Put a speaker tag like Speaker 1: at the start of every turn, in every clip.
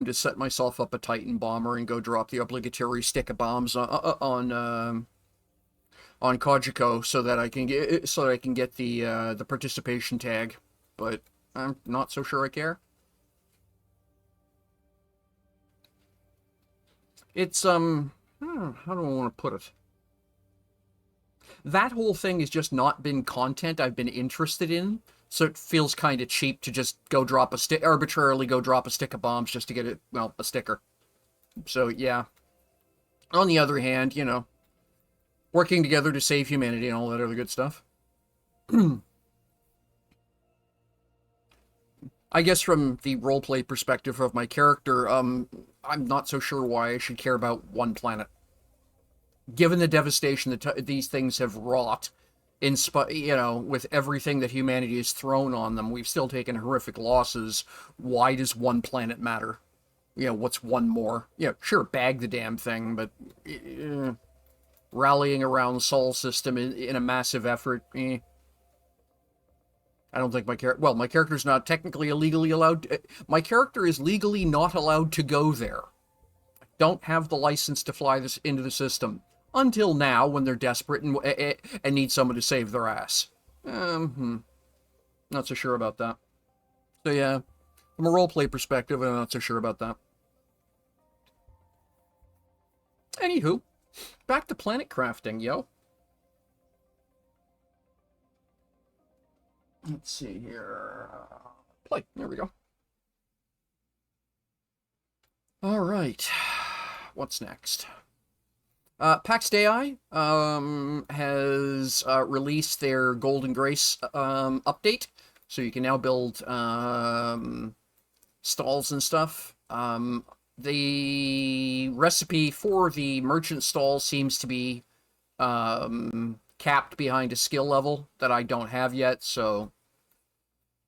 Speaker 1: to set myself up a Titan bomber and go drop the obligatory stick of bombs on Kojiko so that I can get the participation tag. But I'm not so sure I care. It's how do I want to put it? That whole thing has just not been content I've been interested in, so it feels kind of cheap to just go drop a stick arbitrarily go drop a stick of bombs just to get it, well, a sticker. So yeah. On the other hand, working together to save humanity and all that other good stuff. I guess from the roleplay perspective of my character, I'm not so sure why I should care about one planet. Given the devastation that these things have wrought, with everything that humanity has thrown on them, we've still taken horrific losses. Why does one planet matter? What's one more? Sure, bag the damn thing, but rallying around the Sol system in a massive effort, I don't think my character's not technically illegally allowed. My character is legally not allowed to go there. Don't have the license to fly this into the system until now, when they're desperate and need someone to save their ass. Not so sure about that. So yeah, from a roleplay perspective, I'm not so sure about that. Anywho, back to planet crafting, yo. Let's see here. Play. There we go. All right. What's next? PAX Dei has released their Golden Grace update, so you can now build stalls and stuff. The recipe for the merchant stall seems to be capped behind a skill level that I don't have yet, so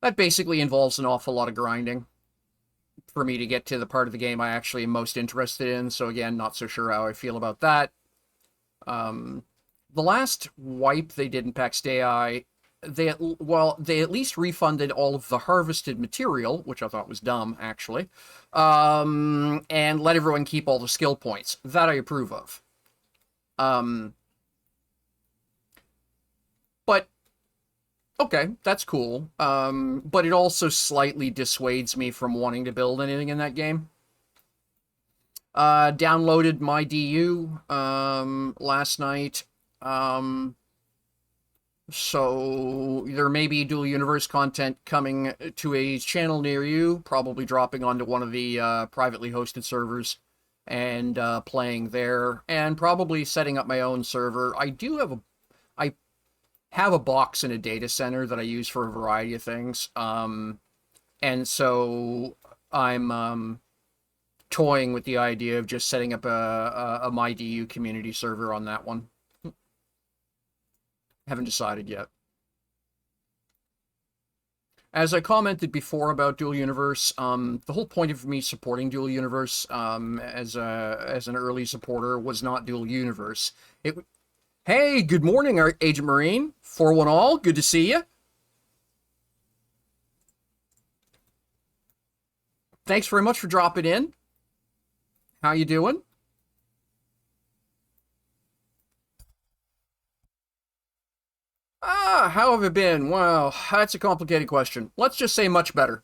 Speaker 1: that basically involves an awful lot of grinding for me to get to the part of the game I actually am most interested in. So again, not so sure how I feel about that. The last wipe they did in PAX Dei, they at least refunded all of the harvested material, which I thought was dumb, actually, and let everyone keep all the skill points. That I approve of. But okay, that's cool. But it also slightly dissuades me from wanting to build anything in that game. Downloaded my DU last night. So there may be dual universe content coming to a channel near you, probably dropping onto one of the privately hosted servers and playing there, and probably setting up my own server. I have a box in a data center that I use for a variety of things. And so I'm toying with the idea of just setting up a MyDU community server on that one. Haven't decided yet. As I commented before about Dual Universe, the whole point of me supporting Dual Universe as an early supporter was not Dual Universe. Hey, good morning, Agent Marine. 4-1 all, good to see you. Thanks very much for dropping in. How you doing? How have I been? Well, that's a complicated question. Let's just say much better.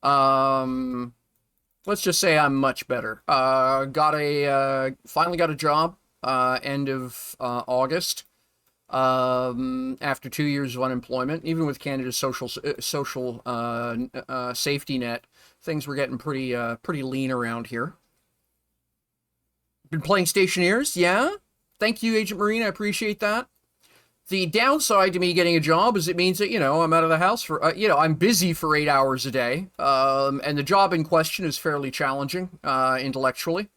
Speaker 1: Um, let's just say I'm much better. Finally got a job, end of August. After 2 years of unemployment, even with Canada's social safety net, things were getting pretty lean around here. Been playing Stationeers, yeah. Thank you, Agent Marine. I appreciate that. The downside to me getting a job is it means that, I'm out of the house for, I'm busy for 8 hours a day. And the job in question is fairly challenging, intellectually.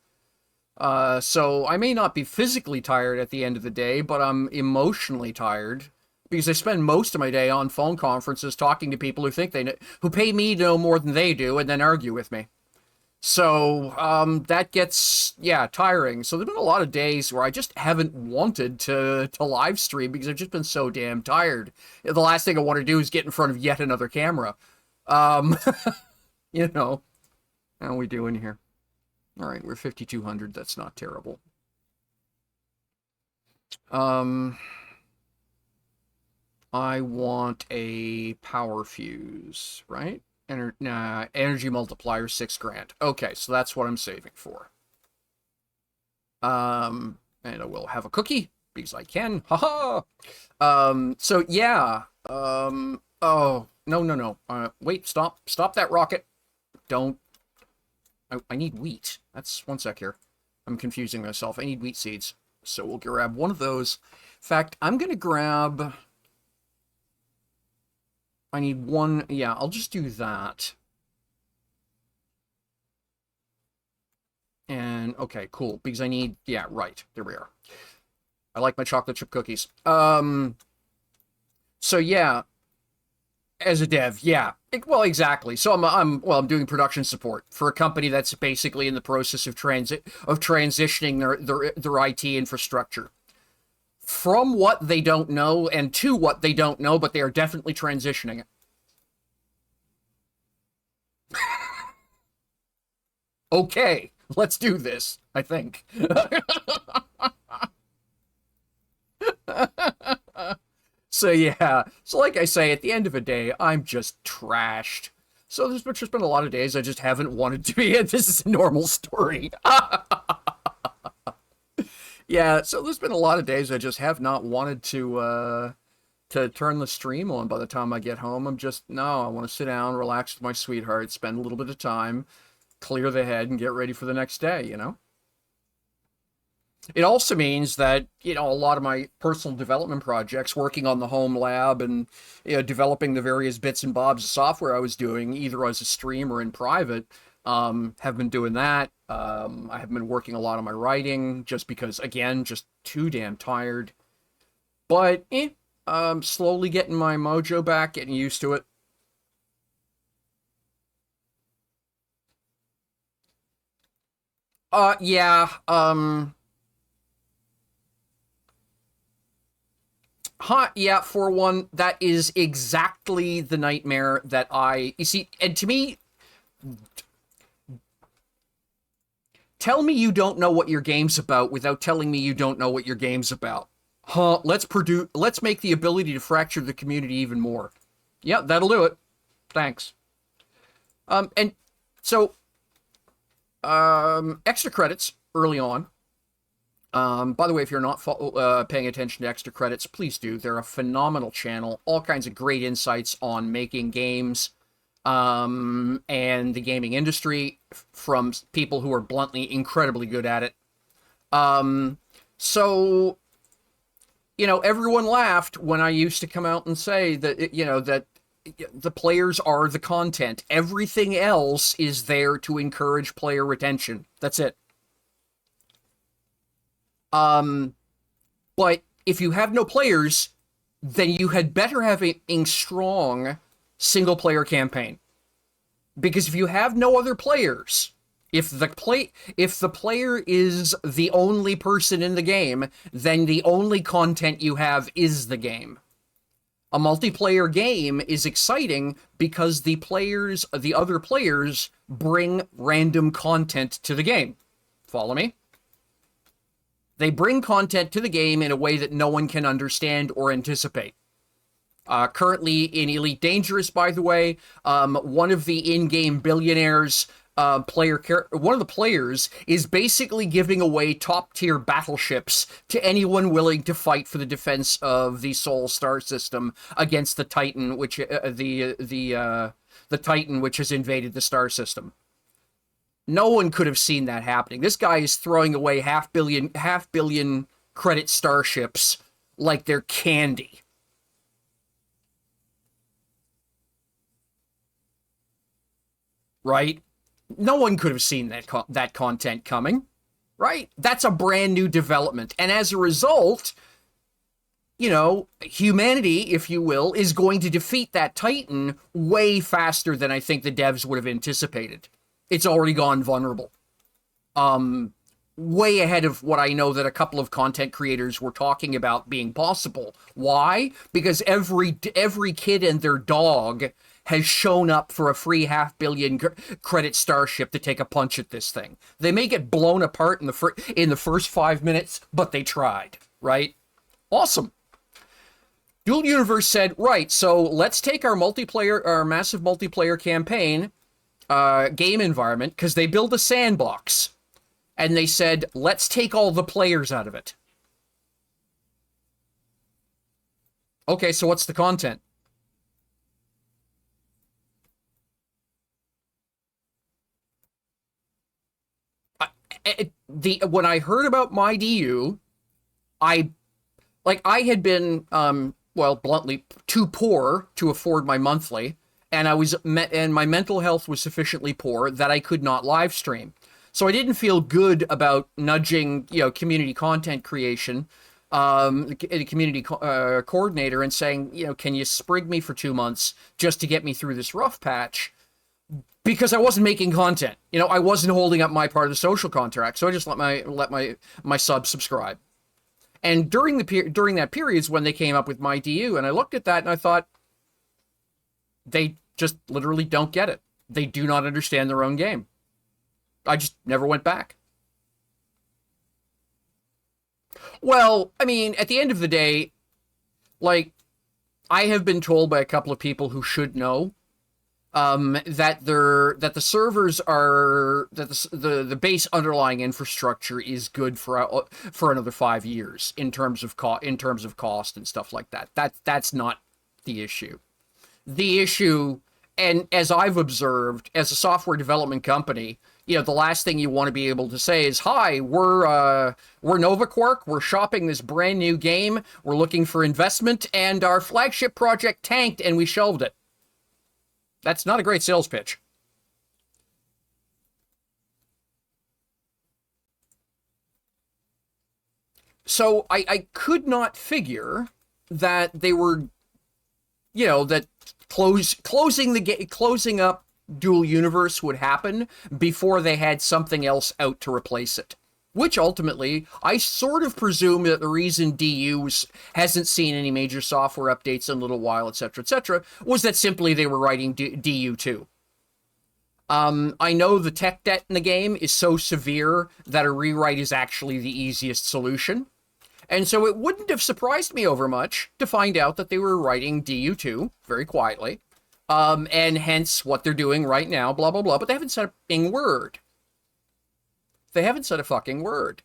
Speaker 1: So I may not be physically tired at the end of the day, but I'm emotionally tired because I spend most of my day on phone conferences talking to people who pay me to know more than they do and then argue with me. So that gets, tiring. So there's been a lot of days where I just haven't wanted to live stream because I've just been so damn tired. The last thing I want to do is get in front of yet another camera. Um, you know. How are we doing here? All right, we're 5,200. That's not terrible. I want a power fuse, right? Energy multiplier, 6 grand. Okay, so that's what I'm saving for. And I will have a cookie because I can. Haha. So yeah. Oh, no. Wait, stop that rocket. Don't. I need wheat. That's 1 sec here. I'm confusing myself. I need wheat seeds. So we'll grab one of those. In fact, I'm going to grab... I need one... Yeah, I'll just do that. And, okay, cool. Because I need... Yeah, right. There we are. I like my chocolate chip cookies. So, yeah. As a dev, yeah. Well, exactly. So I'm doing production support for a company that's basically in the process of transitioning their IT infrastructure from what they don't know and to what they don't know, but they are definitely transitioning it. Okay, let's do this, I think. So yeah, so like I say, at the end of a day, I'm just trashed. So there's just been a lot of days I just haven't wanted to be. This is a normal story. Yeah, so there's been a lot of days I just have not wanted to turn the stream on by the time I get home. I'm just, no, I want to sit down, relax with my sweetheart, spend a little bit of time, clear the head, and get ready for the next day, you know? It also means that, you know, a lot of my personal development projects, working on the home lab and, you know, developing the various bits and bobs of software I was doing, either as a stream or in private, have been doing that. I have been working a lot on my writing just because, again, just too damn tired. But, slowly getting my mojo back, getting used to it. Yeah, yeah, for one, that is exactly the nightmare that you see, and to me, tell me you don't know what your game's about without telling me you don't know what your game's about. Let's make the ability to fracture the community even more. Yeah, that'll do it. Thanks. And so, extra credits early on. By the way, if you're not paying attention to extra credits, please do. They're a phenomenal channel. All kinds of great insights on making games, and the gaming industry from people who are bluntly incredibly good at it. So, you know, everyone laughed when I used to come out and say that, you know, that the players are the content. Everything else is there to encourage player retention. That's it. But if you have no players, then you had better have a strong single-player campaign. Because if you have no other players, if the player is the only person in the game, then the only content you have is the game. A multiplayer game is exciting because the other players bring random content to the game. Follow me? They bring content to the game in a way that no one can understand or anticipate. Currently in Elite Dangerous, by the way, one of the in-game billionaires, one of the players is basically giving away top-tier battleships to anyone willing to fight for the defense of the Sol star system against the Titan, which the Titan which has invaded the star system. No one could have seen that happening. This guy is throwing away half billion credit starships like they're candy. Right? No one could have seen that content coming. Right? That's a brand new development. And as a result, you know, humanity, if you will, is going to defeat that Titan way faster than I think the devs would have anticipated. It's already gone vulnerable. Way ahead of what I know that a couple of content creators were talking about being possible. Why? Because every kid and their dog has shown up for a free half-billion credit starship to take a punch at this thing. They may get blown apart in the first 5 minutes, but they tried, right? Awesome. Dual Universe said, right, so let's take our massive multiplayer campaign game environment, because they build a sandbox, and they said, let's take all the players out of it. Okay, so what's the content? When I heard about MyDU, I had been well, bluntly, too poor to afford my monthly, and my mental health was sufficiently poor that I could not live stream. So I didn't feel good about nudging, community content creation, the community coordinator, and saying, can you sprig me for 2 months just to get me through this rough patch? Because I wasn't making content. I wasn't holding up my part of the social contract, so I just let my sub subscribe. And during that period is when they came up with MyDU, and I looked at that and I thought, they just literally don't get it. They do not understand their own game. I just never went back. Well, I mean, at the end of the day, I have been told by a couple of people who should know, that the servers are, that the base underlying infrastructure is good for another 5 years in terms of cost and stuff like that. That's not the issue. The issue, and as I've observed, as a software development company, the last thing you want to be able to say is, "Hi, we're NovaQuark. We're shopping this brand new game. We're looking for investment, and our flagship project tanked, and we shelved it." That's not a great sales pitch. So I could not figure that they were, that closing up Dual Universe would happen before they had something else out to replace it. Which ultimately, I sort of presume that the reason DU hasn't seen any major software updates in a little while, etc., was that simply they were writing DU2. I know the tech debt in the game is so severe that a rewrite is actually the easiest solution. And so it wouldn't have surprised me over much to find out that they were writing DU2 very quietly. And hence what they're doing right now, blah, blah, blah. But they haven't said a fucking word. They haven't said a fucking word.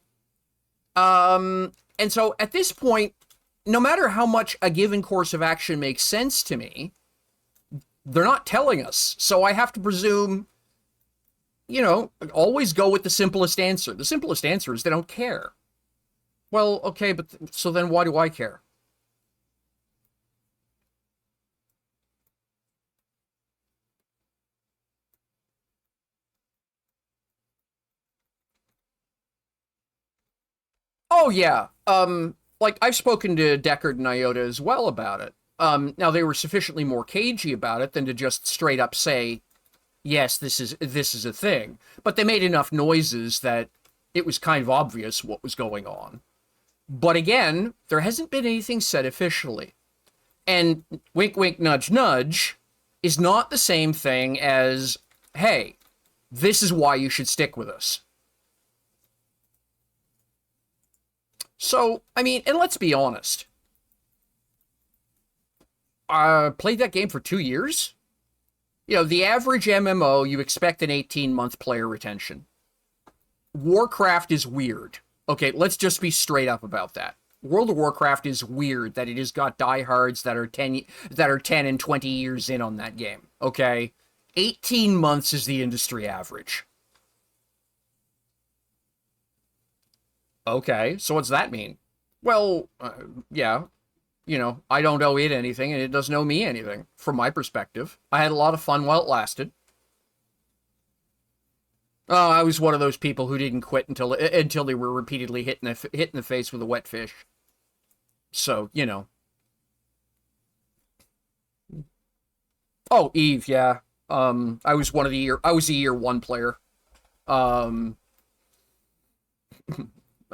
Speaker 1: And so at this point, no matter how much a given course of action makes sense to me, they're not telling us. So I have to presume, always go with the simplest answer. The simplest answer is they don't care. Well, okay, but so then why do I care? Oh, yeah. I've spoken to Deckard and Iota as well about it. Now they were sufficiently more cagey about it than to just straight up say, yes, this is a thing. But they made enough noises that it was kind of obvious what was going on. But again, there hasn't been anything said officially. And wink, wink, nudge, nudge is not the same thing as, hey, this is why you should stick with us. So, I mean, and let's be honest. I played that game for 2 years. The average MMO, you expect an 18-month player retention. Warcraft is weird. Okay, let's just be straight up about that. World of Warcraft is weird that it has got diehards that are 10 and 20 years in on that game. Okay? 18 months is the industry average. Okay, so what's that mean? Well, yeah, I don't owe it anything, and it doesn't owe me anything, from my perspective. I had a lot of fun while it lasted. Oh, I was one of those people who didn't quit until they were repeatedly hit in the face with a wet fish. So, Oh, Eve, yeah. I was a year one player.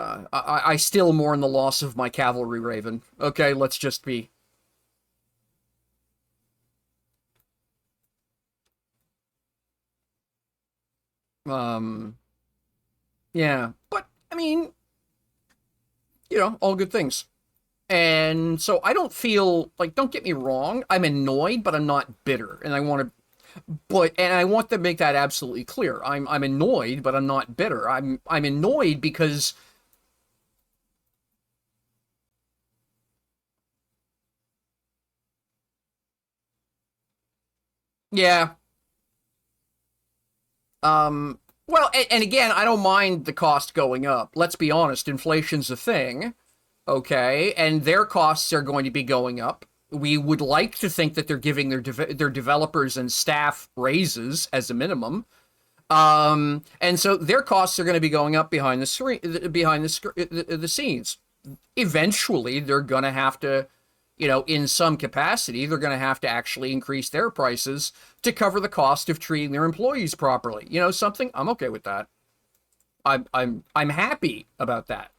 Speaker 1: I still mourn the loss of my cavalry raven. Okay, let's just be. Um, yeah, but I mean, you know, all good things. And so I don't feel like, don't get me wrong, I'm annoyed, but I'm not bitter. And I want to, and I want to make that absolutely clear. I'm annoyed, but I'm not bitter. I'm annoyed because, yeah, well, and again, I don't mind the cost going up. Let's be honest, inflation's a thing, okay? And their costs are going to be going up. We would like to think that they're giving their developers and staff raises as a minimum. And so their costs are going to be going up behind the screen, behind the scenes. Eventually, they're going to have to, you know, in some capacity, they're going to have to actually increase their prices to cover the cost of treating their employees properly. You know, something I'm okay with that. I'm happy about that.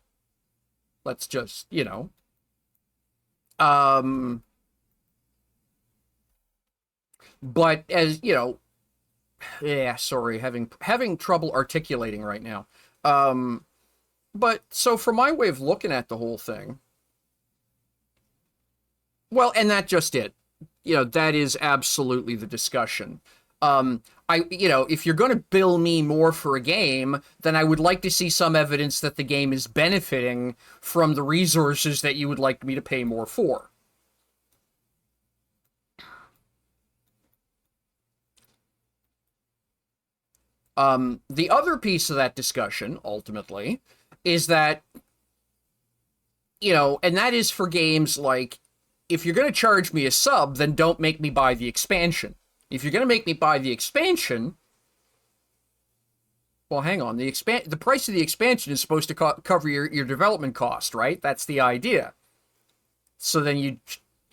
Speaker 1: Let's just, you know, um, but as you know, yeah, sorry, having trouble articulating right now. Um, but so for my way of looking at the whole thing, well, and that just it. You know, that is absolutely the discussion. You know, if you're going to bill me more for a game, then I would like to see some evidence that the game is benefiting from the resources that you would like me to pay more for. The other piece of that discussion, ultimately, is that, you know, and that is for games like, if you're going to charge me a sub, then don't make me buy the expansion. If you're going to make me buy the expansion, well, hang on. The price of the expansion is supposed to cover your development cost, right? That's the idea. So then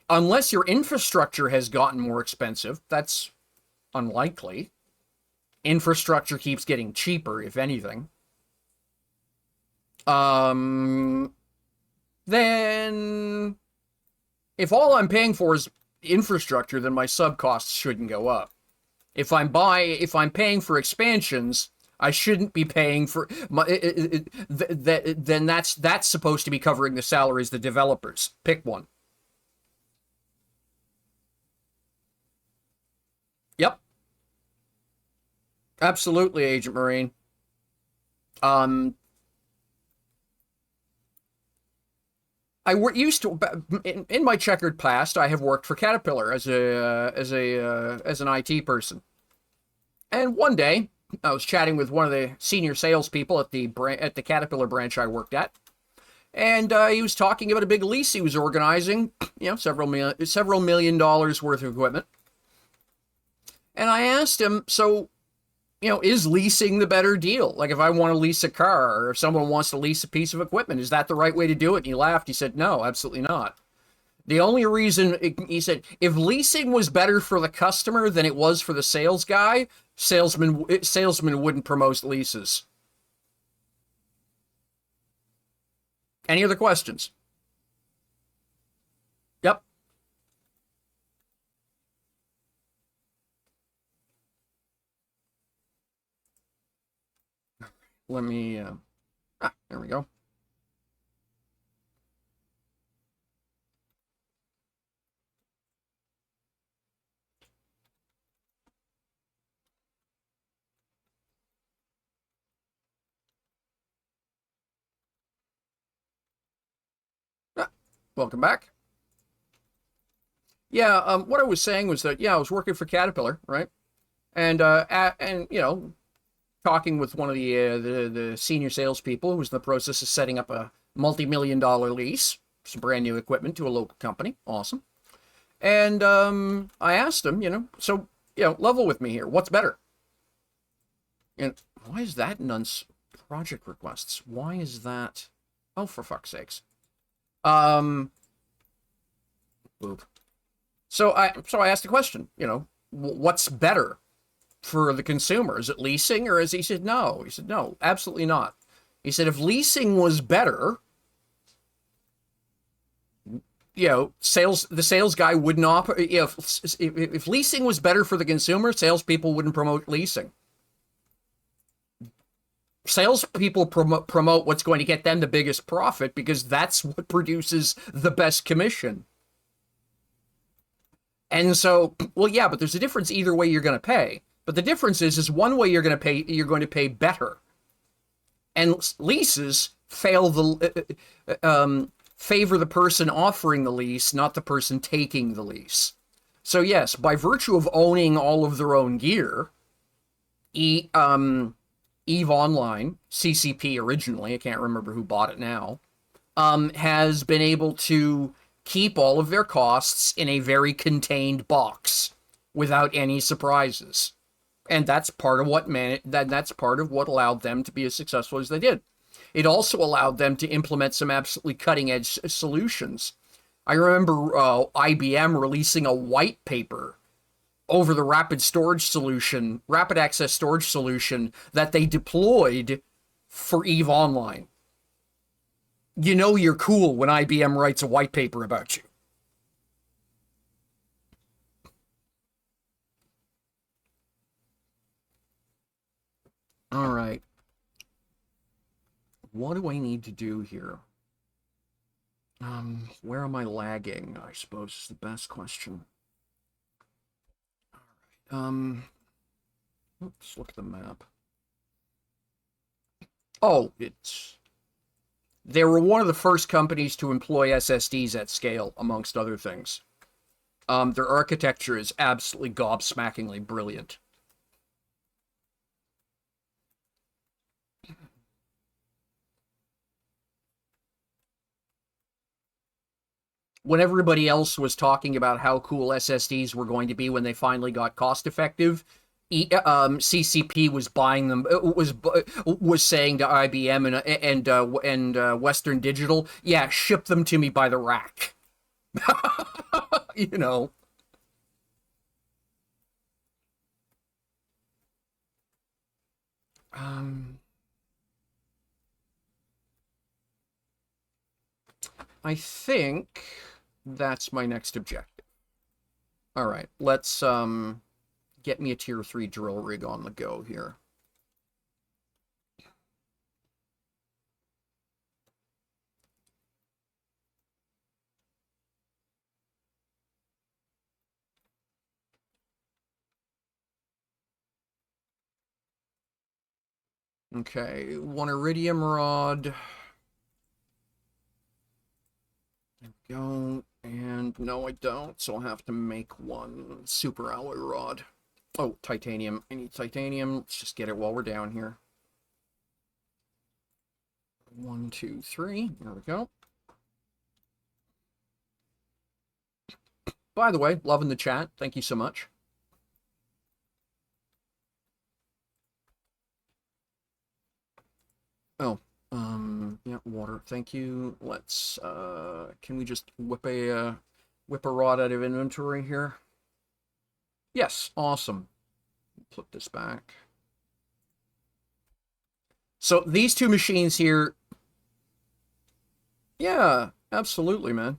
Speaker 1: unless your infrastructure has gotten more expensive, that's unlikely. Infrastructure keeps getting cheaper, if anything. Um, then if all I'm paying for is infrastructure, then my sub costs shouldn't go up. If I'm paying for expansions, I shouldn't be paying for my, then that's supposed to be covering the salaries of the developers. Pick one. Yep, absolutely, Agent Marine. Um, used to in my checkered past. I have worked for Caterpillar as an IT person, and one day I was chatting with one of the senior salespeople at the Caterpillar branch I worked at, and he was talking about a big lease he was organizing. You know, several million dollars worth of equipment. And I asked him, so, you know, is leasing the better deal? Like, if I want to lease a car, or if someone wants to lease a piece of equipment, is that the right way to do it? And he laughed. He said, no, absolutely not. The only reason, he said, if leasing was better for the customer than it was for the sales guy, salesman wouldn't promote leases. Any other questions? Yep. Let me, there we go. Ah, welcome back. Yeah, what I was saying was that, yeah, I was working for Caterpillar, right? And you know, talking with one of the senior salespeople who was in the process of setting up a multi-million-dollar lease, some brand new equipment to a local company. Awesome. And I asked him, you know, so, you know, level with me here. What's better? And why is that nun's project requests? Why is that? Oh, for fuck's sakes. Um, boop. So I asked the question, you know, what's better for the consumer? Is it leasing or is he said no? He said no, absolutely not. He said if leasing was better, you know, the sales guy would not. If leasing was better for the consumer, salespeople wouldn't promote leasing. Salespeople promote what's going to get them the biggest profit because that's what produces the best commission. And so, well, yeah, but there's a difference either way you're going to pay. But the difference is one way you're going to pay better. And leases favor the person offering the lease, not the person taking the lease. So yes, by virtue of owning all of their own gear, EVE Online, CCP originally, I can't remember who bought it now, has been able to keep all of their costs in a very contained box without any surprises. And that's part of what that's part of what allowed them to be as successful as they did. It also allowed them to implement some absolutely cutting-edge solutions. I remember IBM releasing a white paper over the rapid access storage solution that they deployed for EVE Online. You know you're cool when IBM writes a white paper about you. All right. What do I need to do here? Where am I lagging? I suppose is the best question. All right. Let's look at the map. Oh, they were one of the first companies to employ SSDs at scale, amongst other things. Their architecture is absolutely gobsmackingly brilliant. When everybody else was talking about how cool SSDs were going to be when they finally got cost effective, CCP was buying them. Was saying to IBM and Western Digital, yeah, ship them to me by the rack. You know. I think that's my next objective. All right, let's get me a tier 3 drill rig on the go here. Okay, one iridium rod. There we go. And no, I don't, so I'll have to make one super alloy rod. Oh, titanium. I need titanium. Let's just get it while we're down here. 1, 2, 3. There we go. By the way, loving the chat. Thank you so much. Oh, yeah, water. Thank you. Let's, can we just whip a rod out of inventory here? Yes, awesome. Flip this back. So these two machines here, yeah, absolutely, man.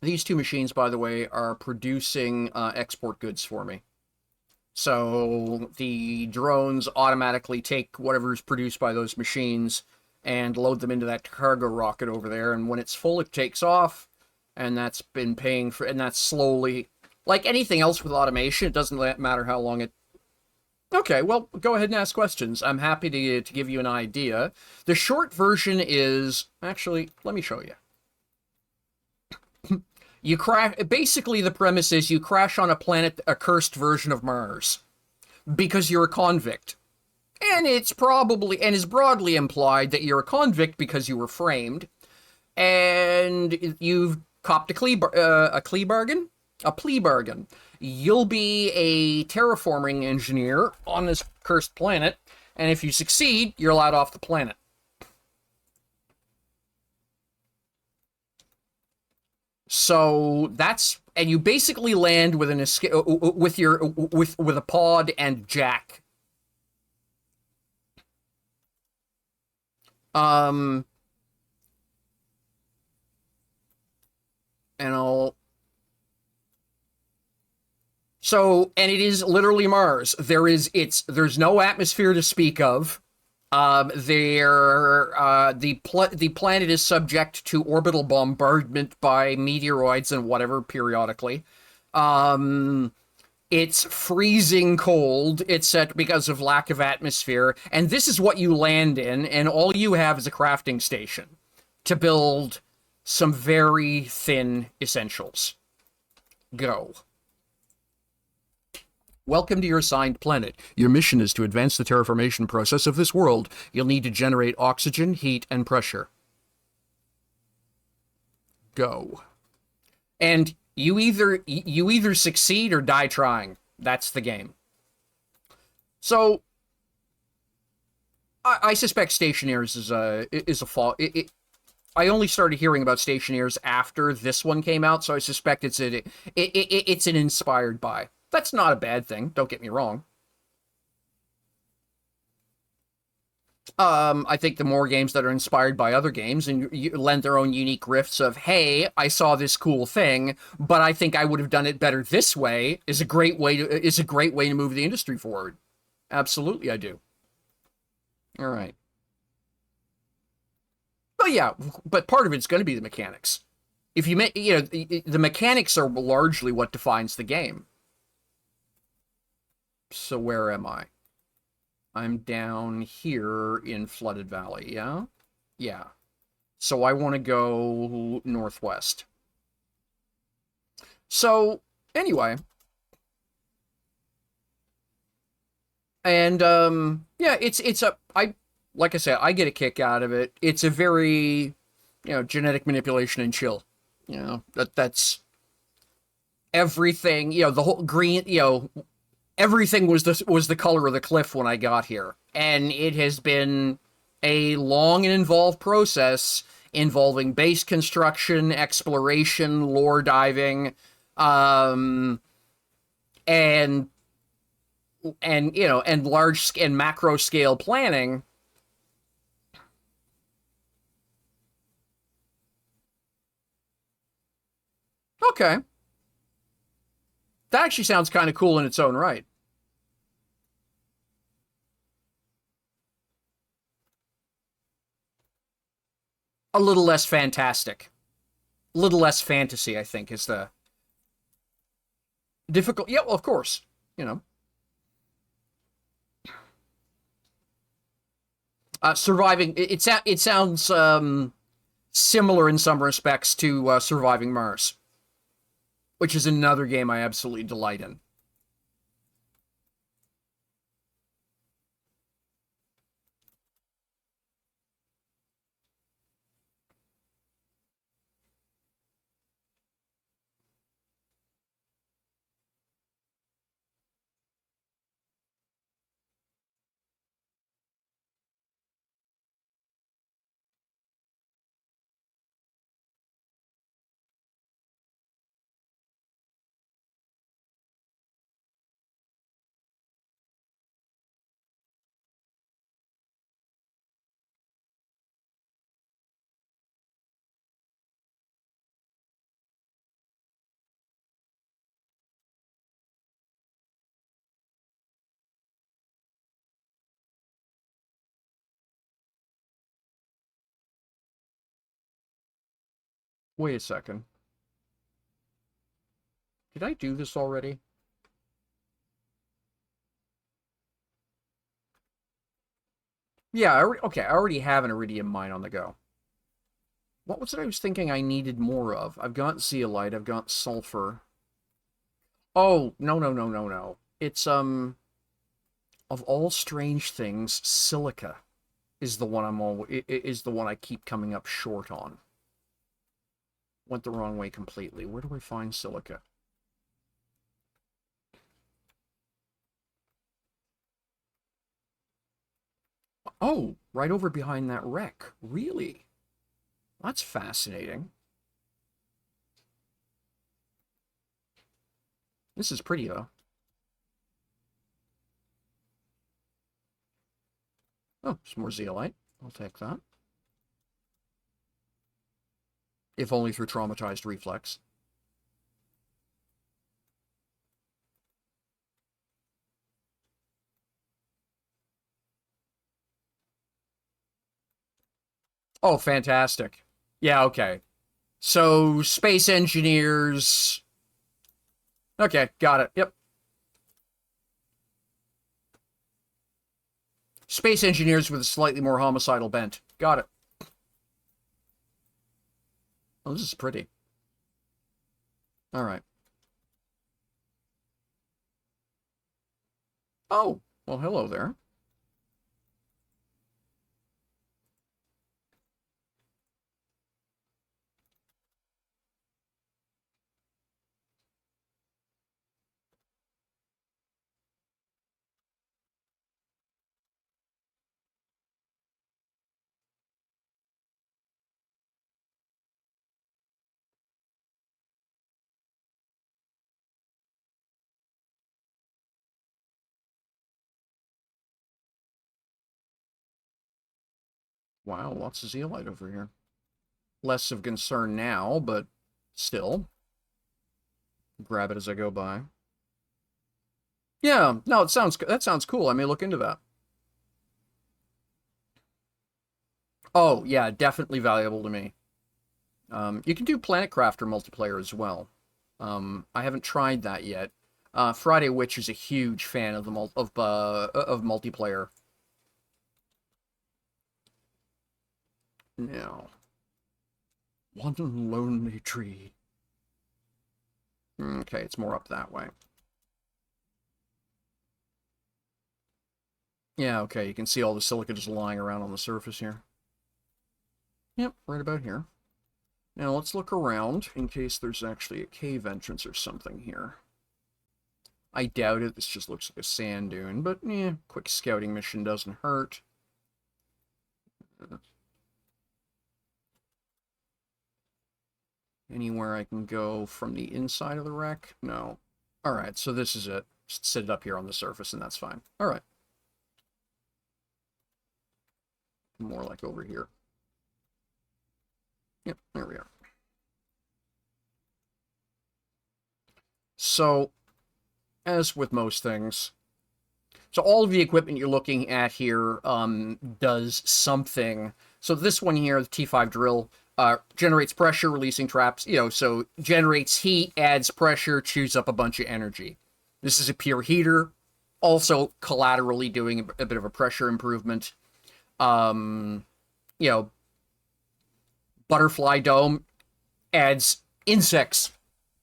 Speaker 1: These two machines, by the way, are producing export goods for me. So the drones automatically take whatever is produced by those machines and load them into that cargo rocket over there. And when it's full, it takes off. And that's been paying for, and that's slowly, like anything else with automation, it doesn't matter how long it. Okay, well, go ahead and ask questions. I'm happy to give you an idea. The short version is, actually, let me show you. You crash. Basically, the premise is you crash on a planet, a cursed version of Mars, because you're a convict, and it's probably and is broadly implied that you're a convict because you were framed, and you've copped a plea bargain. You'll be a terraforming engineer on this cursed planet, and if you succeed, you're allowed off the planet. So that's, and you basically land with an escape with a pod and jack. And I'll. So, and it is literally Mars. There's no atmosphere to speak of. The planet is subject to orbital bombardment by meteoroids and whatever periodically. Um, it's freezing cold. It's set because of lack of atmosphere, and this is what you land in, and all you have is a crafting station to build some very thin essentials. Go. Welcome to your assigned planet. Your mission is to advance the terraformation process of this world. You'll need to generate oxygen, heat, and pressure. Go. And you either succeed or die trying. That's the game. So I suspect Stationeers is a fall. I only started hearing about Stationeers after this one came out, so I suspect it's an inspired by. That's not a bad thing. Don't get me wrong. I think the more games that are inspired by other games and you lend their own unique riffs of, hey, I saw this cool thing, but I think I would have done it better this way, is a great way to move the industry forward. Absolutely, I do. All right. But yeah, but part of it's going to be the mechanics. If you make, the mechanics are largely what defines the game. So where am I? I'm down here in Flooded Valley, yeah? Yeah. So I want to go northwest. So, anyway. And, yeah, like I said, I get a kick out of it. It's a very, genetic manipulation and chill. That's everything, the whole green, everything was the color of the cliff when I got here, and it has been a long and involved process involving base construction, exploration, lore diving, um, and and large and macro scale planning. Okay, that actually sounds kind of cool in its own right. A little less fantastic, a little less fantasy, I think, is the difficult. Yeah, well, of course, you know. Surviving it sounds similar in some respects to Surviving Mars, which is another game I absolutely delight in. Wait a second. Did I do this already? Yeah, okay, I already have an iridium mine on the go. What was it I was thinking I needed more of? I've got zeolite, I've got sulfur. Oh, no, no, no, no, no. It's, of all strange things, silica is the one is the one I keep coming up short on. Went the wrong way completely. Where do I find silica? Oh, right over behind that wreck. Really? That's fascinating. This is pretty, though. Oh, some more zeolite. I'll take that. If only through traumatized reflex. Oh, fantastic. Yeah, okay. So, space engineers. Okay, got it. Yep. Space engineers with a slightly more homicidal bent. Got it. Oh, this is pretty. All right. Oh, well, hello there. Wow, lots of zeolite over here. Less of concern now, but still. Grab it as I go by. Yeah, no, that sounds cool. I may look into that. Oh, yeah, definitely valuable to me. You can do Planet Crafter multiplayer as well. I haven't tried that yet. Friday Witch is a huge fan of of multiplayer. Now, one lonely tree. Okay, it's more up that way. Yeah, okay, you can see all the silica just lying around on the surface here. Yep, right about here. Now let's look around in case there's actually a cave entrance or something here. I doubt it. This just looks like a sand dune, but yeah, quick scouting mission doesn't hurt. Anywhere I can go from the inside of the wreck? No. Alright, so this is it. Just sit it up here on the surface and that's fine. Alright. More like over here. Yep, there we are. So, as with most things, so all of the equipment you're looking at here does something. So this one here, the T5 drill, generates pressure, releasing traps. So generates heat, adds pressure, chews up a bunch of energy. This is a pure heater, also collaterally doing a bit of a pressure improvement. Um, you know, Butterfly Dome adds insects,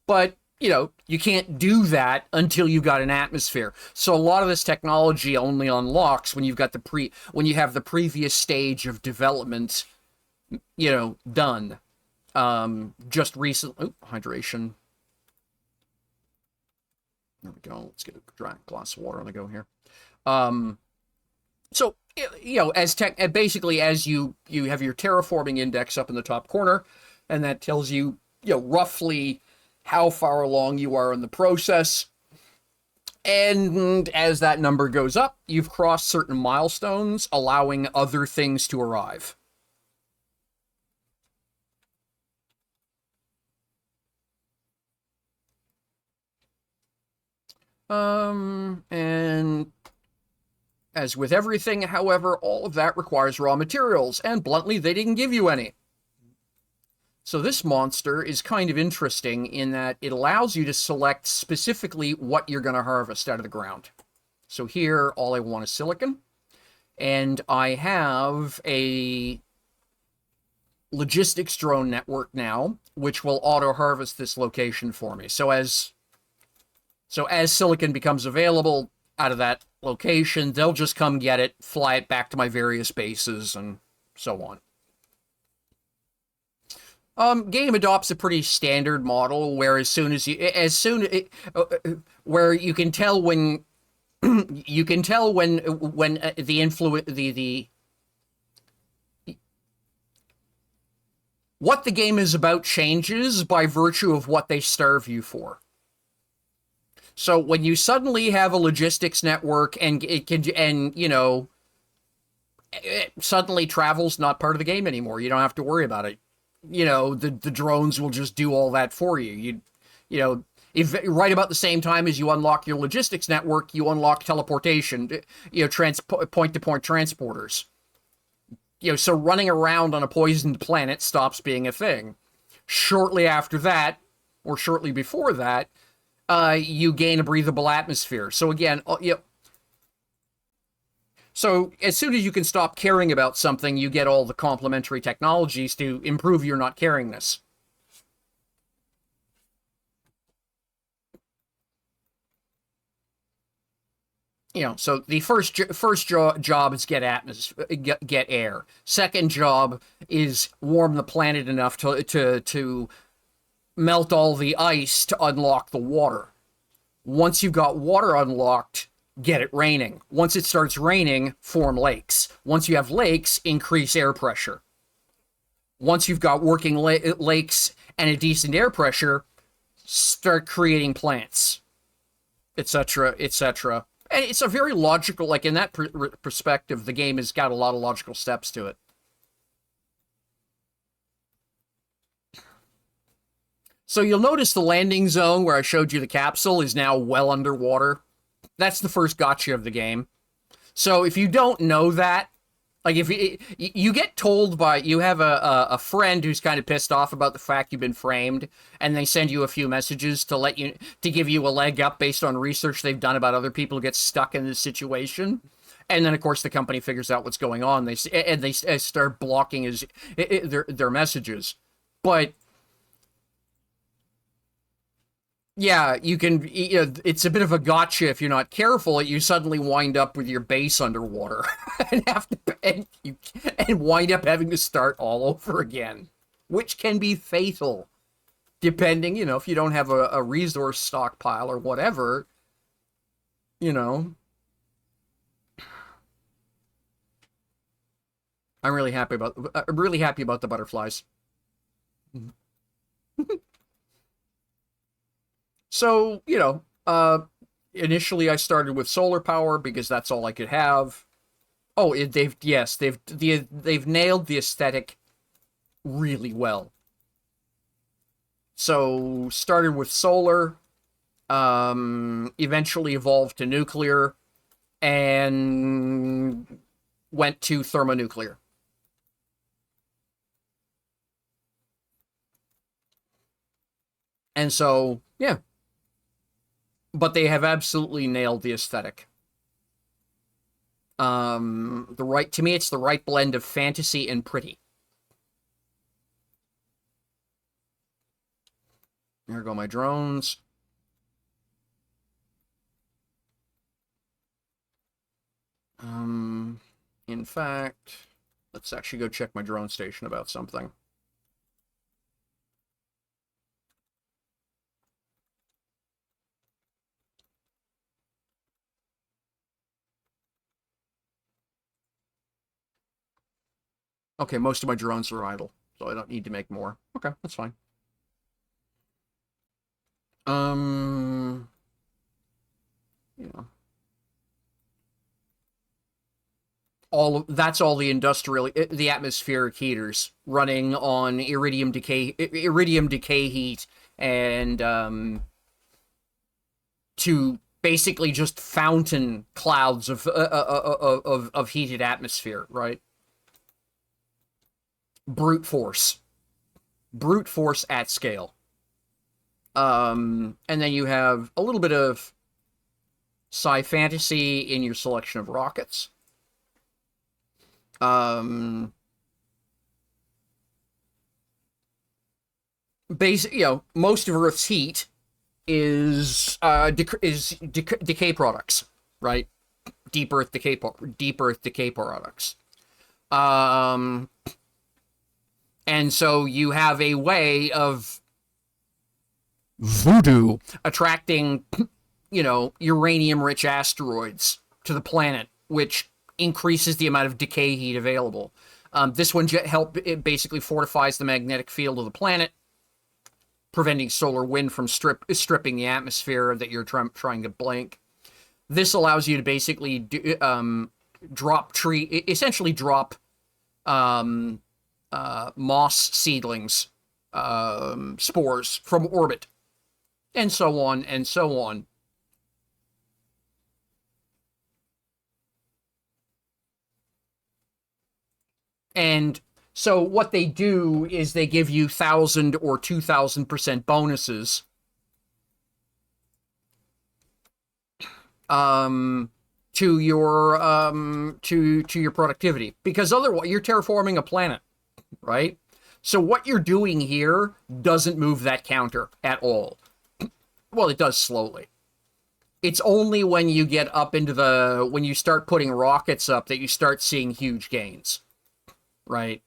Speaker 1: but you can't do that until you've got an atmosphere. So a lot of this technology only unlocks when you've got when you have the previous stage of development, done. Just recently, hydration. There we go. Let's get a glass of water on the go here. So as basically as you have your terraforming index up in the top corner, and that tells you roughly how far along you are in the process. And as that number goes up, you've crossed certain milestones, allowing other things to arrive. And as with everything, however, all of that requires raw materials, and bluntly, they didn't give you any. So this monster is kind of interesting in that it allows you to select specifically what you're going to harvest out of the ground. So here, all I want is silicon. And I have a logistics drone network now, which will auto-harvest this location for me. So as silicon becomes available out of that location, they'll just come get it, fly it back to my various bases, and so on. Game adopts a pretty standard model where where you can tell when the influence the what the game is about changes by virtue of what they starve you for. So when you suddenly have a logistics network and suddenly travel's not part of the game anymore. You don't have to worry about it. The drones will just do all that for you. If right about the same time as you unlock your logistics network, you unlock teleportation, point-to-point transporters. So running around on a poisoned planet stops being a thing. Shortly after that, or shortly before that, you gain a breathable atmosphere. So again, so as soon as you can stop caring about something, you get all the complementary technologies to improve your not caringness. So the first job is get air. Second job is warm the planet enough to melt all the ice to unlock the water. Once you've got water unlocked, get it raining. Once it starts raining, form lakes. Once you have lakes, increase air pressure. Once you've got working lakes and a decent air pressure, start creating plants, etc., etc. And it's a very logical, like in that perspective, the game has got a lot of logical steps to it. So you'll notice the landing zone where I showed you the capsule is now well underwater. That's the first gotcha of the game. So if you don't know that, like if you get told by, you have a friend who's kind of pissed off about the fact you've been framed, and they send you a few messages to give you a leg up based on research they've done about other people who get stuck in this situation. And then of course the company figures out what's going on. They start blocking their messages. But yeah, it's a bit of a gotcha if you're not careful. You suddenly wind up with your base underwater and and wind up having to start all over again, which can be fatal, depending, if you don't have a resource stockpile or whatever, I'm really happy about the butterflies. So, initially I started with solar power because that's all I could have. Oh, they've nailed the aesthetic really well. So, started with solar, eventually evolved to nuclear, and went to thermonuclear. And so, yeah. But they have absolutely nailed the aesthetic. To me, it's the right blend of fantasy and pretty. There go my drones. In fact, let's actually go check my drone station about something. Okay, most of my drones are idle, so I don't need to make more. Okay, that's fine. You know. That's all the the atmospheric heaters running on iridium decay heat, and to basically just fountain clouds of heated atmosphere, right? Brute force at scale. And then you have a little bit of sci fantasy in your selection of rockets. Most of Earth's heat is decay products, right? Deep Earth decay products. And so you have a way of voodoo attracting, uranium-rich asteroids to the planet, which increases the amount of decay heat available. This one it basically fortifies the magnetic field of the planet, preventing solar wind from stripping the atmosphere that you're trying to blank. This allows you to basically essentially drop moss seedlings, spores from orbit, and so on and so on. And so what they do is they give you 1,000 or 2,000% bonuses to your to your productivity, because otherwise you're terraforming a planet, right? So what you're doing here doesn't move that counter at all. Well, it does slowly. It's only when you get up into when you start putting rockets up that you start seeing huge gains, right?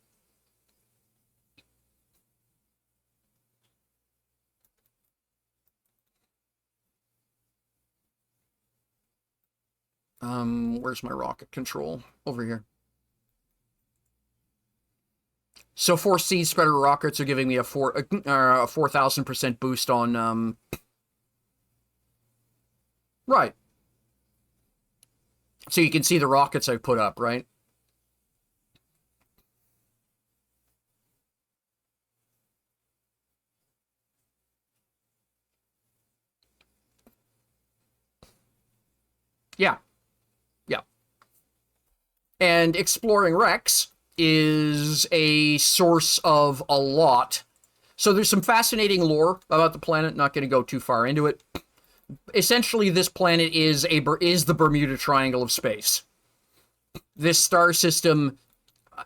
Speaker 1: Where's my rocket control? Over here. So 4 seed spreader rockets are giving me a 4,000% boost on, right. So you can see the rockets I've put up, right? Yeah. Yeah. And exploring Rex is a source of a lot. So there's some fascinating lore about the planet. Not going to go too far into it. Essentially, this planet is the Bermuda Triangle of space. This star system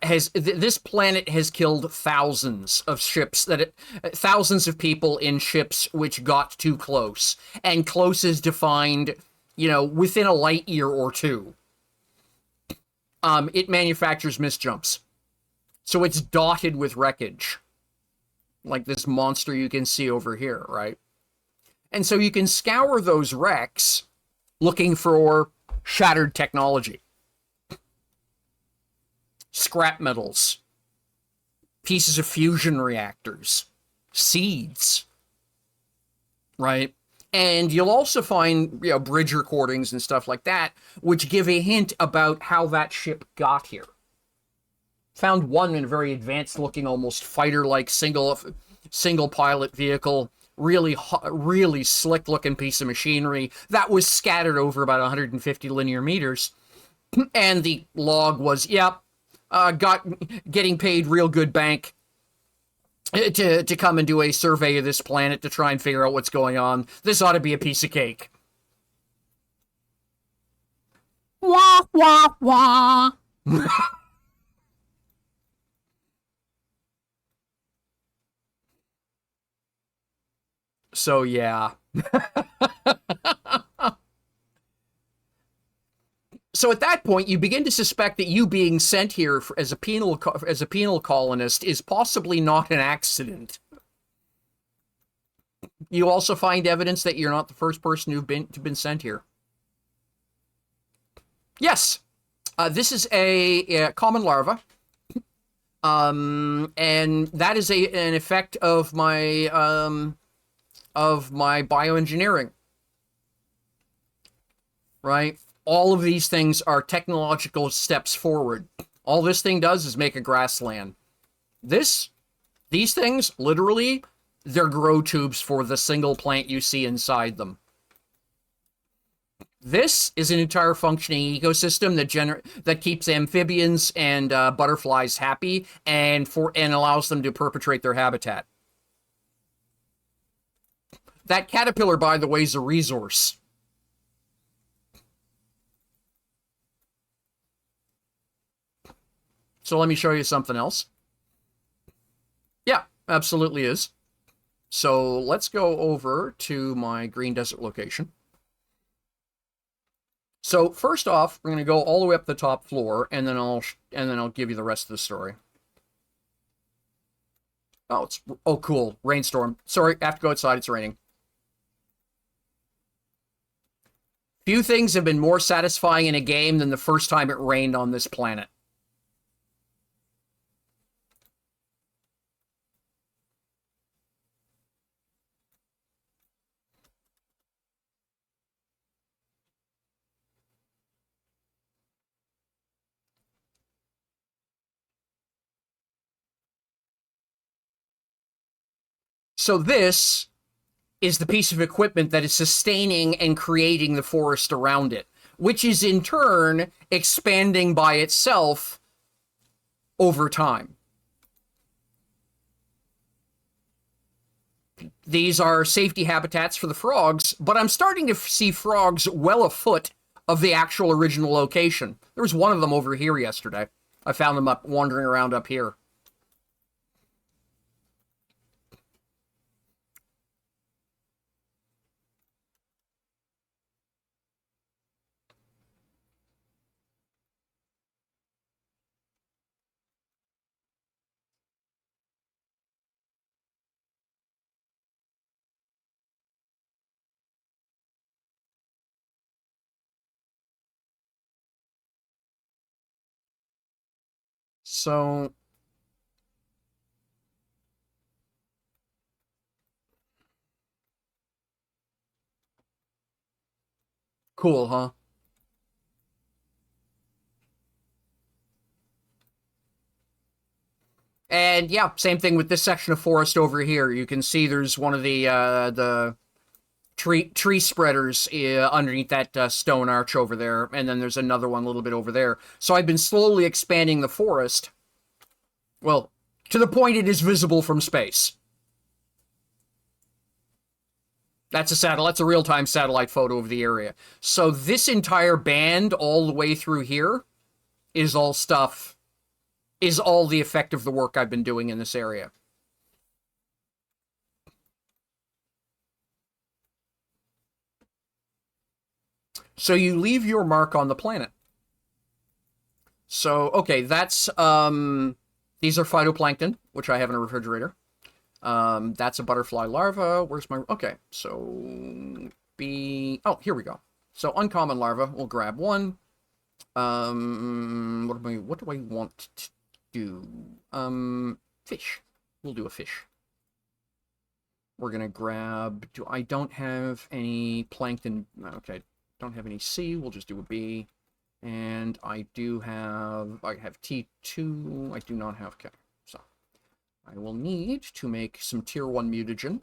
Speaker 1: this planet has killed thousands of ships thousands of people in ships which got too close, and close is defined, within a light year or two. It manufactures misjumps, so it's dotted with wreckage, like this monster you can see over here, right? And so you can scour those wrecks looking for shattered technology, scrap metals, pieces of fusion reactors, seeds, right? And you'll also find, bridge recordings and stuff like that, which give a hint about how that ship got here. Found one in a very advanced looking, almost fighter-like single pilot vehicle, really slick looking piece of machinery that was scattered over about 150 linear meters. And the log was, getting paid real good bank to come and do a survey of this planet to try and figure out what's going on. This ought to be a piece of cake. Wah, wah, wah. So, yeah. So at that point, you begin to suspect that you being sent here as a penal colonist is possibly not an accident. You also find evidence that you're not the first person who've been sent here. Yes, this is a common larva, and that is an effect of my bioengineering, right? All of these things are technological steps forward. All this thing does is make a grassland. These things, literally, they're grow tubes for the single plant you see inside them. This is an entire functioning ecosystem that keeps amphibians and butterflies happy and allows them to perpetuate their habitat. That caterpillar, by the way, is a resource. So let me show you something else. Yeah, absolutely is. So let's go over to my green desert location. So first off, we're going to go all the way up the top floor, and then I'll give you the rest of the story. Oh, cool, rainstorm. Sorry, I have to go outside. It's raining. Few things have been more satisfying in a game than the first time it rained on this planet. So this is the piece of equipment that is sustaining and creating the forest around it, which is in turn expanding by itself over time. These are safety habitats for the frogs, but I'm starting to see frogs well afoot of the actual original location. There was one of them over here yesterday. I found them up wandering around up here. So, cool, huh? And yeah, same thing with this section of forest over here. You can see there's one of the tree spreaders underneath that stone arch over there, and then there's another one a little bit over there. So I've been slowly expanding the forest, well, to the point it is visible from space. That's a satellite. That's a real-time satellite photo of the area. So this entire band, all the way through here, is all stuff. Is all the effect of the work I've been doing in this area. So you leave your mark on the planet. So, okay, that's, these are phytoplankton, which I have in a refrigerator. That's a butterfly larva. Where's my, okay, so, oh, here we go. So, uncommon larva, we'll grab one. What do I want to do? Fish. We'll do a fish. We're gonna grab, I don't have any plankton, okay, don't have any C, we'll just do a B. And I have T2, I do not have, okay, so I will need to make some tier 1 mutagen.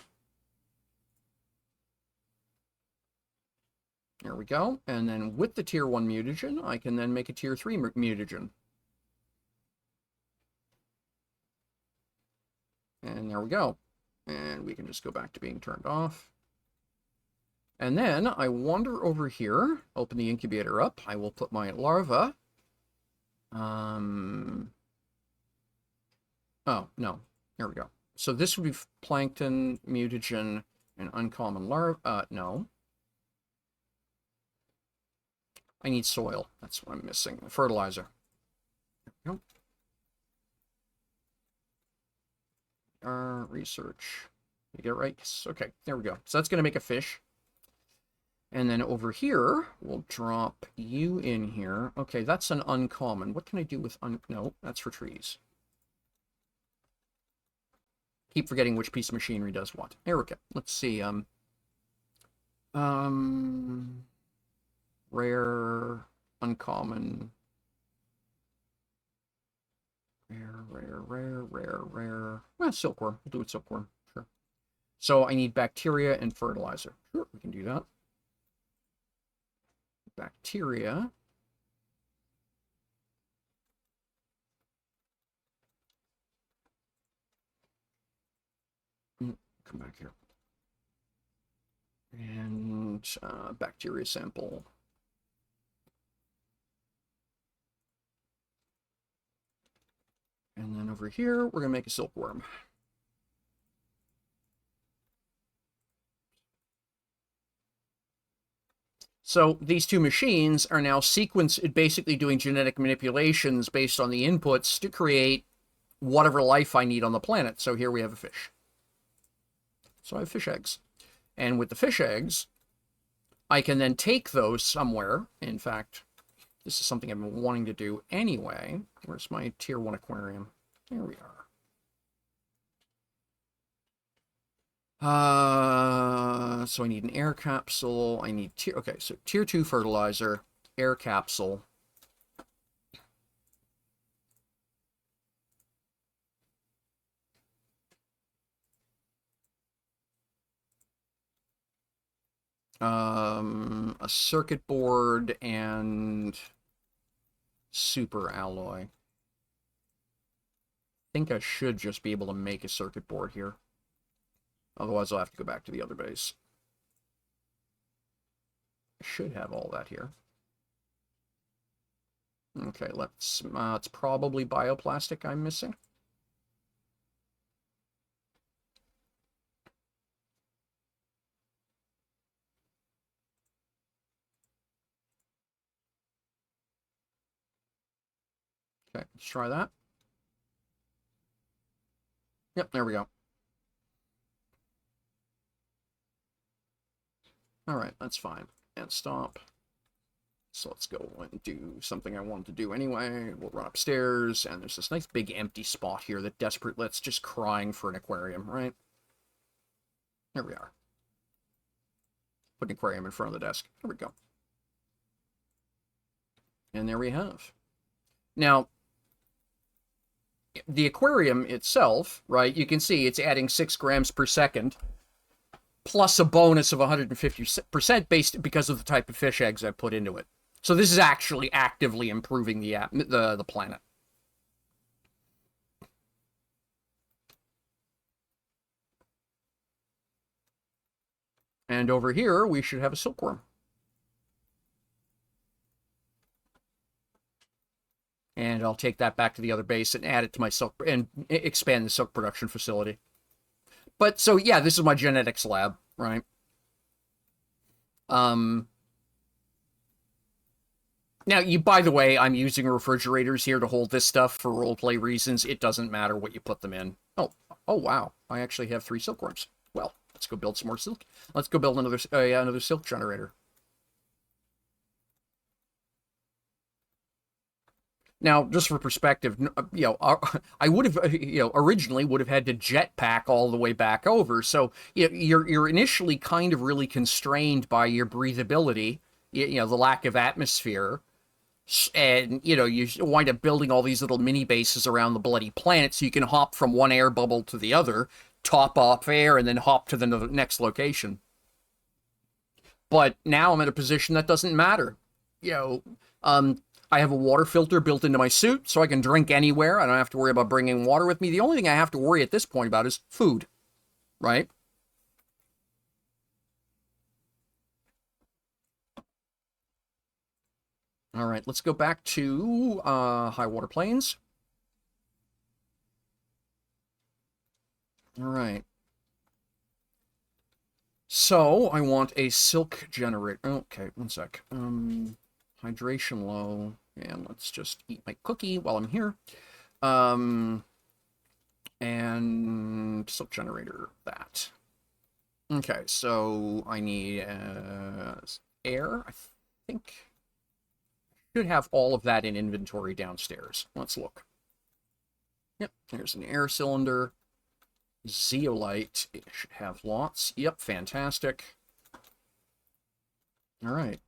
Speaker 1: There we go, and then with the tier 1 mutagen, I can then make a tier 3 mutagen. And there we go. And we can just go back to being turned off. And then I wander over here, open the incubator up. I will put my larva. Oh, no. There we go. So this would be plankton, mutagen, and uncommon larva. No. I need soil. That's what I'm missing. Fertilizer. There we go. Research. You get it right? Yes. Okay, there we go. So that's going to make a fish. And then over here, we'll drop you in here. Okay, that's an uncommon. What can I do with no, that's for trees. Keep forgetting which piece of machinery does what. There we go. Let's see. Rare, uncommon. Rare. Well, silkworm. We'll do it silkworm. Sure. So I need bacteria and fertilizer. Sure, we can do that. Bacteria. Come back here. And bacteria sample. And then over here, we're going to make a silkworm. So these two machines are now basically doing genetic manipulations based on the inputs to create whatever life I need on the planet. So here we have a fish. So I have fish eggs. And with the fish eggs, I can then take those somewhere. In fact, this is something I've been wanting to do anyway. Where's my tier 1 aquarium? There we are. So I need an air capsule. I need okay, so tier 2 fertilizer, air capsule. A circuit board and super alloy. think I should just be able to make a circuit board here. Otherwise, I'll have to go back to the other base. I should have all that here. Okay, let's... it's probably bioplastic I'm missing. Okay, let's try that. Yep, there we go. All right, that's fine. And stop. So let's go and do something I wanted to do anyway. We'll run upstairs, and there's this nice big empty spot here that that's just crying for an aquarium, right? There we are. Put an aquarium in front of the desk. There we go. And there we have. Now, the aquarium itself, right, you can see it's adding 6 grams per second, plus a bonus of 150% based because of the type of fish eggs I put into it. So this is actually actively improving the planet. And over here, we should have a silkworm. And I'll take that back to the other base and add it to my silk and expand the silk production facility. But so yeah, this is my genetics lab, right? Now, by the way, I'm using refrigerators here to hold this stuff for roleplay reasons. It doesn't matter what you put them in. Oh, wow. I actually have 3 silkworms. Well, let's go build some more silk. Let's go build another silk generator. Now, just for perspective, I would have, originally would have had to jetpack all the way back over. So, you're initially kind of really constrained by your breathability, the lack of atmosphere. And, you wind up building all these little mini bases around the bloody planet so you can hop from one air bubble to the other, top off air, and then hop to the next location. But now I'm in a position that doesn't matter. I have a water filter built into my suit, so I can drink anywhere. I don't have to worry about bringing water with me. The only thing I have to worry at this point about is food, right? All right, let's go back to high water plains. All right. So, I want a silk generator. Okay, one sec. Hydration low, and let's just eat my cookie while I'm here. And silk generator, that. Okay, so I need air, I think. Should have all of that in inventory downstairs. Let's look. Yep, there's an air cylinder. Zeolite, it should have lots. Yep, fantastic. All right.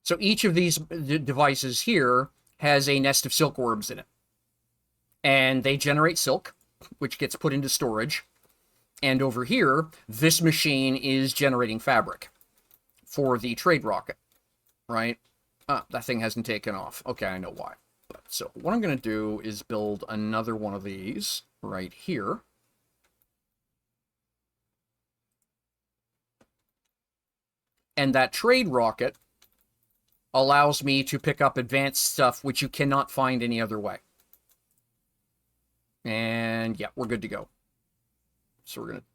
Speaker 1: So each of these devices here has a nest of silkworms in it. And they generate silk, which gets put into storage. And over here, this machine is generating fabric for the trade rocket, right? That thing hasn't taken off. Okay, I know why. So what I'm going to do is build another one of these right here. And that trade rocket allows me to pick up advanced stuff which you cannot find any other way. And yeah, we're good to go. So we're going to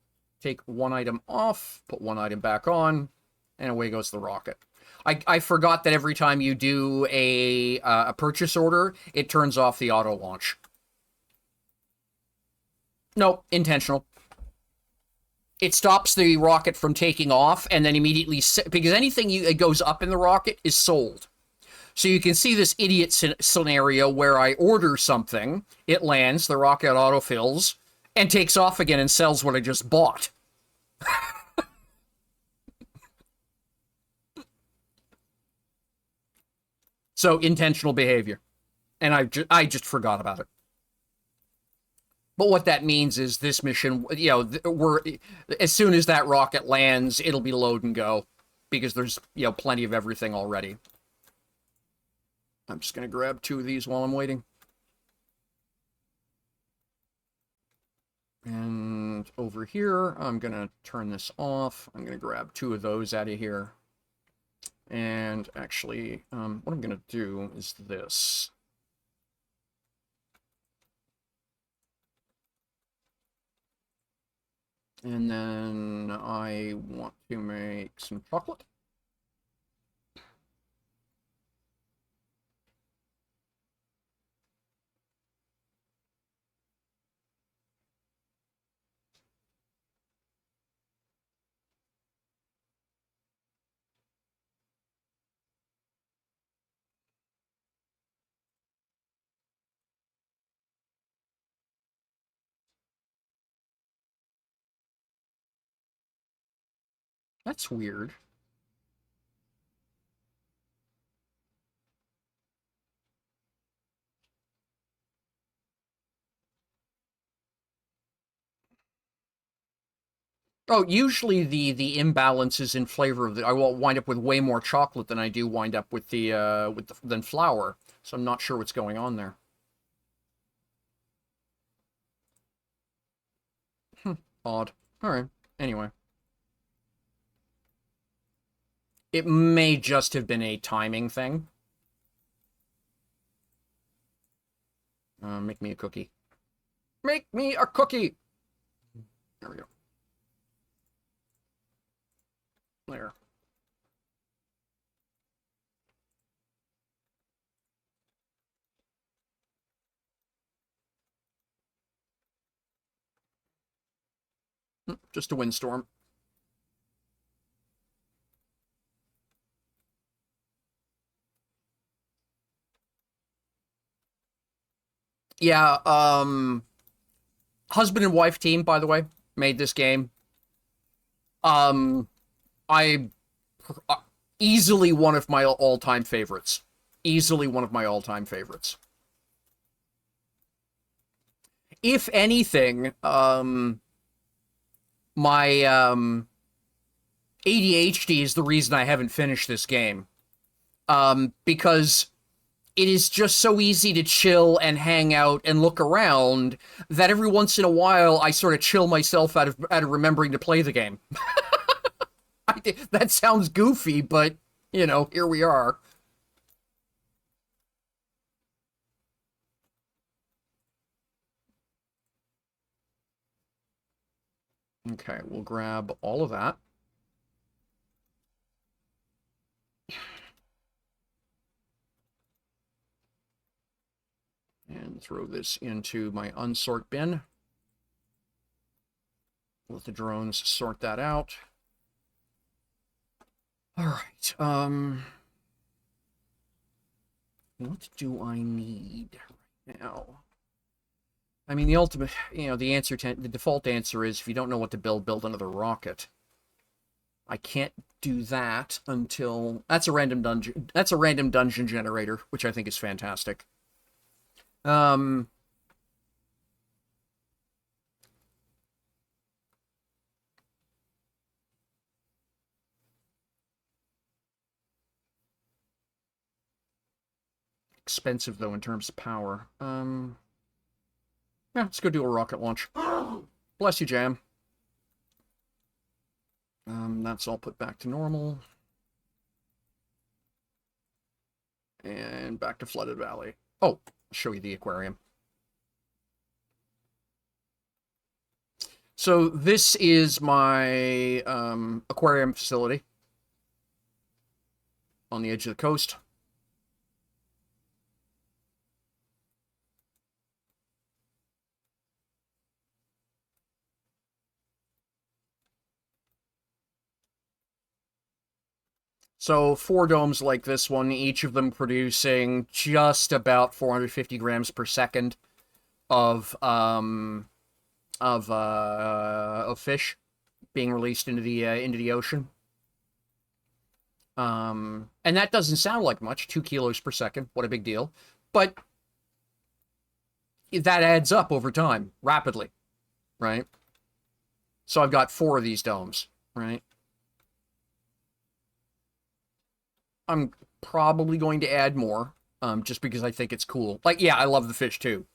Speaker 1: take one item off, put one item back on, and away goes the rocket. I forgot that every time you do a purchase order, it turns off the auto launch. No, intentional. It stops the rocket from taking off, and then immediately, because anything that goes up in the rocket is sold. So you can see this idiot scenario where I order something, it lands, the rocket autofills, and takes off again and sells what I just bought. So, intentional behavior. And I just forgot about it. But what that means is this mission, as soon as that rocket lands, it'll be load and go. Because there's, plenty of everything already. I'm just going to grab 2 of these while I'm waiting. And over here, I'm going to turn this off. I'm going to grab 2 of those out of here. And actually, what I'm going to do is this. And then I want to make some chocolate. That's weird. Oh, usually the imbalance is in flavor of the. I will wind up with way more chocolate than I do wind up with the than flour. So I'm not sure what's going on there. Odd. All right. Anyway, it may just have been a timing thing. Make me a cookie. Make me a cookie. There we go. There. Just a windstorm. Yeah, husband and wife team, by the way, made this game. Um, I easily one of my all-time favorites. Easily one of my all-time favorites. If anything, my ADHD is the reason I haven't finished this game. Because it is just so easy to chill and hang out and look around that every once in a while I sort of chill myself out of remembering to play the game. That sounds goofy, but you know, here we are. Okay, we'll grab all of that. And throw this into my unsort bin. Let the drones sort that out. All right. What do I need right now? I mean, the ultimate, the default answer is if you don't know what to build another rocket. I can't do that until that's a random dungeon. That's a random dungeon generator, which I think is fantastic. Um, Expensive though in terms of power. Yeah, let's go do a rocket launch. Bless you, Jam. That's all put back to normal. And back to Flooded Valley. Oh, I'll show you the aquarium. So this is my aquarium facility on the edge of the coast. So 4 domes like this one, each of them producing just about 450 grams per second of fish being released into the ocean. And that doesn't sound like much, 2 kilos per second. What a big deal. But that adds up over time, rapidly, right? So I've got 4 of these domes, right? I'm probably going to add more, just because I think it's cool. Like, yeah, I love the fish too.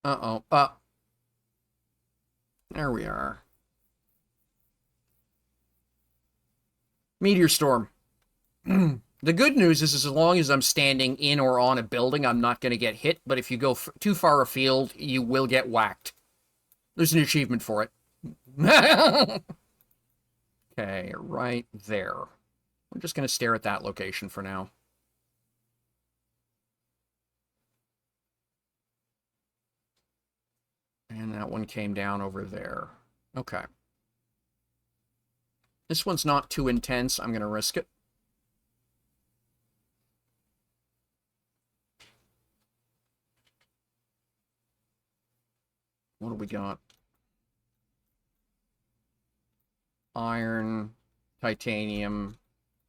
Speaker 1: Uh-oh. There we are. Meteor storm. The good news is as long as I'm standing in or on a building, I'm not going to get hit. But if you go too far afield, you will get whacked. There's an achievement for it. Okay, right there. I'm just going to stare at that location for now. And that one came down over there. Okay. This one's not too intense. I'm going to risk it. What do we got? Iron, titanium,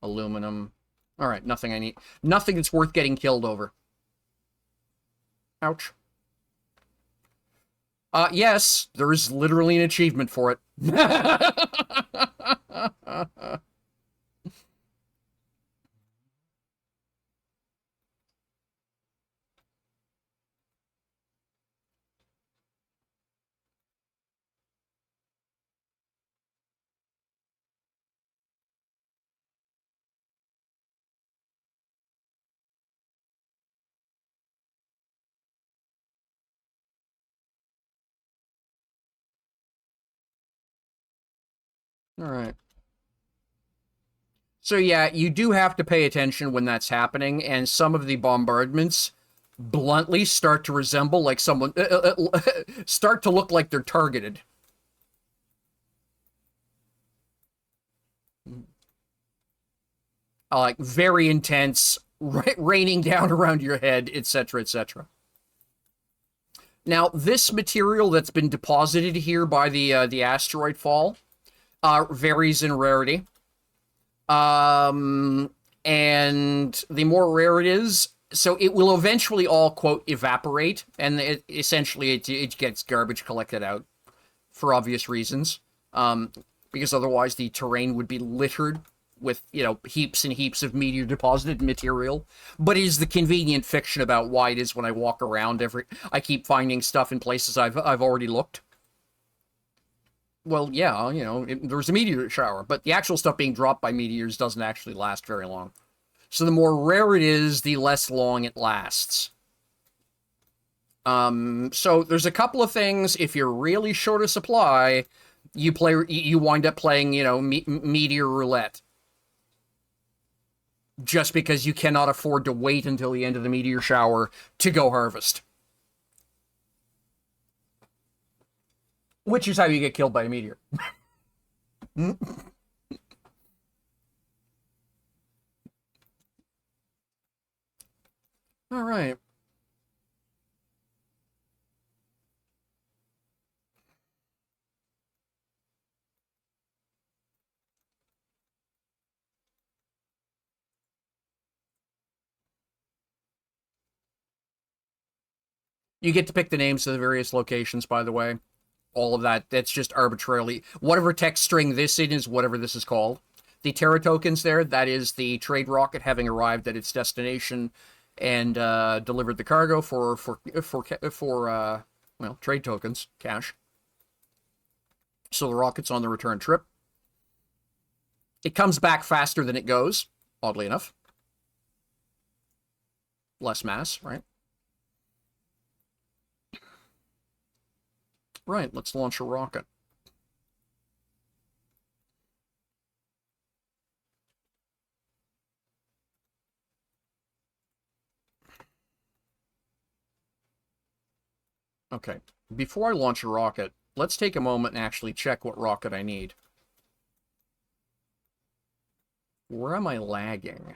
Speaker 1: aluminum. All right, nothing I need. Nothing that's worth getting killed over. Ouch. Yes, there is literally an achievement for it. All right. So yeah, you do have to pay attention when that's happening, and some of the bombardments bluntly start to resemble like someone start to look like they're targeted. Like very intense, raining down around your head, etc., etc. Now, this material that's been deposited here by the asteroid fall varies in rarity. And the more rare it is, so it will eventually all, quote, evaporate, and essentially it gets garbage collected out for obvious reasons, because otherwise the terrain would be littered with, you know, heaps and heaps of meteor deposited material. But it is the convenient fiction about why it is when I walk around I keep finding stuff in places I've already looked. Well, yeah, you know, there's a meteor shower, but the actual stuff being dropped by meteors doesn't actually last very long. So the more rare it is, the less long it lasts. So there's a couple of things. If you're really short of supply, you wind up playing, you know, meteor roulette. Just because you cannot afford to wait until the end of the meteor shower to go harvest. Which is how you get killed by a meteor. All right. You get to pick the names of the various locations, by the way. All of that's just arbitrarily. Whatever text string this is whatever this is called. The Terra tokens there, that is the trade rocket having arrived at its destination and delivered the cargo for well, trade tokens, cash. So the rocket's on the return trip. It comes back faster than it goes, oddly enough. Less mass, right? Right, let's launch a rocket. Okay, before I launch a rocket, let's take a moment and actually check what rocket I need. Where am I lagging?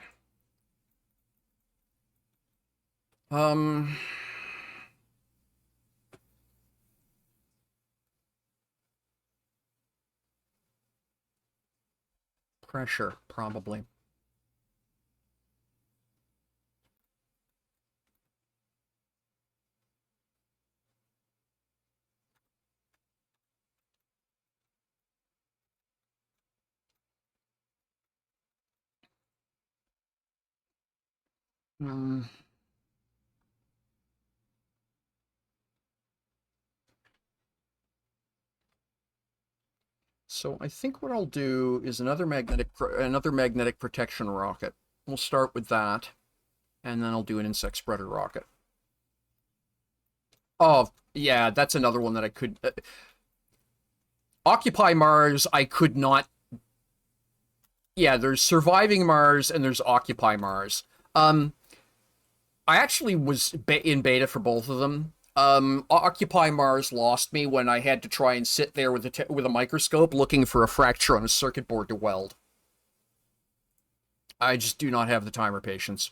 Speaker 1: Pressure, probably. Hmm. So I think what I'll do is another magnetic protection rocket. We'll start with that, and then I'll do an insect spreader rocket. Oh, yeah, that's another one that I could... Occupy Mars, I could not... Yeah, there's Surviving Mars and there's Occupy Mars. I actually was in beta for both of them. Occupy Mars lost me when I had to try and sit there with a microscope looking for a fracture on a circuit board to weld. I just do not have the time or patience.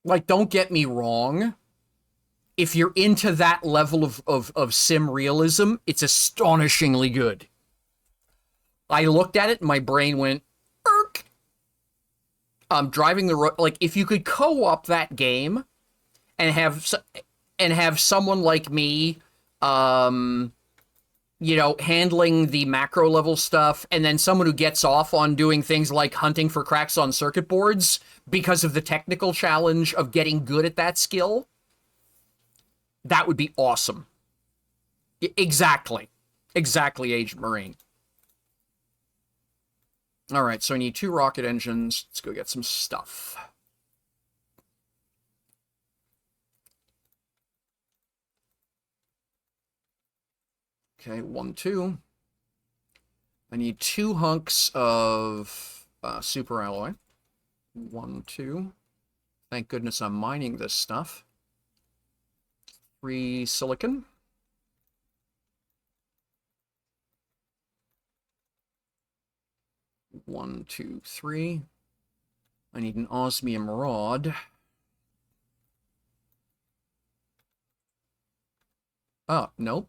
Speaker 1: Like, don't get me wrong. If you're into that level of sim realism, it's astonishingly good. I looked at it and my brain went, irk. Driving the road, like, if you could co-op that game and have someone like me, you know, handling the macro level stuff, and then someone who gets off on doing things like hunting for cracks on circuit boards because of the technical challenge of getting good at that skill, that would be awesome. Exactly. Exactly, Agent Marine. All right, so I need 2 rocket engines. Let's go get some stuff. Okay, 1, 2. I need 2 hunks of super alloy. 1, 2. Thank goodness I'm mining this stuff. 3 silicon. 1, 2, 3. I need an osmium rod. Oh, nope.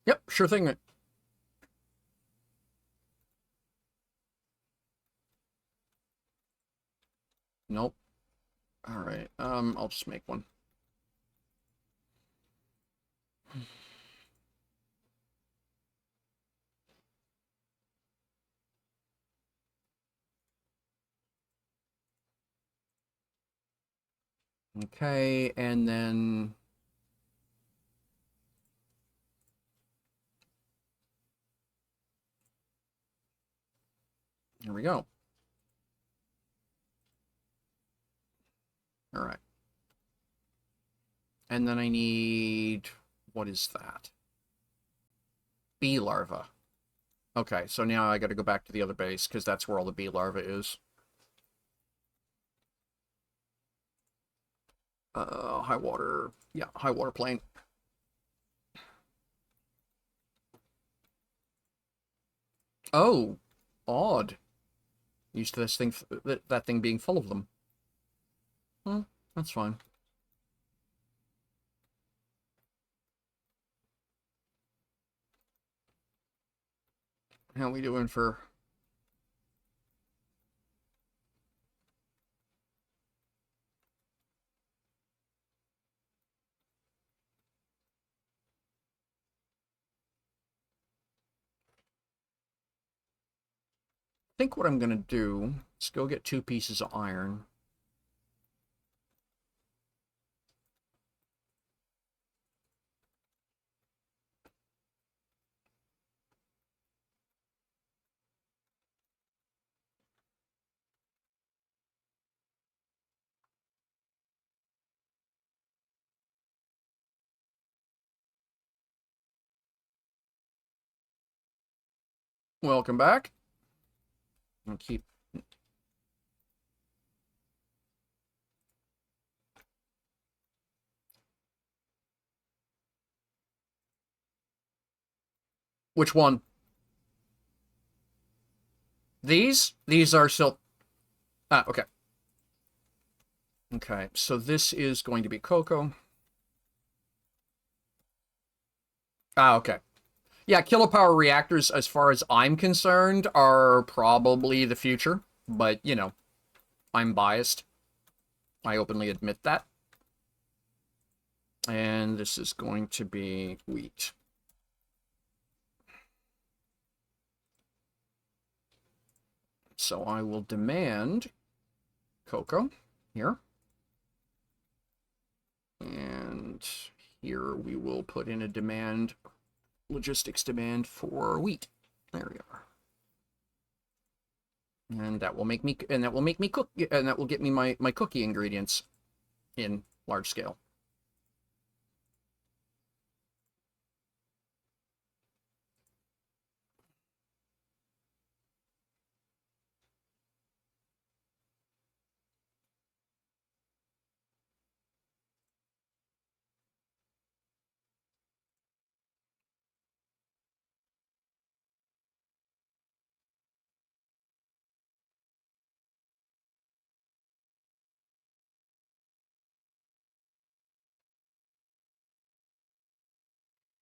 Speaker 1: Yep, sure thing. Nope. All right. I'll just make one. Okay, and then here we go. All right. And then I need, what is that? Bee larva. Okay, so now I got to go back to the other base because that's where all the bee larva is. High water. Yeah, high water plane. Oh, odd. Used to this thing, that thing being full of them. Well, that's fine. How we doing for... I think what I'm going to do is go get 2 pieces of iron. Welcome back. I'll keep... Which one? These? These are still... Ah, okay. Okay, so this is going to be cocoa. Ah, okay. Yeah, kilopower reactors, as far as I'm concerned, are probably the future. But, you know, I'm biased. I openly admit that. And this is going to be wheat. So I will demand cocoa here. And here we will put in a demand, logistics demand for wheat. There we are. And that will make me, cook, and that will get me my cookie ingredients in large scale.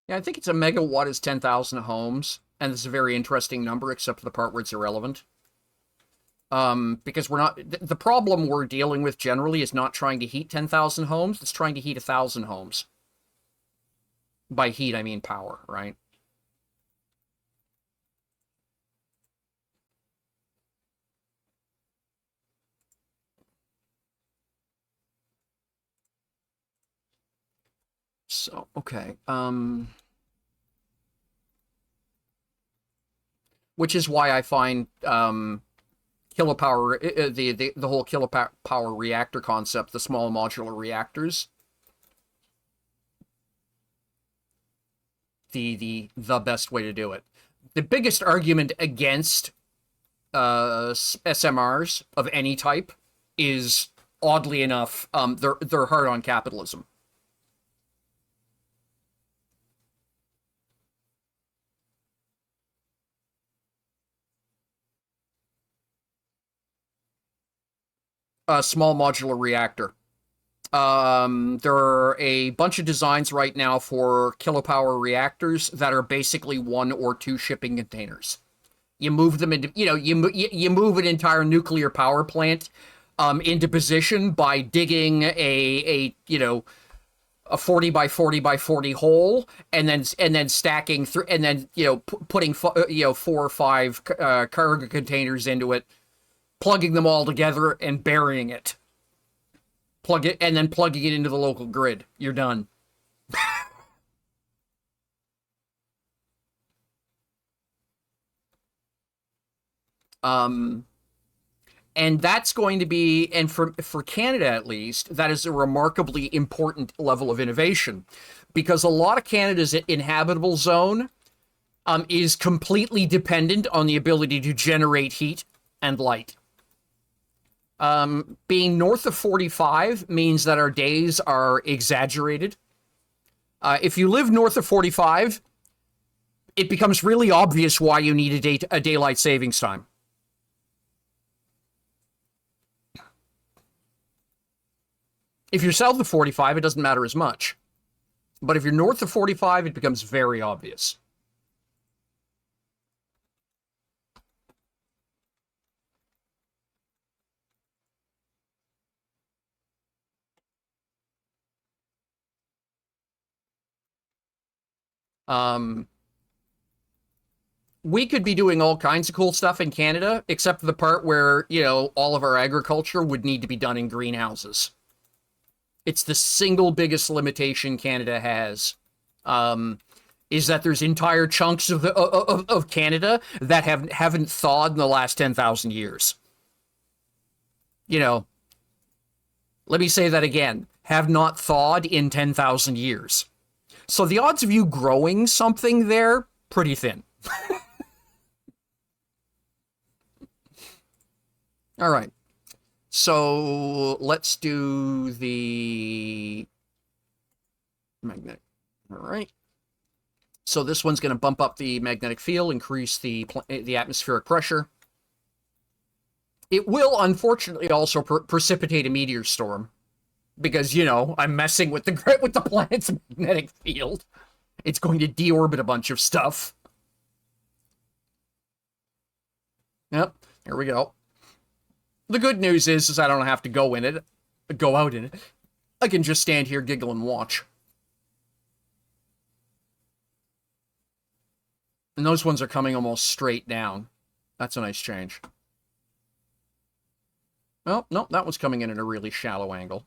Speaker 1: Yeah, I think it's a megawatt is 10,000 homes, and it's a very interesting number, except for the part where it's irrelevant. Because we're not, the problem we're dealing with generally is not trying to heat 10,000 homes, it's trying to heat 1,000 homes. By heat, I mean power, right? So, okay, which is why I find, kilopower, the whole kilopower reactor concept, the small modular reactors, the best way to do it. The biggest argument against SMRs of any type is, oddly enough, they're hard on capitalism. A small modular reactor. There are a bunch of designs right now for kilopower reactors that are basically 1 or 2 shipping containers. You move them into, you move an entire nuclear power plant into position by digging a 40 by 40 by 40 hole, and then stacking through, and then putting 4 or 5 cargo containers into it, plugging them all together and burying it. Plug it, and then plugging it into the local grid. You're done. And that's going to be, and for Canada at least, that is a remarkably important level of innovation, because a lot of Canada's inhabitable zone is completely dependent on the ability to generate heat and light. Being north of 45 means that our days are exaggerated. If you live north of 45, it becomes really obvious why you need a daylight savings time. If you're south of 45, it doesn't matter as much. But if you're north of 45, it becomes very obvious. We could be doing all kinds of cool stuff in Canada, except for the part where, all of our agriculture would need to be done in greenhouses. It's the single biggest limitation Canada has, is that there's entire chunks of Canada that haven't thawed in the last 10,000 years. Let me say that again. Have not thawed in 10,000 years. So the odds of you growing something there, pretty thin. All right. So let's do the magnetic. All right. So this one's going to bump up the magnetic field, increase the atmospheric pressure. It will, unfortunately, also precipitate a meteor storm, because I'm messing with the planet's magnetic field. It's going to deorbit a bunch of stuff. Yep. Here we go. The good news is I don't have to go out in it. I can just stand here, giggle, and watch. And those ones are coming almost straight down. That's a nice change. Oh, no, that was coming in at a really shallow angle.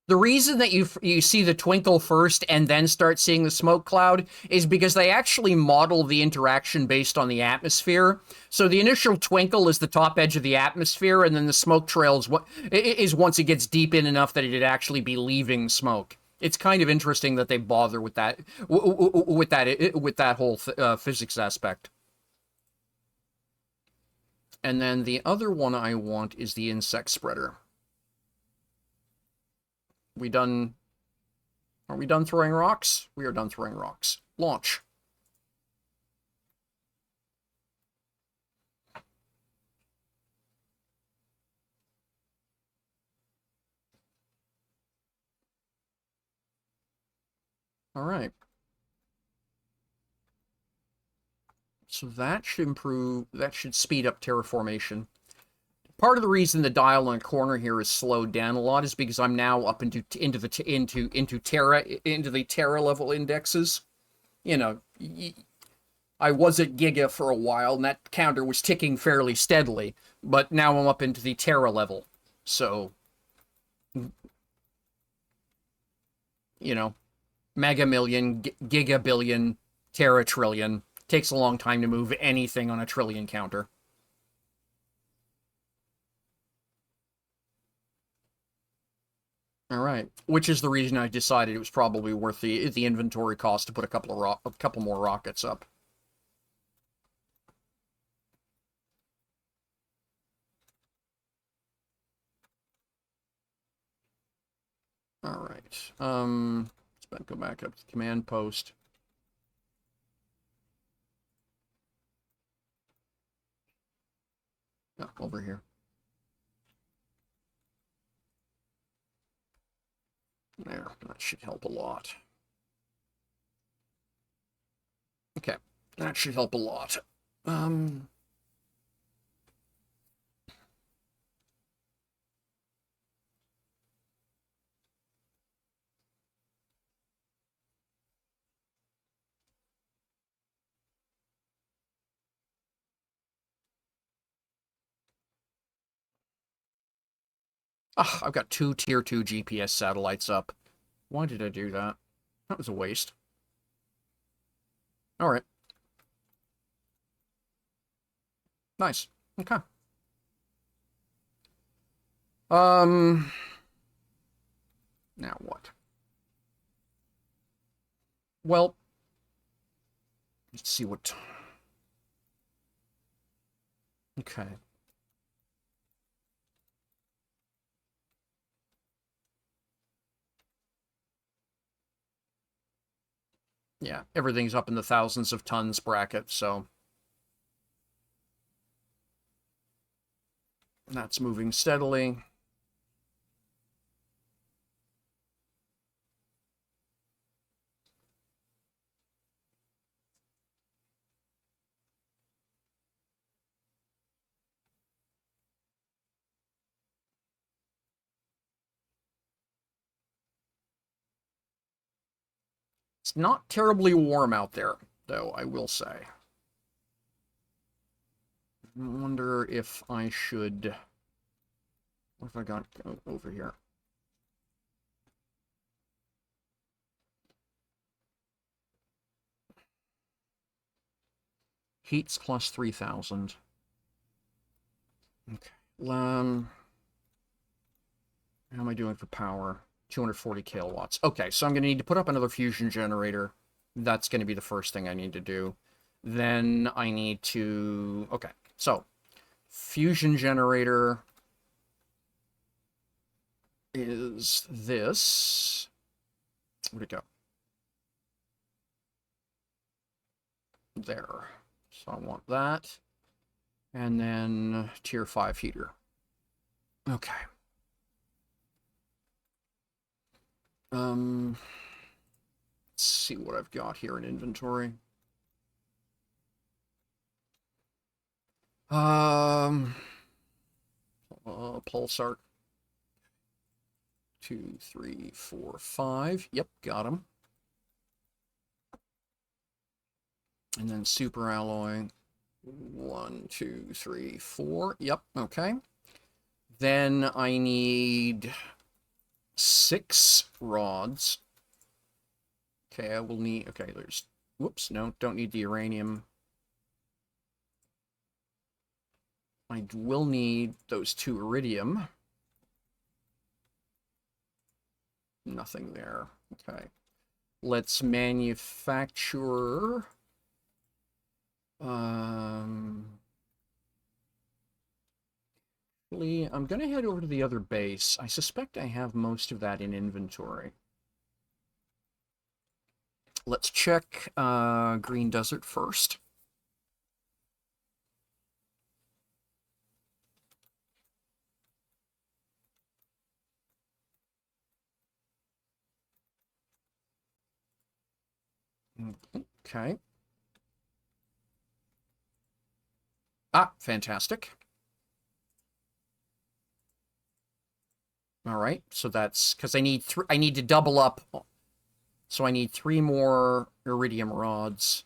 Speaker 1: The reason that you see the twinkle first and then start seeing the smoke cloud is because they actually model the interaction based on the atmosphere. So the initial twinkle is the top edge of the atmosphere, and then the smoke trail is once it gets deep in enough that it'd actually be leaving smoke. It's kind of interesting that they bother with that whole physics aspect. And then the other one I want is the insect spreader. We done? Are we done throwing rocks? We are done throwing rocks. Launch. All right. So that should speed up terraformation. Part of the reason the dial on the corner here is slowed down a lot is because I'm now up into the Terra level indexes. You know, I was at Giga for a while, and that counter was ticking fairly steadily, but now I'm up into the Terra level. So, you know, Mega Million, Giga Billion, Terra Trillion. Takes a long time to move anything on a trillion counter. All right, which is the reason I decided it was probably worth the inventory cost to put a couple more rockets up. All right. Let's go back up to the command post. Oh, over here. There, that should help a lot. Okay, that should help a lot. I've got 2 Tier 2 GPS satellites up. Why did I do that? That was a waste. All right. Nice. Okay. Now what? Well, let's see what... Okay. Yeah, everything's up in the thousands of tons bracket, so... That's moving steadily. It's not terribly warm out there, though, I will say. I wonder if I should... What have I got over here? Heat's plus 3,000. Okay. How am I doing for power? 240 kilowatts. Okay, so I'm going to need to put up another fusion generator. That's going to be the first thing I need to do. Then I need to... Okay, so fusion generator is this. Where'd it go? There. So I want that. And then tier 5 heater. Okay. Let's see what I've got here in inventory. Pulsar. 2, 3, 4, 5. Yep, got him. And then super alloy. 1, 2, 3, 4. Yep, okay. Then I need 6 rods. Okay, I will need... Okay, there's... Whoops, no, don't need the uranium. I will need those 2 iridium. Nothing there. Okay. Let's manufacture... I'm going to head over to the other base. I suspect I have most of that in inventory. Let's check Green Desert first. Okay. Ah, fantastic. All right, so that's because I need I need to double up. So I need 3 more iridium rods.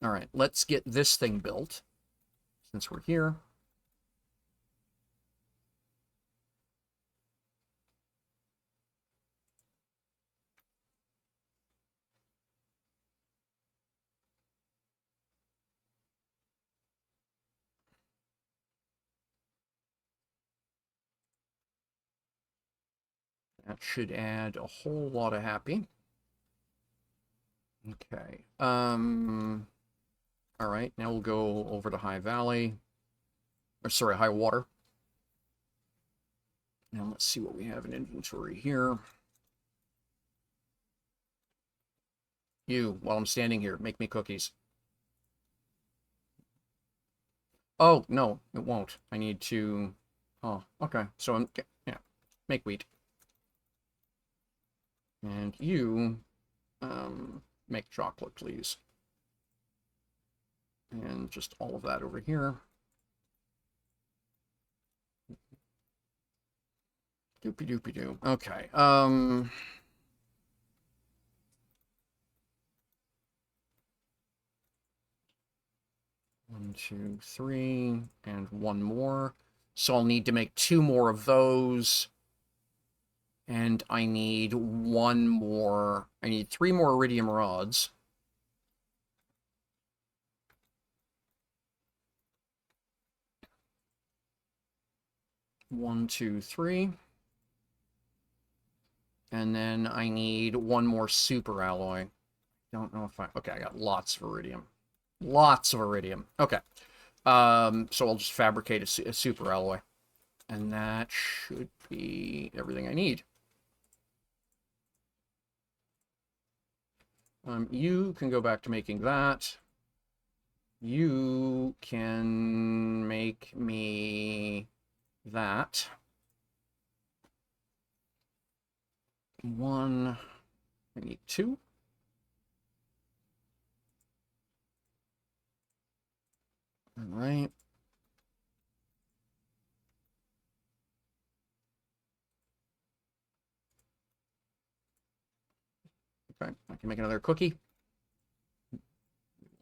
Speaker 1: All right, let's get this thing built since we're here. That should add a whole lot of happy. Okay. All right, now we'll go over to High Valley. Or sorry, High Water. Now let's see what we have in inventory here. You, while I'm standing here, make me cookies. Oh, no, it won't. I need to... Oh, okay. So I'm... Yeah, make wheat. And you, make chocolate, please. And just all of that over here. Doopy-doopy-doo. Okay, 1, 2, 3, and 1 more. So I'll need to make 2 more of those. And I need 1 more. I need 3 more iridium rods. One, 2, 3. And then I need 1 more super alloy. Don't know if I... Okay, I got lots of iridium. Lots of iridium. Okay. So I'll just fabricate a super alloy. And that should be everything I need. You can go back to making that. You can make me that. 1. I need 2. All right. Okay, I can make another cookie.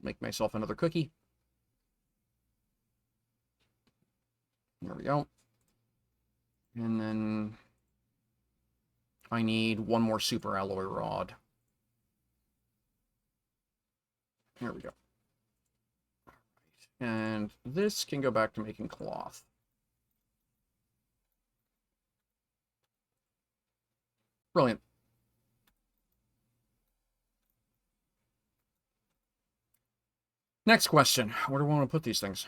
Speaker 1: Make myself another cookie. There we go. And then I need 1 more super alloy rod. There we go. And this can go back to making cloth. Brilliant. Next question. Where do I want to put these things?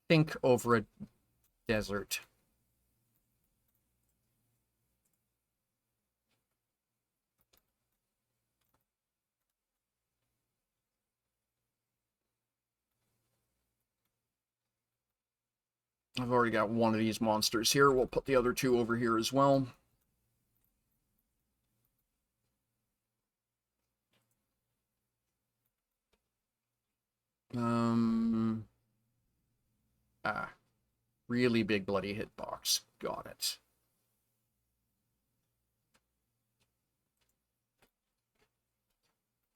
Speaker 1: Think over a desert. I've already got 1 of these monsters here. We'll put the other 2 over here as well. really big bloody hitbox. Got it.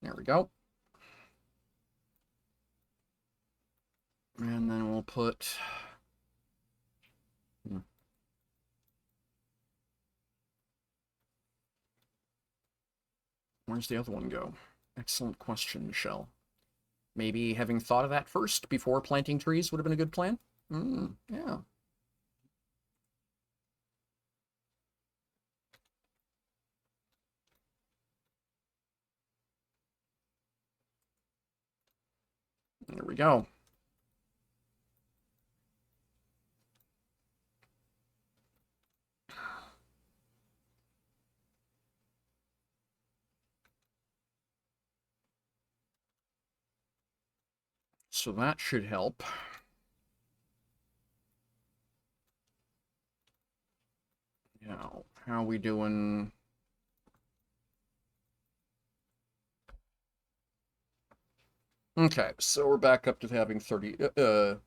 Speaker 1: There we go. And then we'll put... Where's the other one go? Excellent question, Michelle. Maybe having thought of that first before planting trees would have been a good plan? Yeah. There we go. So that should help. Now, how are we doing? Okay, so we're back up to having 3.9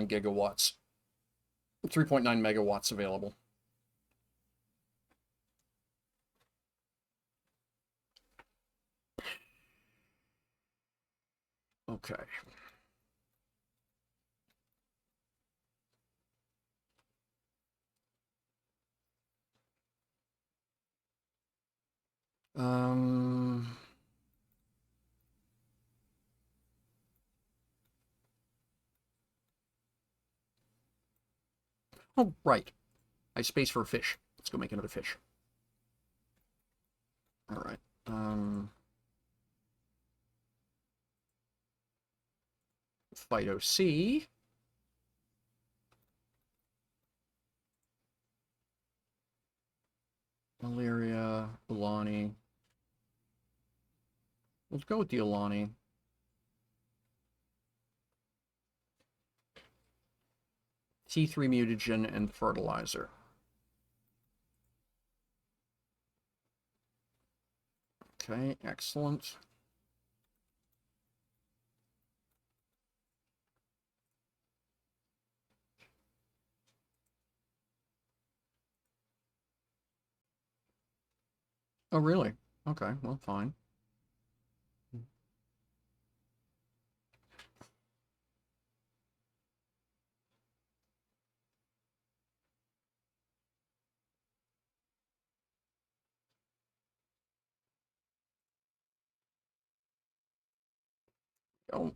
Speaker 1: gigawatts. 3.9 megawatts available. Okay. Um... Oh, right. I space for a fish. Let's go make another fish. All right. Phyto C. Malaria, Alani. Let's go with the Alani. T3 mutagen and fertilizer. Okay, excellent. Oh, really? Okay, well, fine. Oh.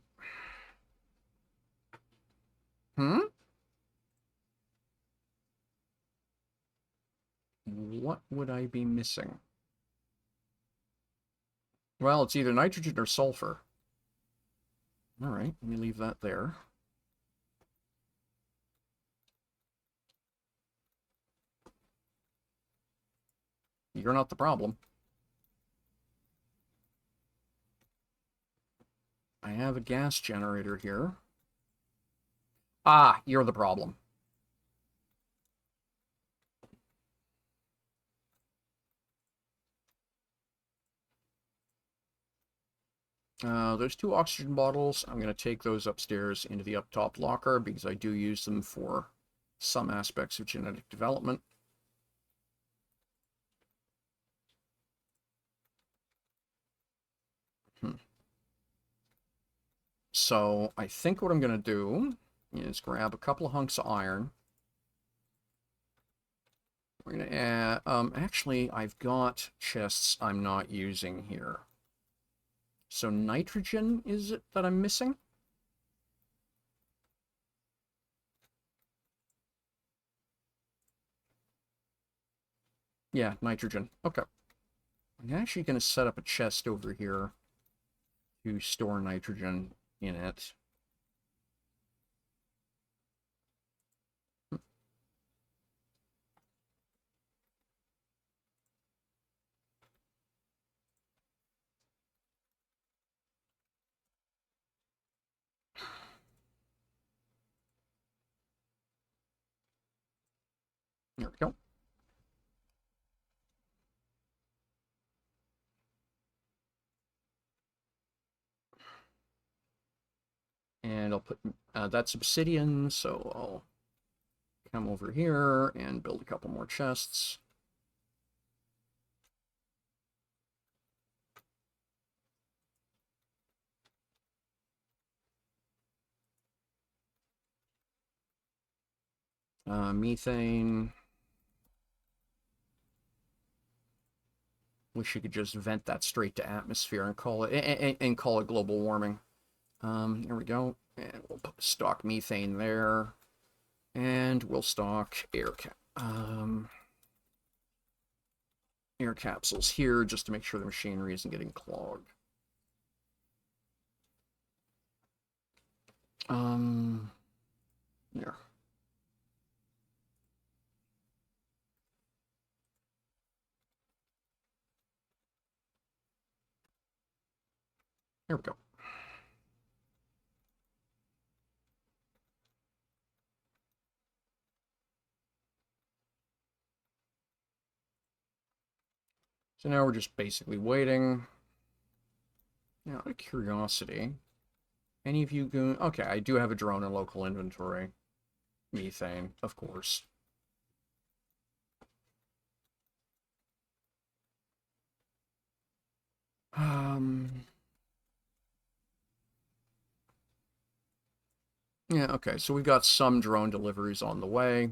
Speaker 1: What would I be missing? Well, it's either nitrogen or sulfur. All right, let me leave that there. You're not the problem. I have a gas generator here. Ah, you're the problem. Those 2 oxygen bottles, I'm going to take those upstairs into the up top locker because I do use them for some aspects of genetic development. So I think what I'm going to do is grab a couple of hunks of iron. We're going to add, actually, I've got chests I'm not using here. So nitrogen is it that I'm missing? Yeah, nitrogen. Okay. I'm actually going to set up a chest over here to store nitrogen in it. There we go. And I'll put, that's obsidian, so I'll come over here and build a couple more chests. Methane. Wish you could just vent that straight to atmosphere and call it and call it global warming. There we go. And we'll stock methane there. And we'll stock air capsules here just to make sure the machinery isn't getting clogged. There. There we go. So now we're just basically waiting. Now, out of curiosity, any of you go... Okay, I do have a drone in local inventory. Methane, of course. Yeah, okay, so we've got some drone deliveries on the way.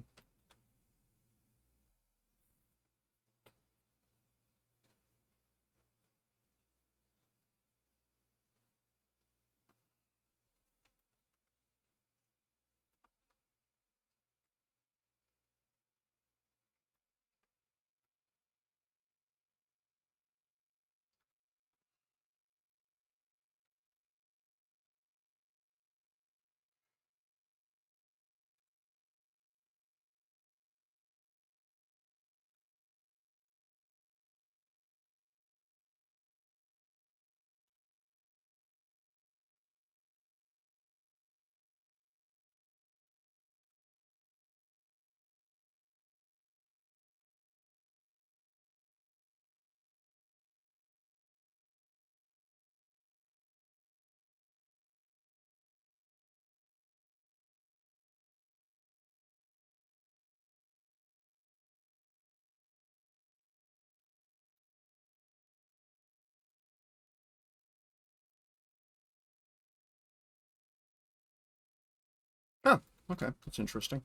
Speaker 1: Oh, okay, that's interesting.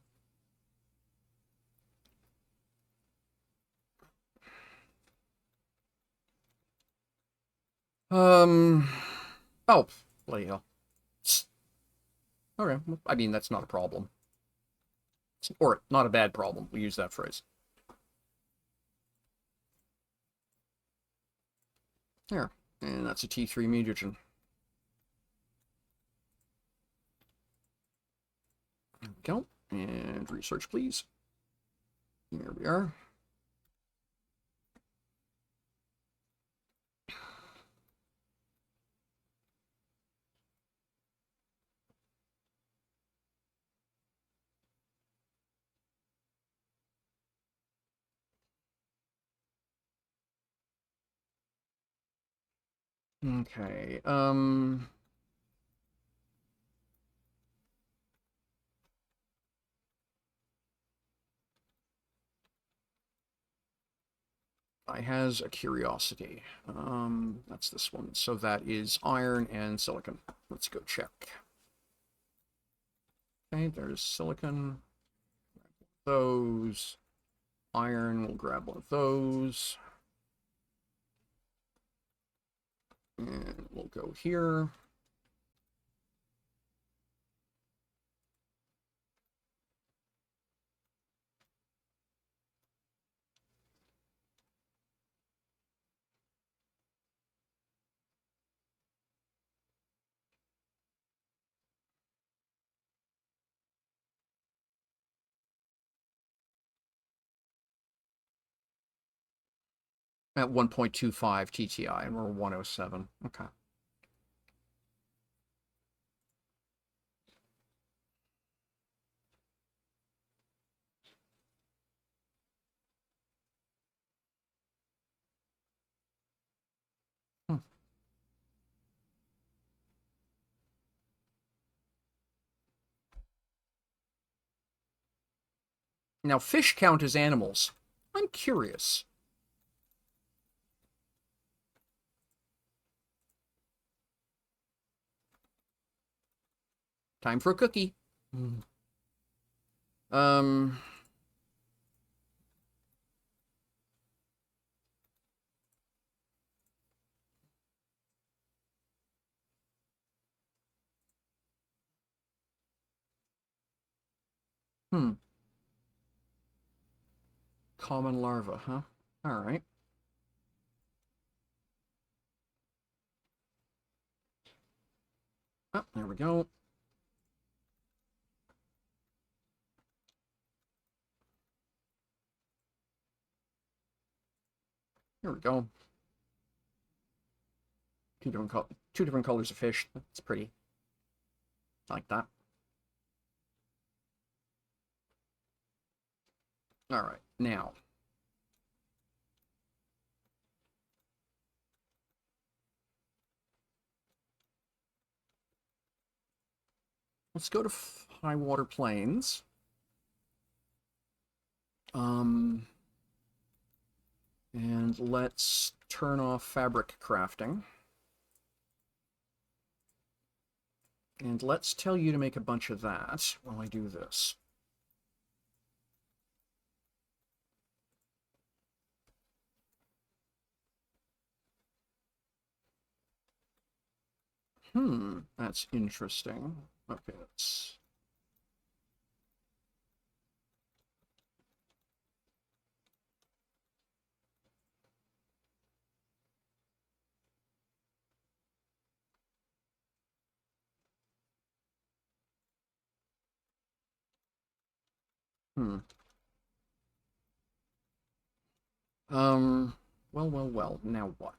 Speaker 1: Oh, bloody hell. Okay, I mean, that's not a problem. Or, not a bad problem. We use that phrase. There. And that's a T3 mutagen. There we go. And research, please. Here we are. Okay, I has a curiosity. That's this one. So that is iron and silicon. Let's go check. Okay, there's silicon. Those. Iron, we'll grab one of those. And we'll go here. At 1.25 TTI, and we're 107. Okay. Hmm. Now, fish count as animals. I'm curious. Time for a cookie. Um... Hmm. Common larva, huh? All right. Oh, there we go. Here we go. Two different colors of fish. That's pretty. I like that. All right, now. Let's go to high water plains. And let's turn off fabric crafting. And let's tell you to make a bunch of that while I do this. That's interesting. Okay, let's... Hmm. Well, now what?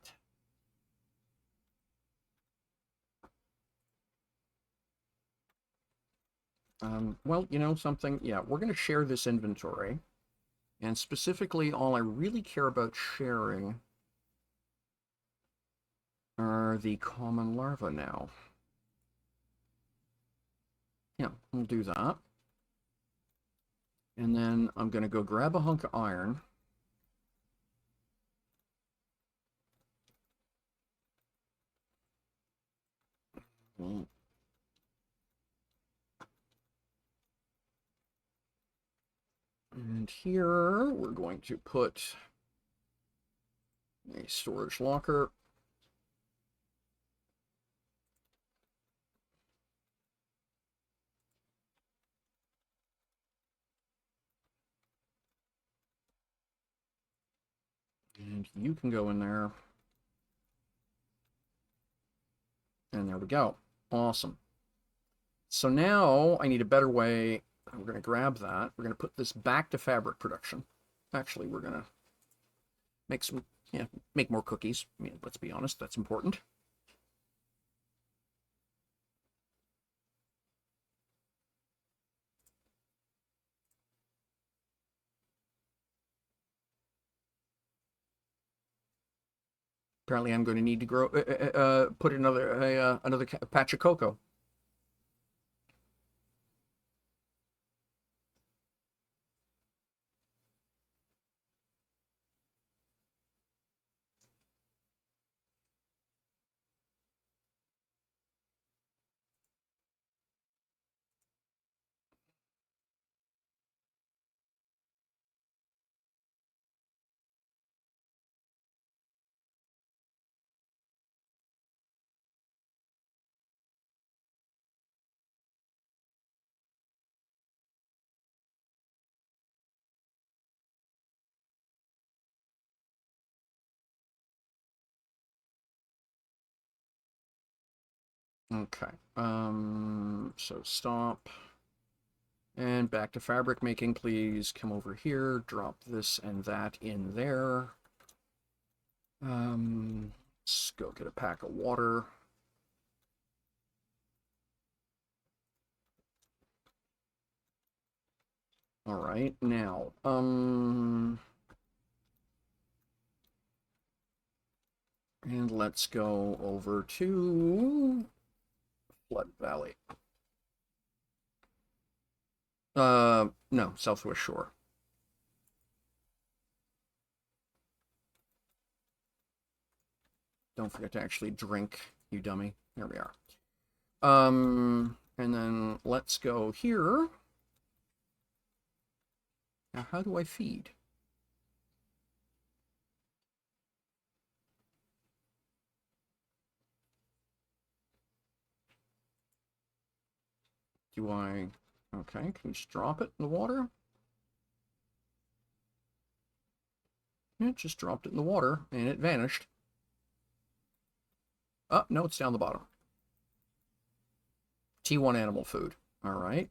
Speaker 1: Well, you know something? Yeah, we're going to share this inventory. And specifically, all I really care about sharing are the common larvae now. Yeah, we'll do that. And then I'm going to go grab a hunk of iron. And here we're going to put a storage locker. And you can go in there. And there we go. Awesome. So now I need a better way. We're going to grab that. We're going to put this back to fabric production. Actually, we're going to make some, yeah, make more cookies. I mean, let's be honest, that's important. Apparently, I'm going to need to grow, put another patch of cocoa. Okay. So stop. And back to fabric making, please. Come over here, drop this and that in there. Let's go get a pack of water. All right, now, and let's go over to Flood Valley. No, Southwest Shore. don't forget to actually drink, you dummy. There we are. And then let's go here. Now, how do I feed? Do I... Okay, can you just drop it in the water? It just dropped it in the water, and it vanished. Oh, no, it's down the bottom. T1 animal food. All right.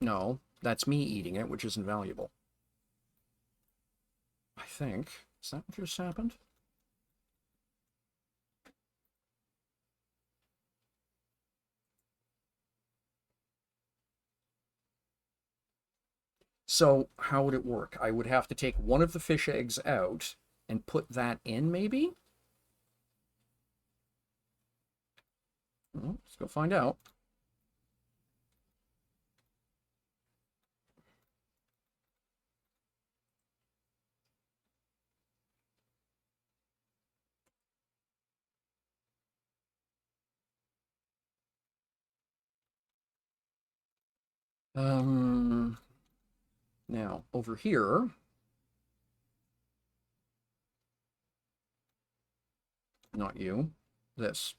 Speaker 1: No, that's me eating it, which isn't valuable. I think. Is that what just happened? So, how would it work? I would have to take one of the fish eggs out and put that in, maybe? Well, let's go find out. Now, over here... Not you. This.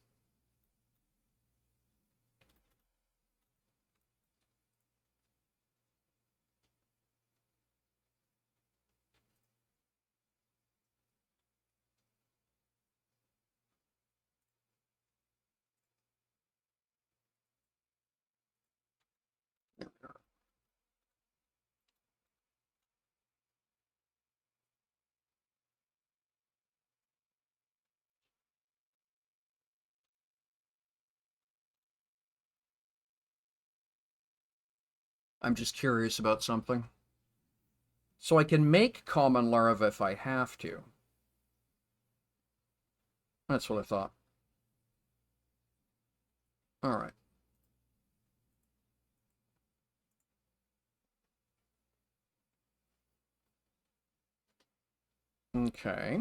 Speaker 1: I'm just curious about something. So I can make common larva if I have to. That's what I thought. All right. Okay.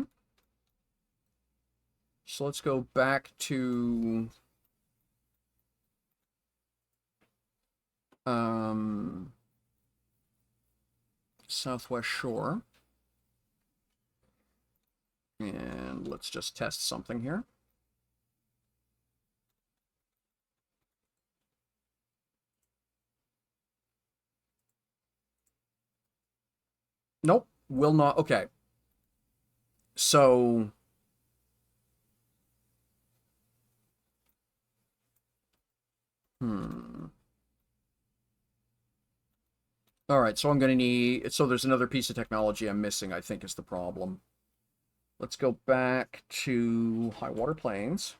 Speaker 1: So let's go back to... Southwest Shore. And let's just test something here. Nope, will not. Okay. So... All right, so I'm going to need... So there's another piece of technology I'm missing, I think, is the problem. Let's go back to High Water Plains.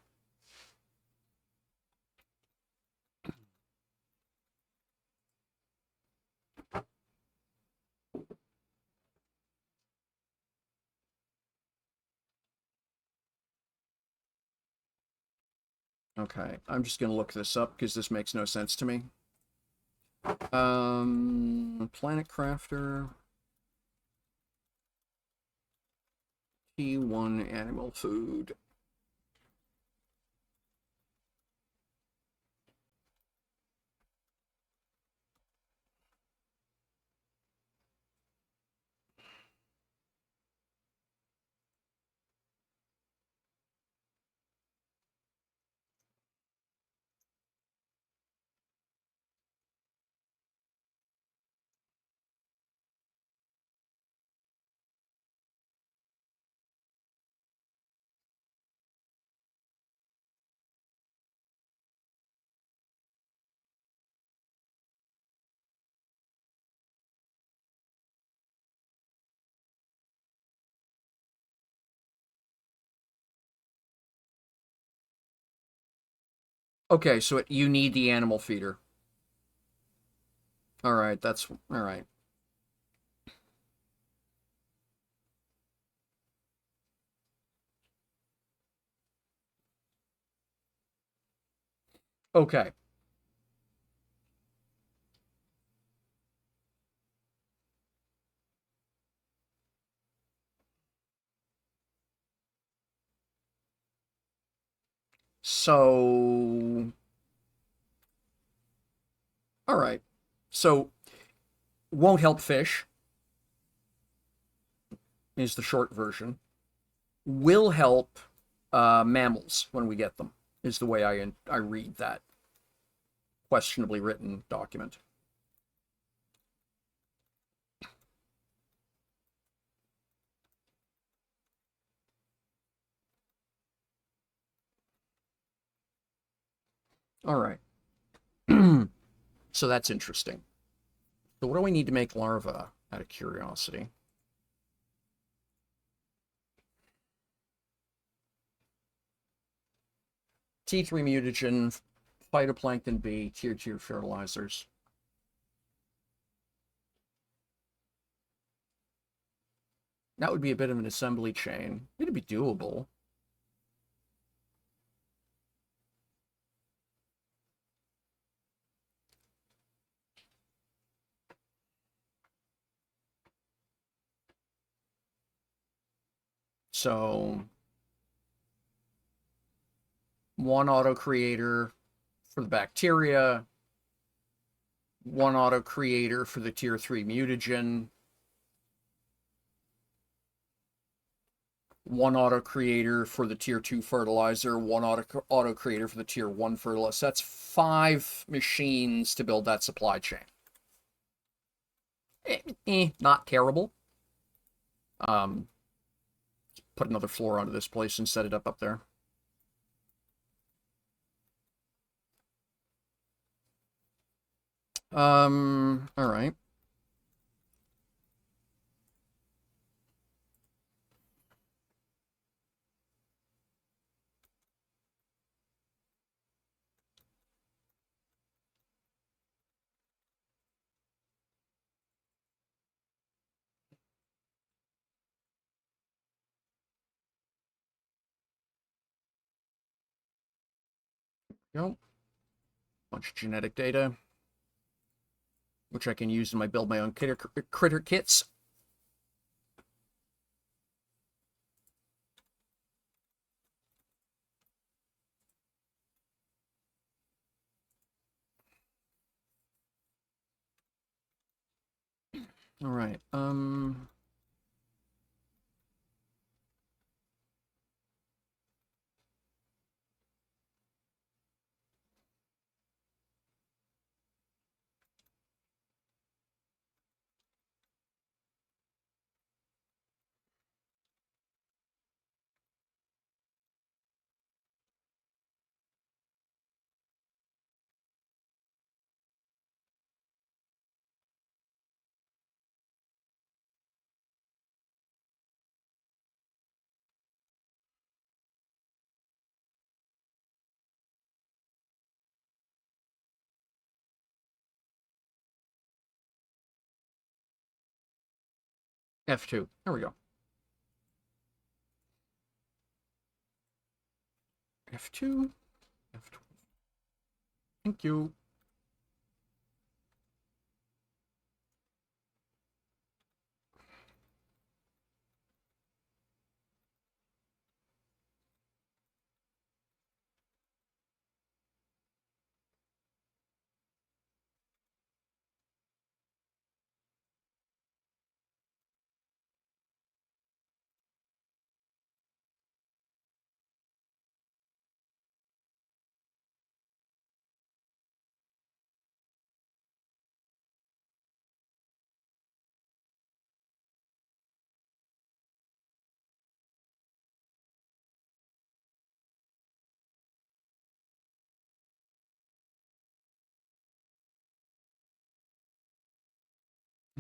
Speaker 1: Okay, I'm just going to look this up because this makes no sense to me. Planet Crafter. T1 animal food. Okay, so you need the animal feeder. All right, that's... All right. Okay. So, all right. So, won't help fish is the short version. Will help mammals when we get them, is the way I read that questionably written document. All right. So that's interesting. So what do we need to make larvae out of curiosity? T3 mutagen, phytoplankton B, tier 2 fertilizers. That would be a bit of an assembly chain. It'd be doable. So, one auto creator for the bacteria, one auto creator for the tier 3 mutagen, one auto creator for the tier 2 fertilizer, one auto creator for the tier 1 fertilizer. So that's 5 machines to build that supply chain. Not terrible. Put another floor onto this place and set it up there. All right. Go. Bunch of genetic data, which I can use in my build my own critter kits. All right. F2. There we go. F2. F2. Thank you.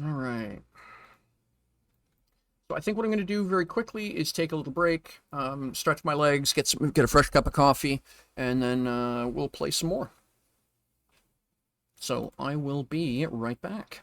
Speaker 1: All right. So I think what I'm going to do very quickly is take a little break, stretch my legs, get a fresh cup of coffee, and then we'll play some more. So I will be right back.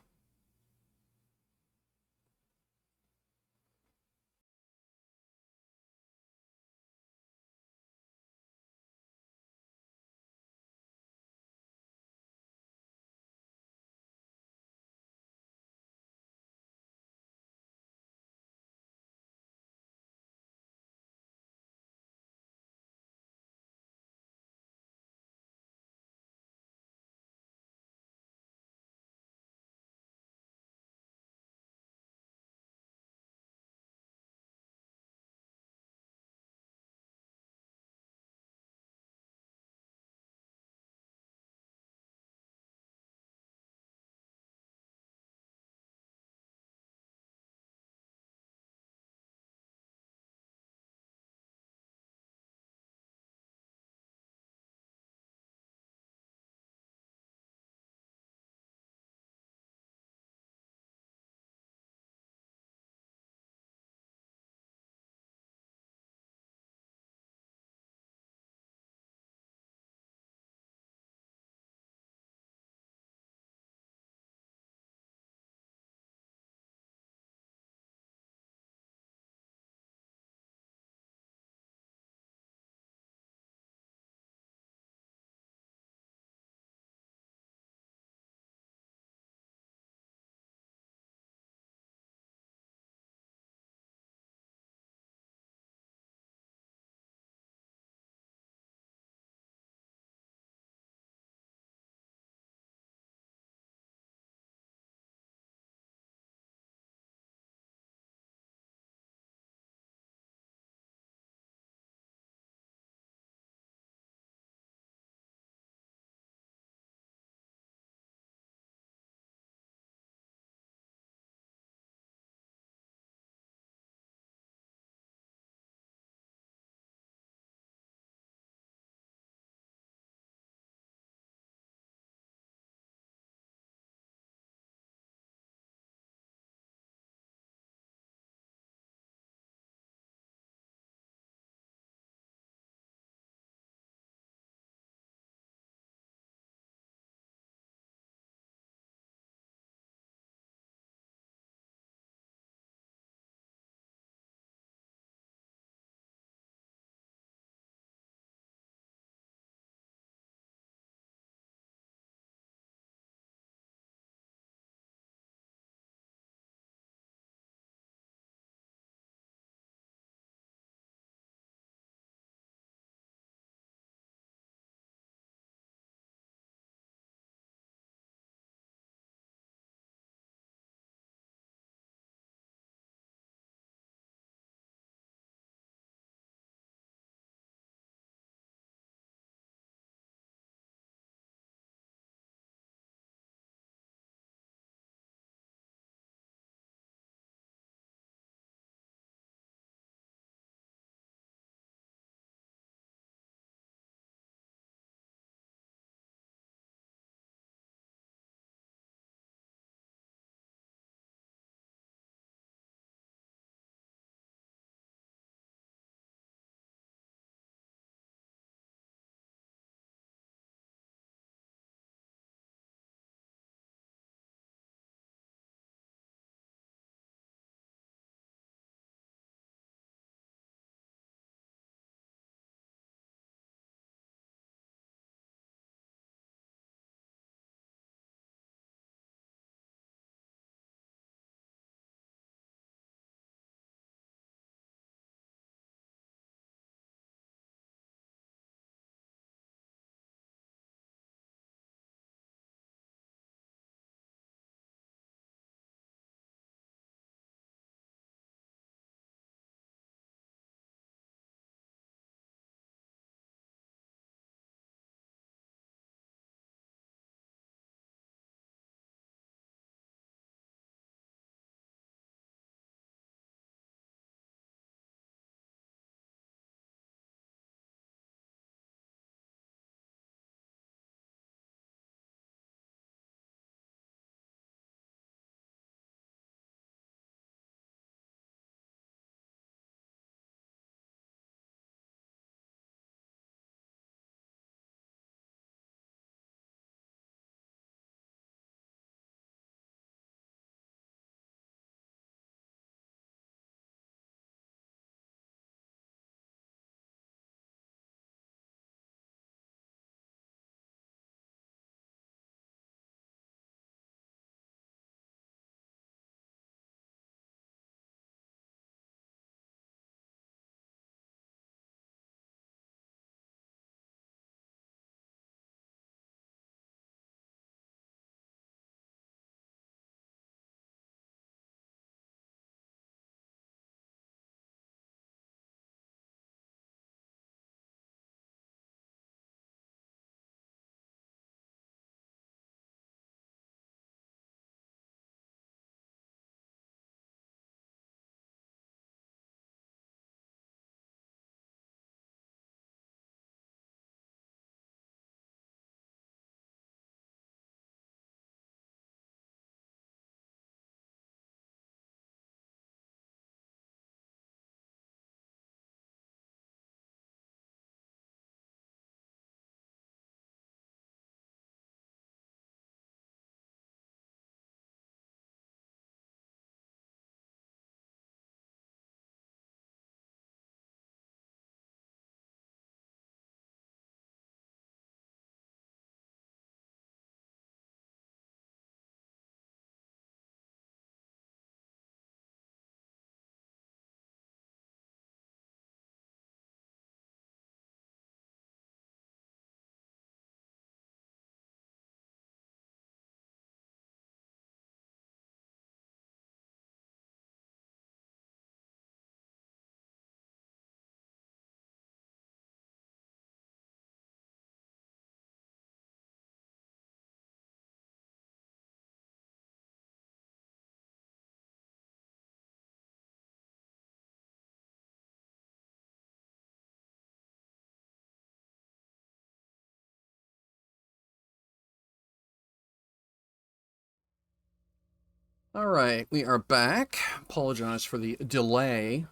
Speaker 1: All right, we are back. Apologize for the delay.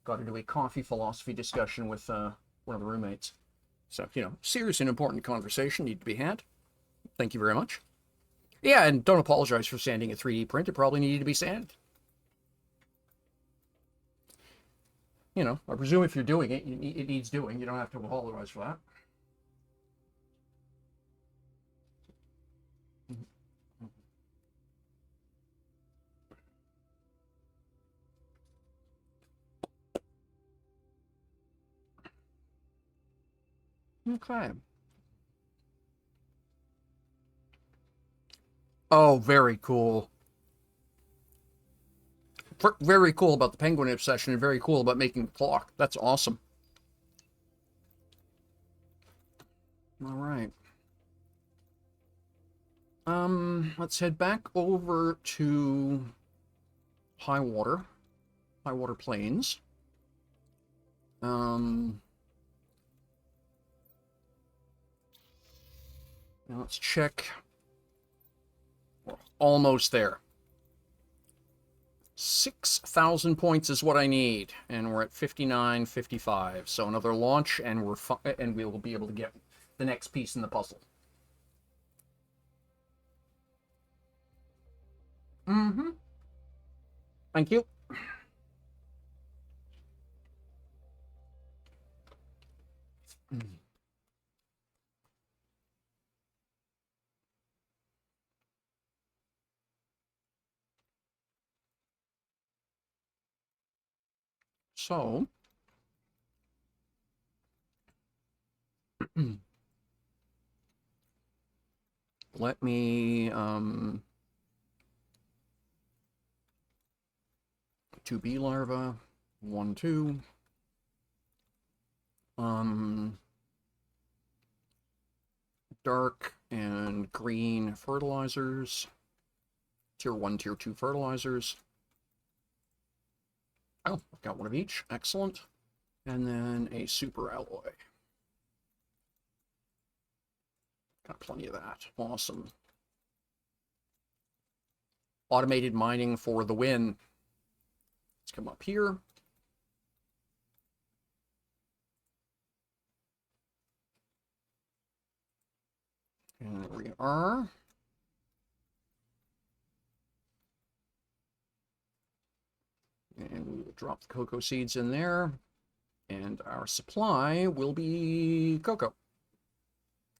Speaker 1: Got into a coffee philosophy discussion with one of the roommates. So, serious and important conversation need to be had. Thank you very much. Yeah, and don't apologize for sanding a 3D print. It probably needed to be sanded. I presume if you're doing it, it needs doing. You don't have to apologize for that. Okay. Oh, very cool. Very cool about the penguin obsession and very cool about making the clock. That's awesome. All right. Let's head back over to Highwater Plains. Now let's check. We're almost there. 6,000 points is what I need, and we're at 59.55. So another launch, and we will be able to get the next piece in the puzzle. Mm-hmm. Thank you. So, let me 2B larva, 1, 2. Dark and green fertilizers. Tier 1, Tier 2 fertilizers. Oh, I've got one of each. Excellent. And then a super alloy. Got plenty of that. Awesome. Automated mining for the win. Let's come up here. And there we are. And we will drop the cocoa seeds in there. And our supply will be cocoa.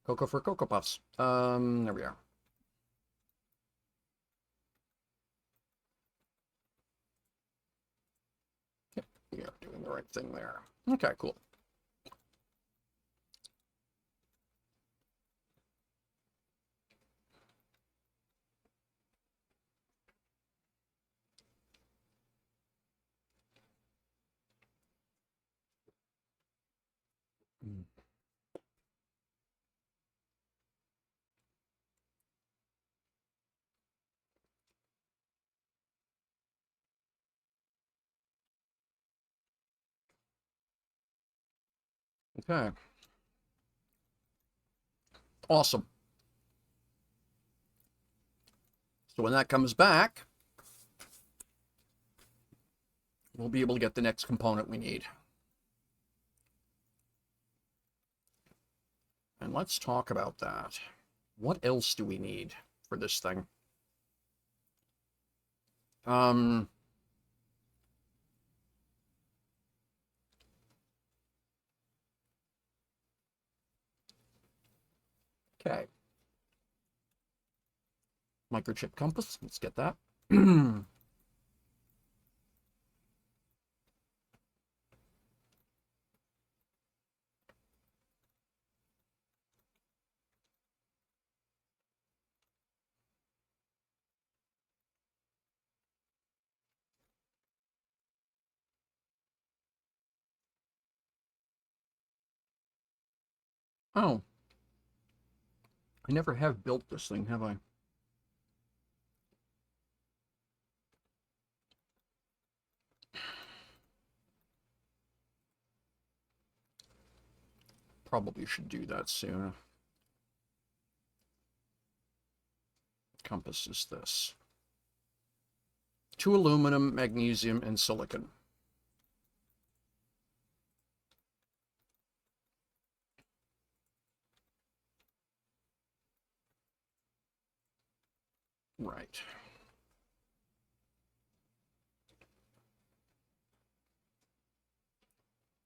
Speaker 1: Cocoa for Cocoa Puffs. There we are. Yep, we are doing the right thing there. Okay, cool. Okay. Awesome. So when that comes back, we'll be able to get the next component we need. And let's talk about that. What else do we need for this thing? Okay. Microchip compass. Let's get that. Oh. I never have built this thing, have I? Probably should do that soon. Compass is this. 2 aluminum, magnesium, and silicon. Right.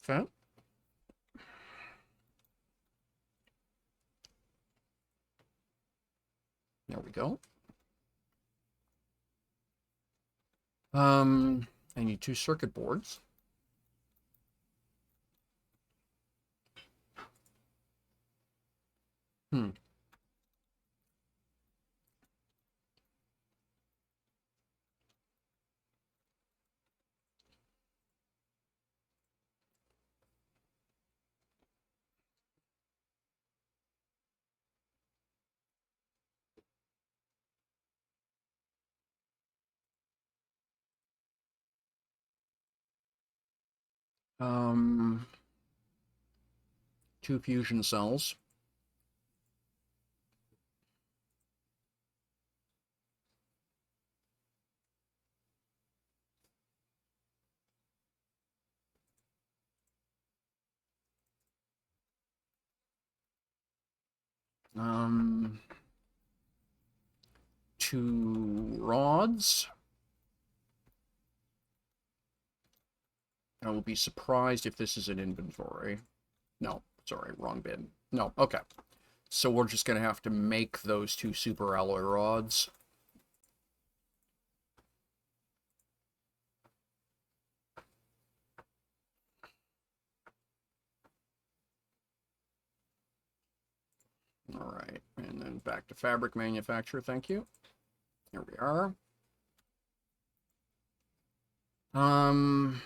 Speaker 1: Okay. There we go. I need 2 circuit boards. Hmm. Um, 2 fusion cells. Um, 2 rods. I will be surprised if this is an inventory. No, sorry, wrong bin. No, okay. So we're just going to have to make those 2 super alloy rods. All right, and then back to fabric manufacturer, thank you. Here we are. Um,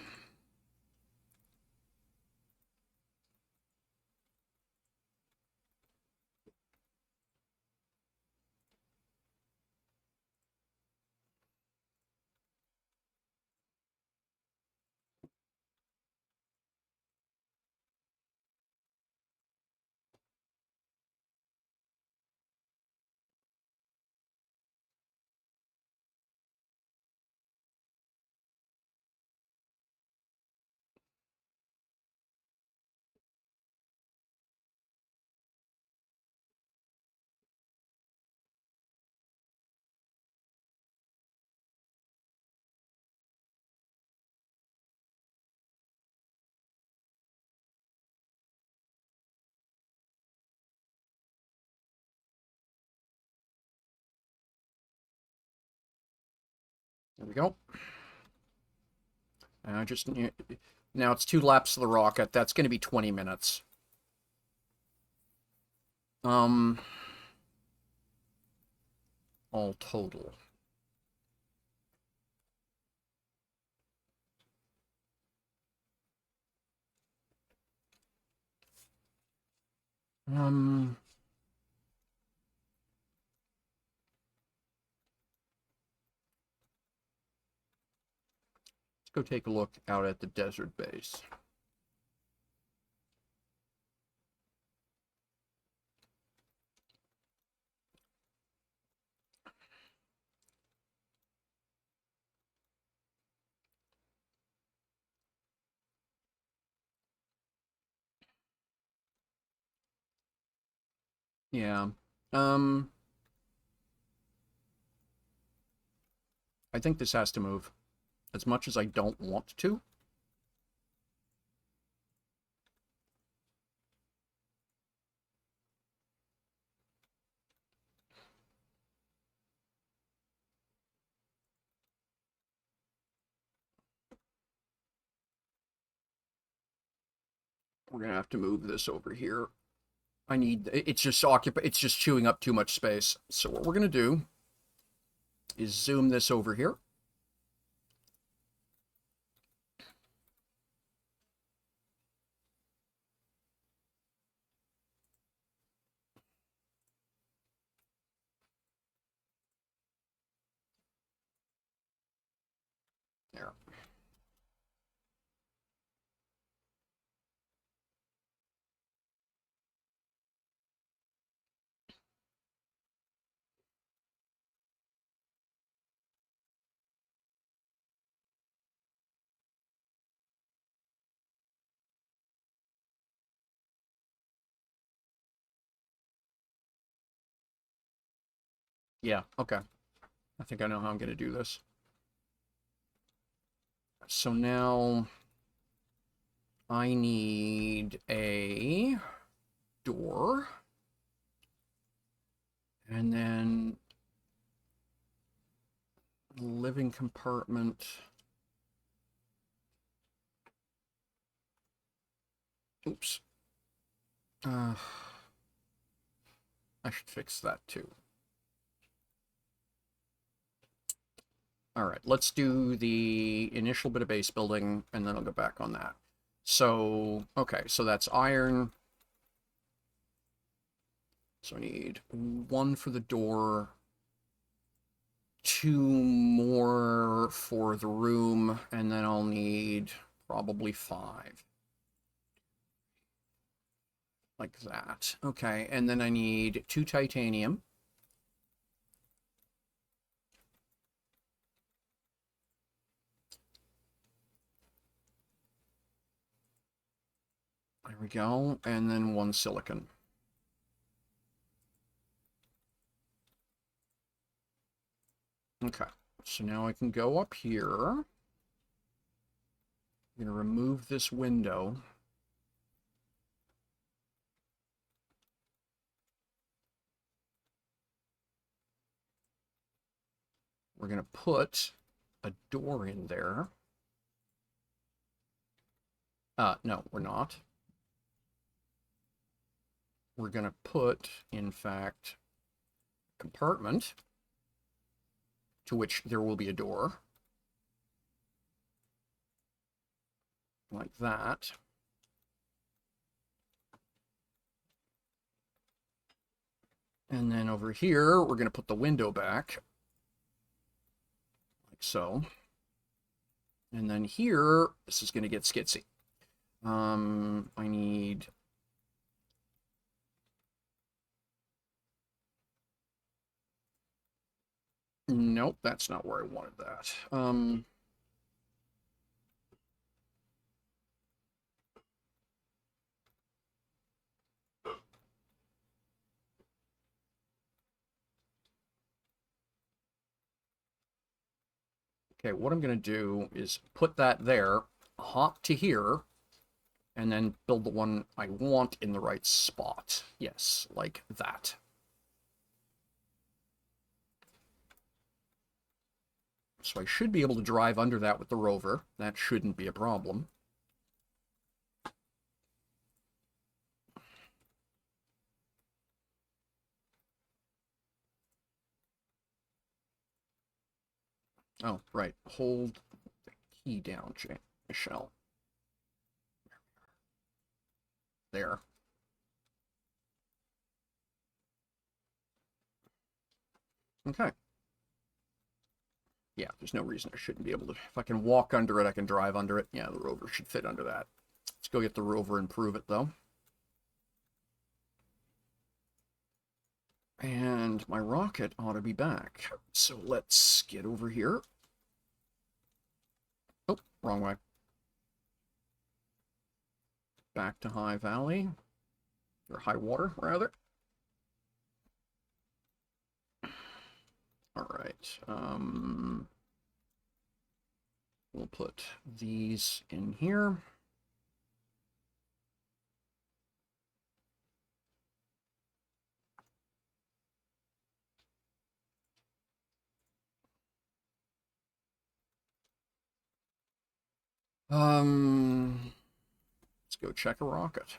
Speaker 1: there we go. And I just now it's 2 laps of the rocket. That's going to be 20 minutes. All total. Um, let's go take a look out at the desert base. Yeah. Um, I think this has to move. As much as I don't want to. We're gonna have to move this over here. I need, it's just chewing up too much space. So what we're gonna do is zoom this over here. There. Yeah, okay. I think I know how I'm going to do this. So now I need a door. And then living compartment. Oops. I should fix that too. All right, let's do the initial bit of base building, and then I'll go back on that. So, okay, so that's iron. So I need 1 for the door, 2 more for the room, and then I'll need probably 5. Like that. Okay, and then I need 2 titanium. There we go, and then 1 silicon. Okay, so now I can go up here. I'm going to remove this window. We're going to put a door in there. No, we're not. We're going to put, in fact, a compartment to which there will be a door. Like that. And then over here, we're going to put the window back. Like so. And then here, this is going to get skitsy. I need... Nope, that's not where I wanted that. Okay, what I'm going to do is put that there, hop to here, and then build the one I want in the right spot. Yes, like that. So I should be able to drive under that with the rover. That shouldn't be a problem. Oh, right. Hold the key down, Michelle. There. Okay. Yeah, there's no reason I shouldn't be able to. If I can walk under it, I can drive under it. Yeah, the rover should fit under that. Let's go get the rover and prove it, though. And my rocket ought to be back. So let's get over here. Oh, wrong way. Back to High Valley. Or High Water, rather. All right. We'll put these in here. Let's go check a rocket.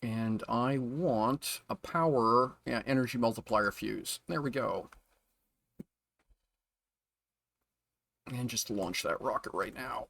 Speaker 1: And I want a power, energy multiplier fuse. There we go. And just launch that rocket right now.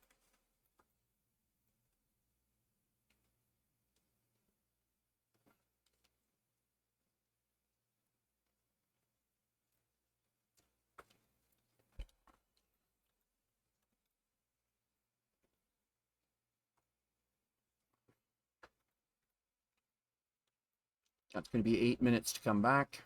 Speaker 1: That's going to be 8 minutes to come back.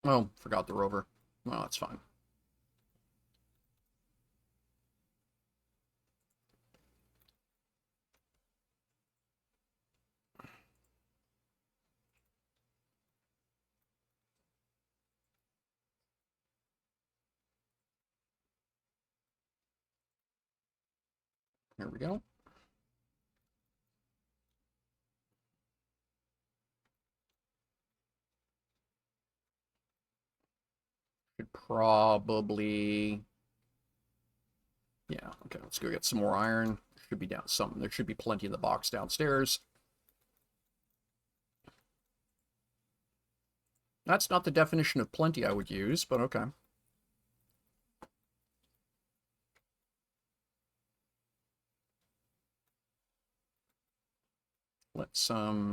Speaker 1: Oh, forgot the rover. Well, that's fine. Here we go. Should probably... Yeah, okay, let's go get some more iron. Should be down some. There should be plenty in the box downstairs. That's not the definition of plenty I would use, but okay. Let's, right,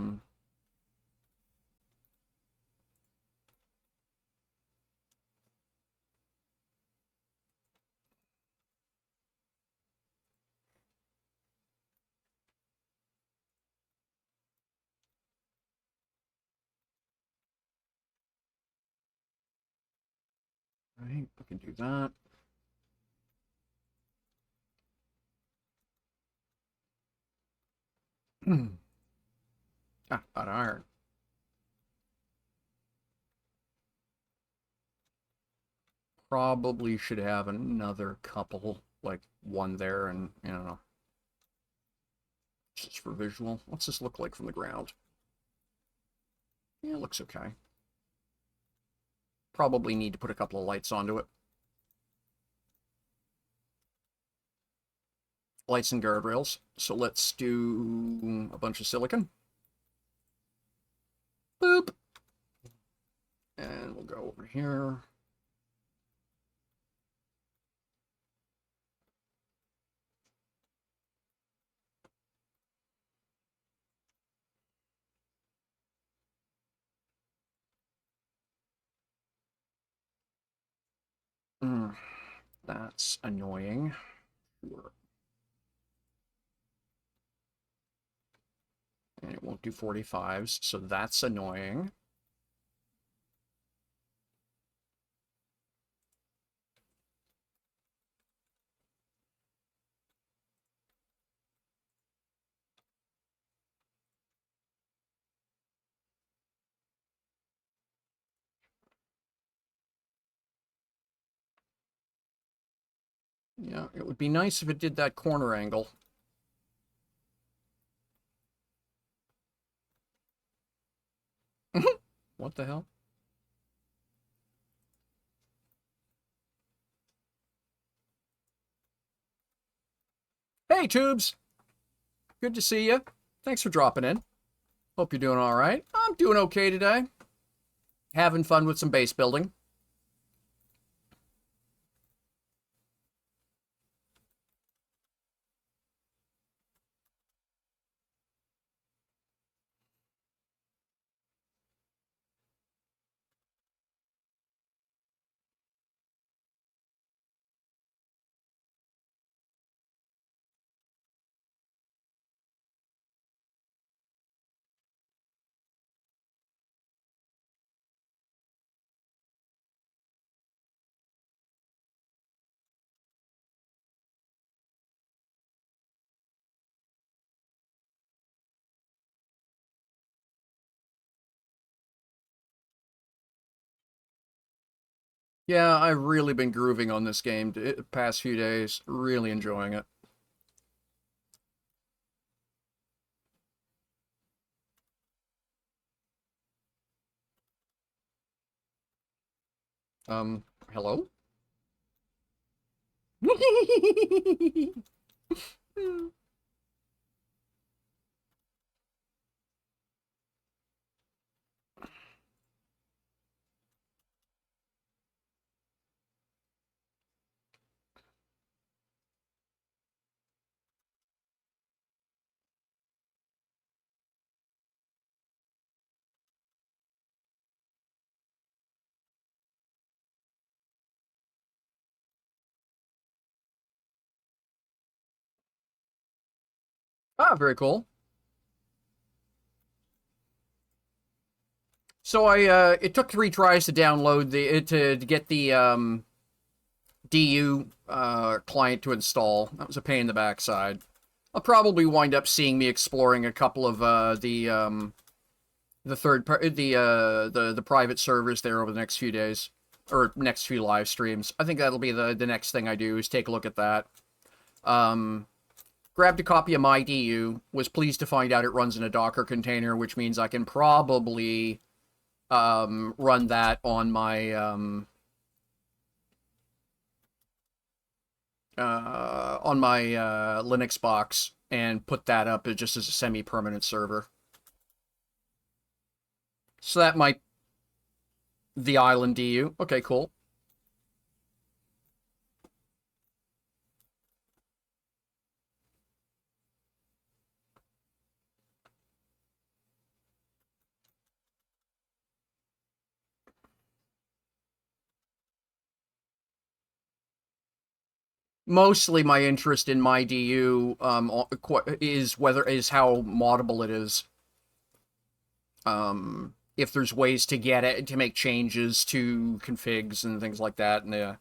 Speaker 1: we can do that. Ah, got iron. Probably should have another couple, like one there and, I don't know. Just for visual. What's this look like from the ground? Yeah, it looks okay. Probably need to put a couple of lights onto it. Lights and guardrails. So let's do a bunch of silicon. Boop. And we'll go over here. That's annoying. Sure. And it won't do 45s, so that's annoying. Yeah, it would be nice if it did that corner angle. What the hell? Hey, Tubes! Good to see you. Thanks for dropping in. Hope you're doing all right. I'm doing okay today. Having fun with some base building. Yeah, I've really been grooving on this game the past few days. Really enjoying it. Hello? Ah, very cool. So it took 3 tries to download to get the DU client to install. That was a pain in the backside. I'll probably wind up seeing me exploring a couple of the private servers there over the next few days, or next few live streams. I think that'll be the next thing I do, is take a look at that. Grabbed a copy of MyDU, was pleased to find out it runs in a Docker container, which means I can probably run that on my Linux box and put that up just as a semi-permanent server. So that might... The Island DU. Okay, cool. Mostly my interest in MyDU is how moddable it is. If there's ways to get it to make changes to configs and things like that, and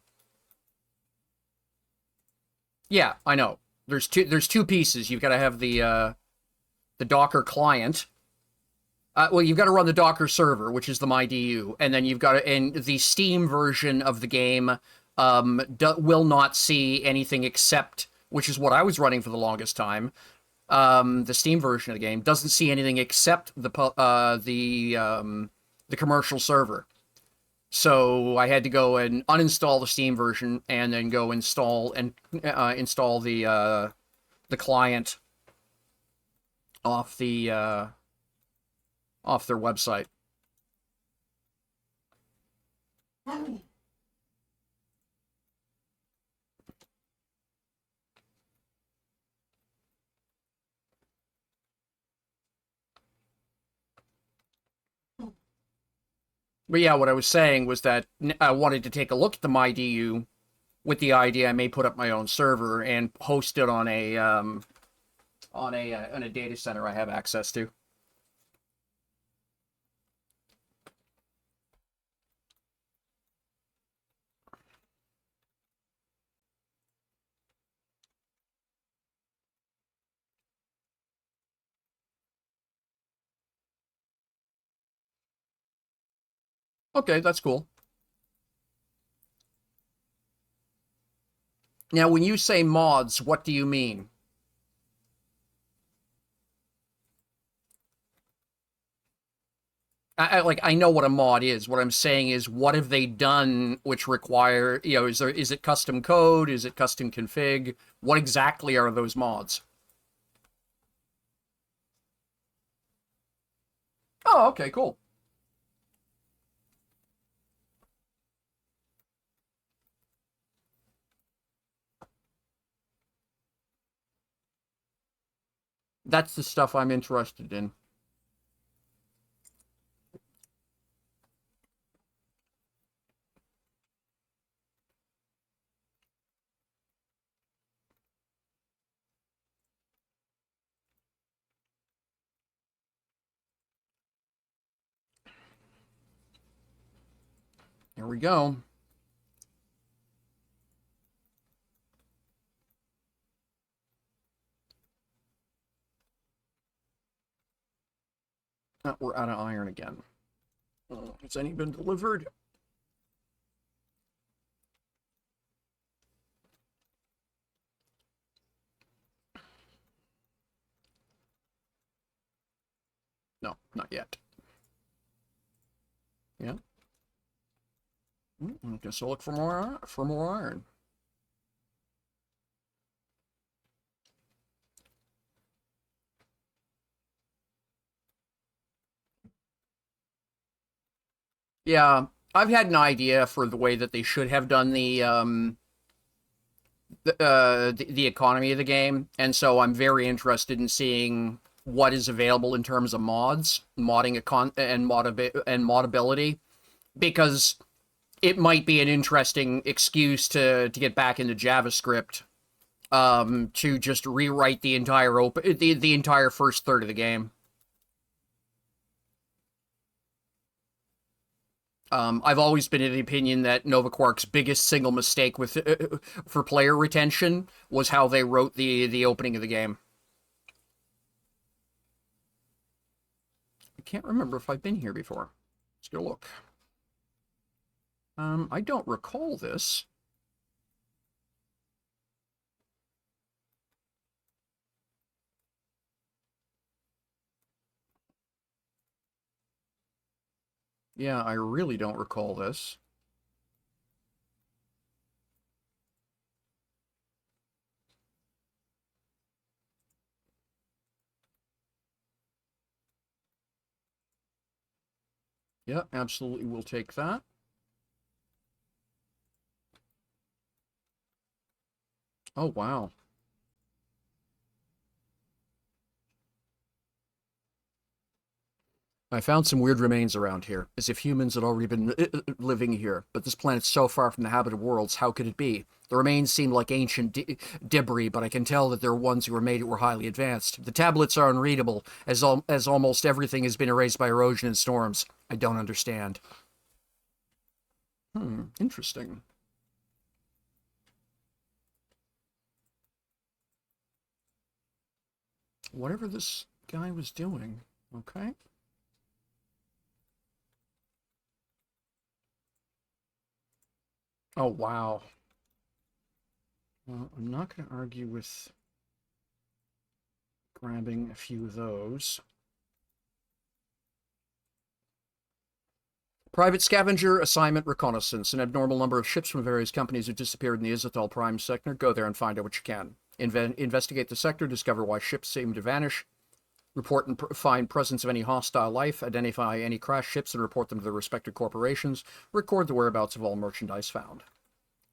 Speaker 1: yeah, I know. There's two pieces. You've got to have the Docker client. Well, you've got to run the Docker server, which is the MyDU, and then you've got to, and the Steam version of the game will not see anything except, which is what I was running for the longest time. The Steam version of the game doesn't see anything except the commercial server. So I had to go and uninstall the Steam version and then go install the client off their website. But yeah, what I was saying was that I wanted to take a look at the MyDU with the idea I may put up my own server and host it on a data center I have access to. Okay, that's cool. Now, when you say mods, what do you mean? I know what a mod is. What I'm saying is, what have they done which require, is it custom code? Is it custom config? What exactly are those mods? Oh, okay, cool. That's the stuff I'm interested in. Here we go. Oh, we're out of iron again. Has any been delivered? No, not yet. Yeah. I guess I'll look for more iron. Yeah, I've had an idea for the way that they should have done the economy of the game, and so I'm very interested in seeing what is available in terms of mods, and modability, because it might be an interesting excuse to get back into JavaScript, to just rewrite the entire the entire first third of the game. I've always been of the opinion that Nova Quark's biggest single mistake with for player retention was how they wrote the opening of the game. I can't remember if I've been here before. Let's go look. I don't recall this. Yeah, I really don't recall this. Yeah, absolutely, we'll take that. Oh, wow. I found some weird remains around here, as if humans had already been living here. But this planet's so far from the habitable worlds, how could it be? The remains seem like ancient debris, but I can tell that they're ones who were made were highly advanced. The tablets are unreadable, as almost everything has been erased by erosion and storms. I don't understand. Interesting. Whatever this guy was doing. Okay. Oh, wow. Well, I'm not going to argue with grabbing a few of those. Private Scavenger Assignment Reconnaissance. An abnormal number of ships from various companies have disappeared in the Izathal Prime sector. Go there and find out what you can. Investigate the sector, discover why ships seem to vanish, report and find presence of any hostile life, identify any crashed ships and report them to their respective corporations, record the whereabouts of all merchandise found.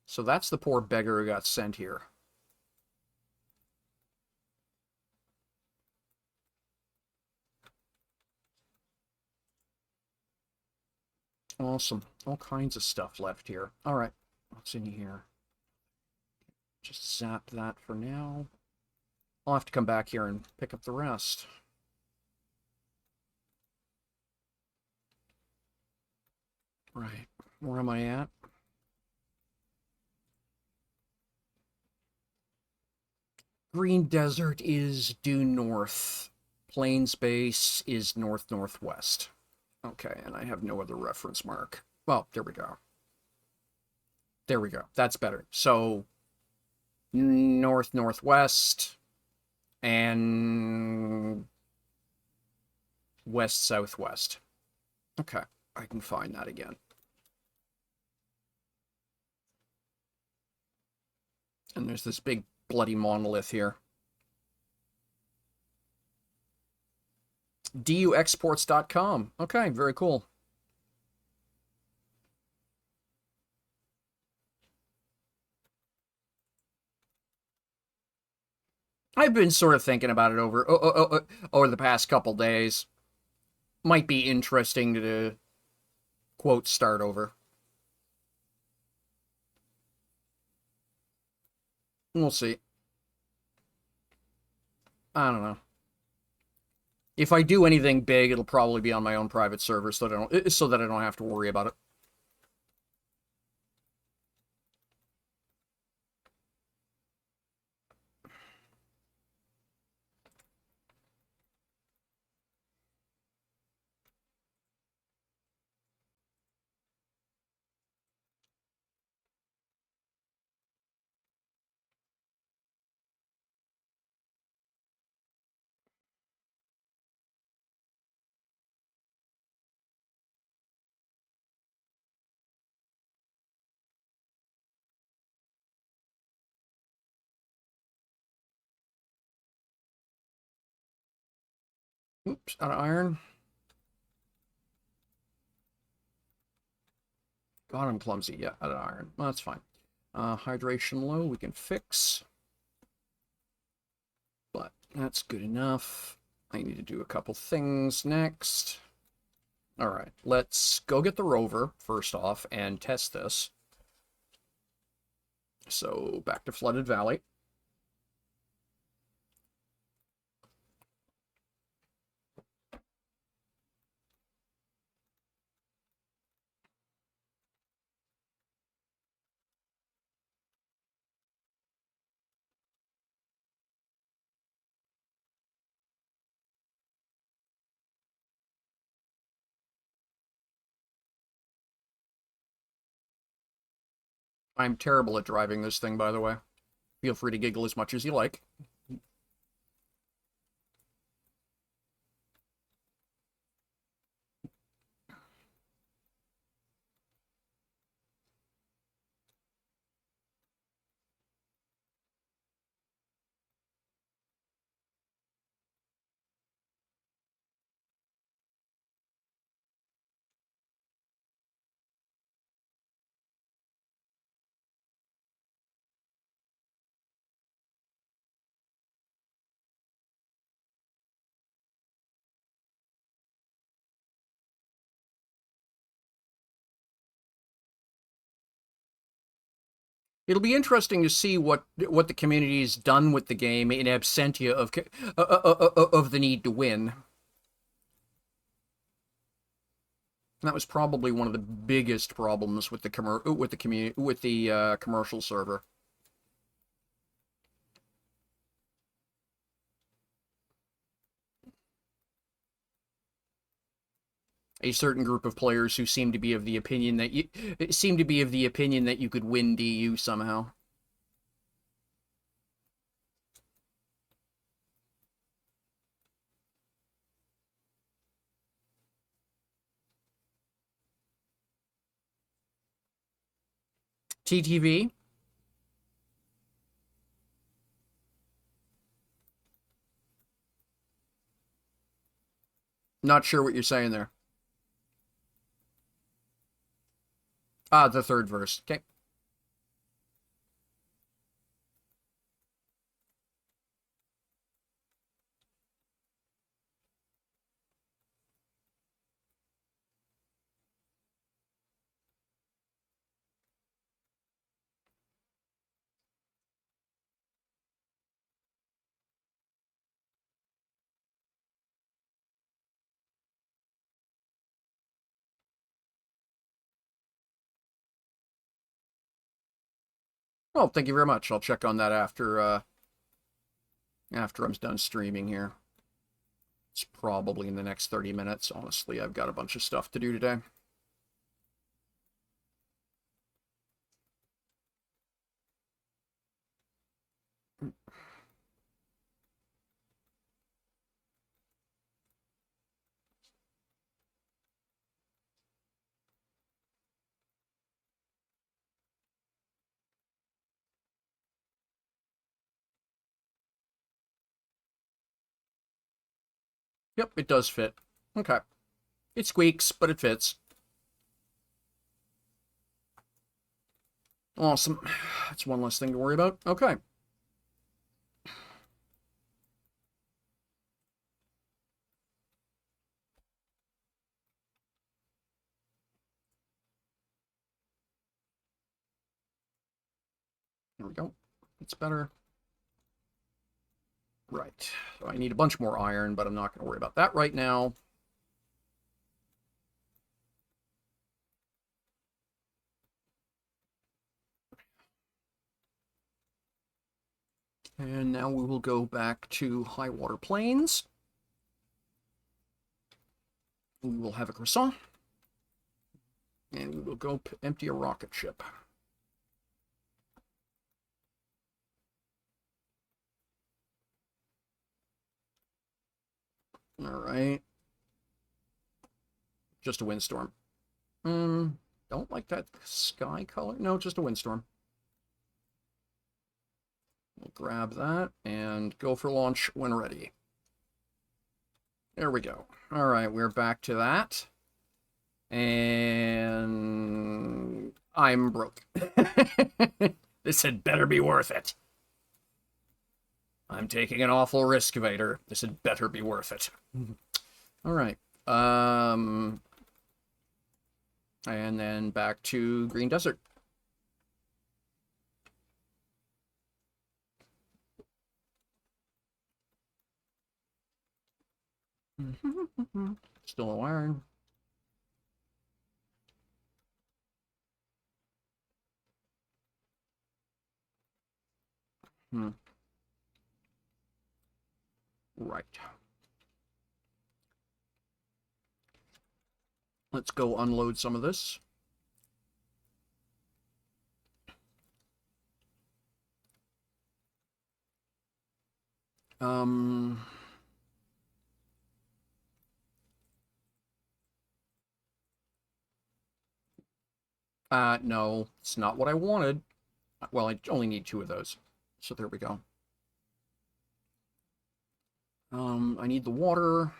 Speaker 1: So that's the poor beggar who got sent here. Awesome. All kinds of stuff left here. All right. What's in here? Just zap that for now. I'll have to come back here and pick up the rest. Right. Where am I at? Green Desert is due north. Plains Base is north-northwest. Okay, and I have no other reference mark. Well, there we go. There we go. That's better. So, north-northwest and west-southwest. Okay, I can find that again. And there's this big bloody monolith here. duexports.com. Okay, very cool. I've been sort of thinking about it over the past couple days. Might be interesting to quote start over. We'll see. I don't know. If I do anything big, it'll probably be on my own private server, so that I don't have to worry about it. Oops, out of iron. God, I'm clumsy. Yeah, out of iron. Well, that's fine. Hydration low, we can fix. But that's good enough. I need to do a couple things next. All right, let's go get the rover, first off, and test this. So, back to Flooded Valley. I'm terrible at driving this thing, by the way. Feel free to giggle as much as you like. It'll be interesting to see what the community's done with the game in absentia of the need to win. That was probably one of the biggest problems with the commercial server. A certain group of players who seem to be of the opinion that you could win DU somehow. TTV. Not sure what you're saying there. Ah, the third verse. Okay. Oh, thank you very much. I'll check on that after I'm done streaming here. It's probably in the next 30 minutes. Honestly, I've got a bunch of stuff to do today. Yep, it does fit. Okay. It squeaks, but it fits. Awesome. That's one less thing to worry about. Okay. There we go. It's better. Right. So I need a bunch more iron, but I'm not going to worry about that right now. And now we will go back to Highwater Plains. We will have a croissant. And we will go empty a rocket ship. All right. Just a windstorm. Don't like that sky color. No, just a windstorm. We'll grab that and go for launch when ready. There we go. All right, we're back to that. And I'm broke. This had better be worth it. I'm taking an awful risk, Vader. This had better be worth it. All right. And then back to Green Desert. Still no iron. Right. Let's go unload some of this. Um, no, it's not what I wanted. Well, I only need 2 of those. So there we go. I need the water.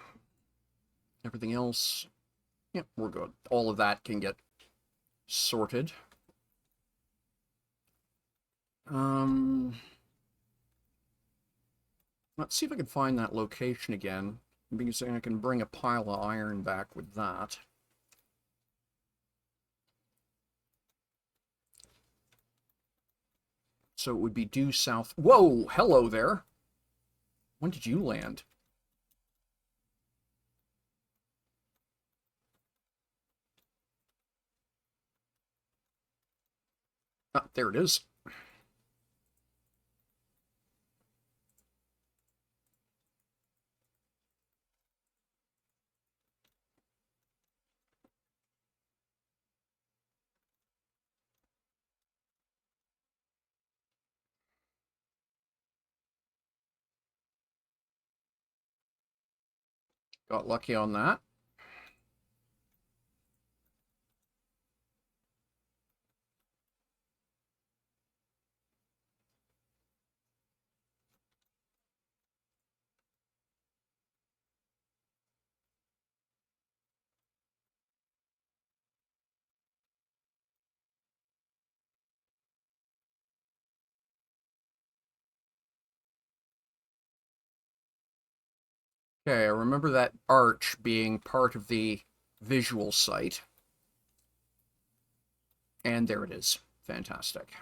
Speaker 1: Everything else, yeah, we're good. All of that can get sorted. Um, let's see if I can find that location again, because I can bring a pile of iron back with that. So it would be due south. Whoa, hello there. When did you land? Ah, there it is. Got lucky on that. Okay, I remember that arch being part of the visual site. And there it is. Fantastic.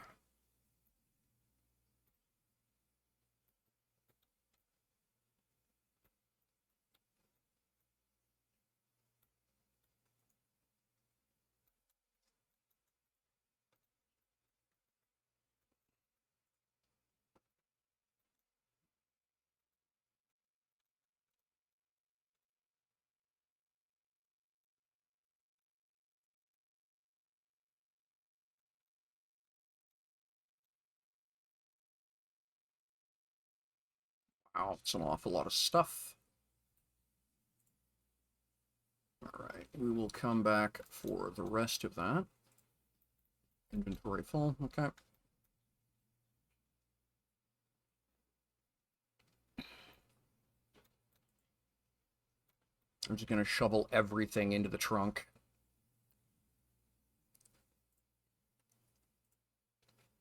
Speaker 1: Wow, it's an awful lot of stuff. All right, we will come back for the rest of that. Inventory full, okay. I'm just going to shovel everything into the trunk.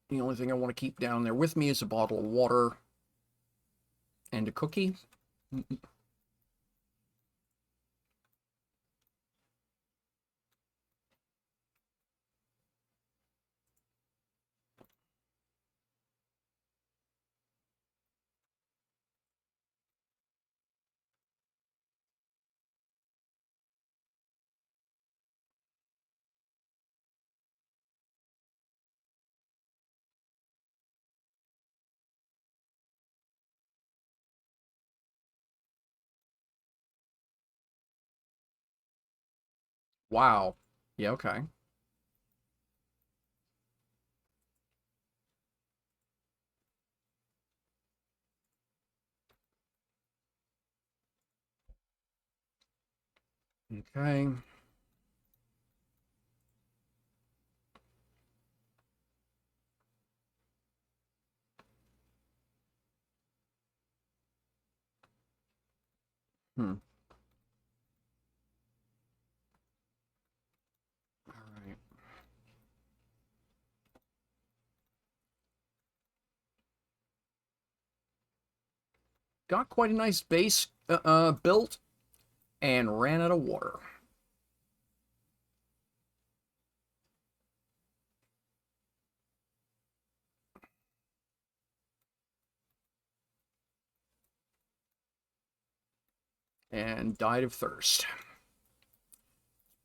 Speaker 1: The only thing I want to keep down there with me is a bottle of water and a cookie. Wow. Yeah, okay. Okay. Hmm. All right. Got quite a nice base built and ran out of water. And died of thirst.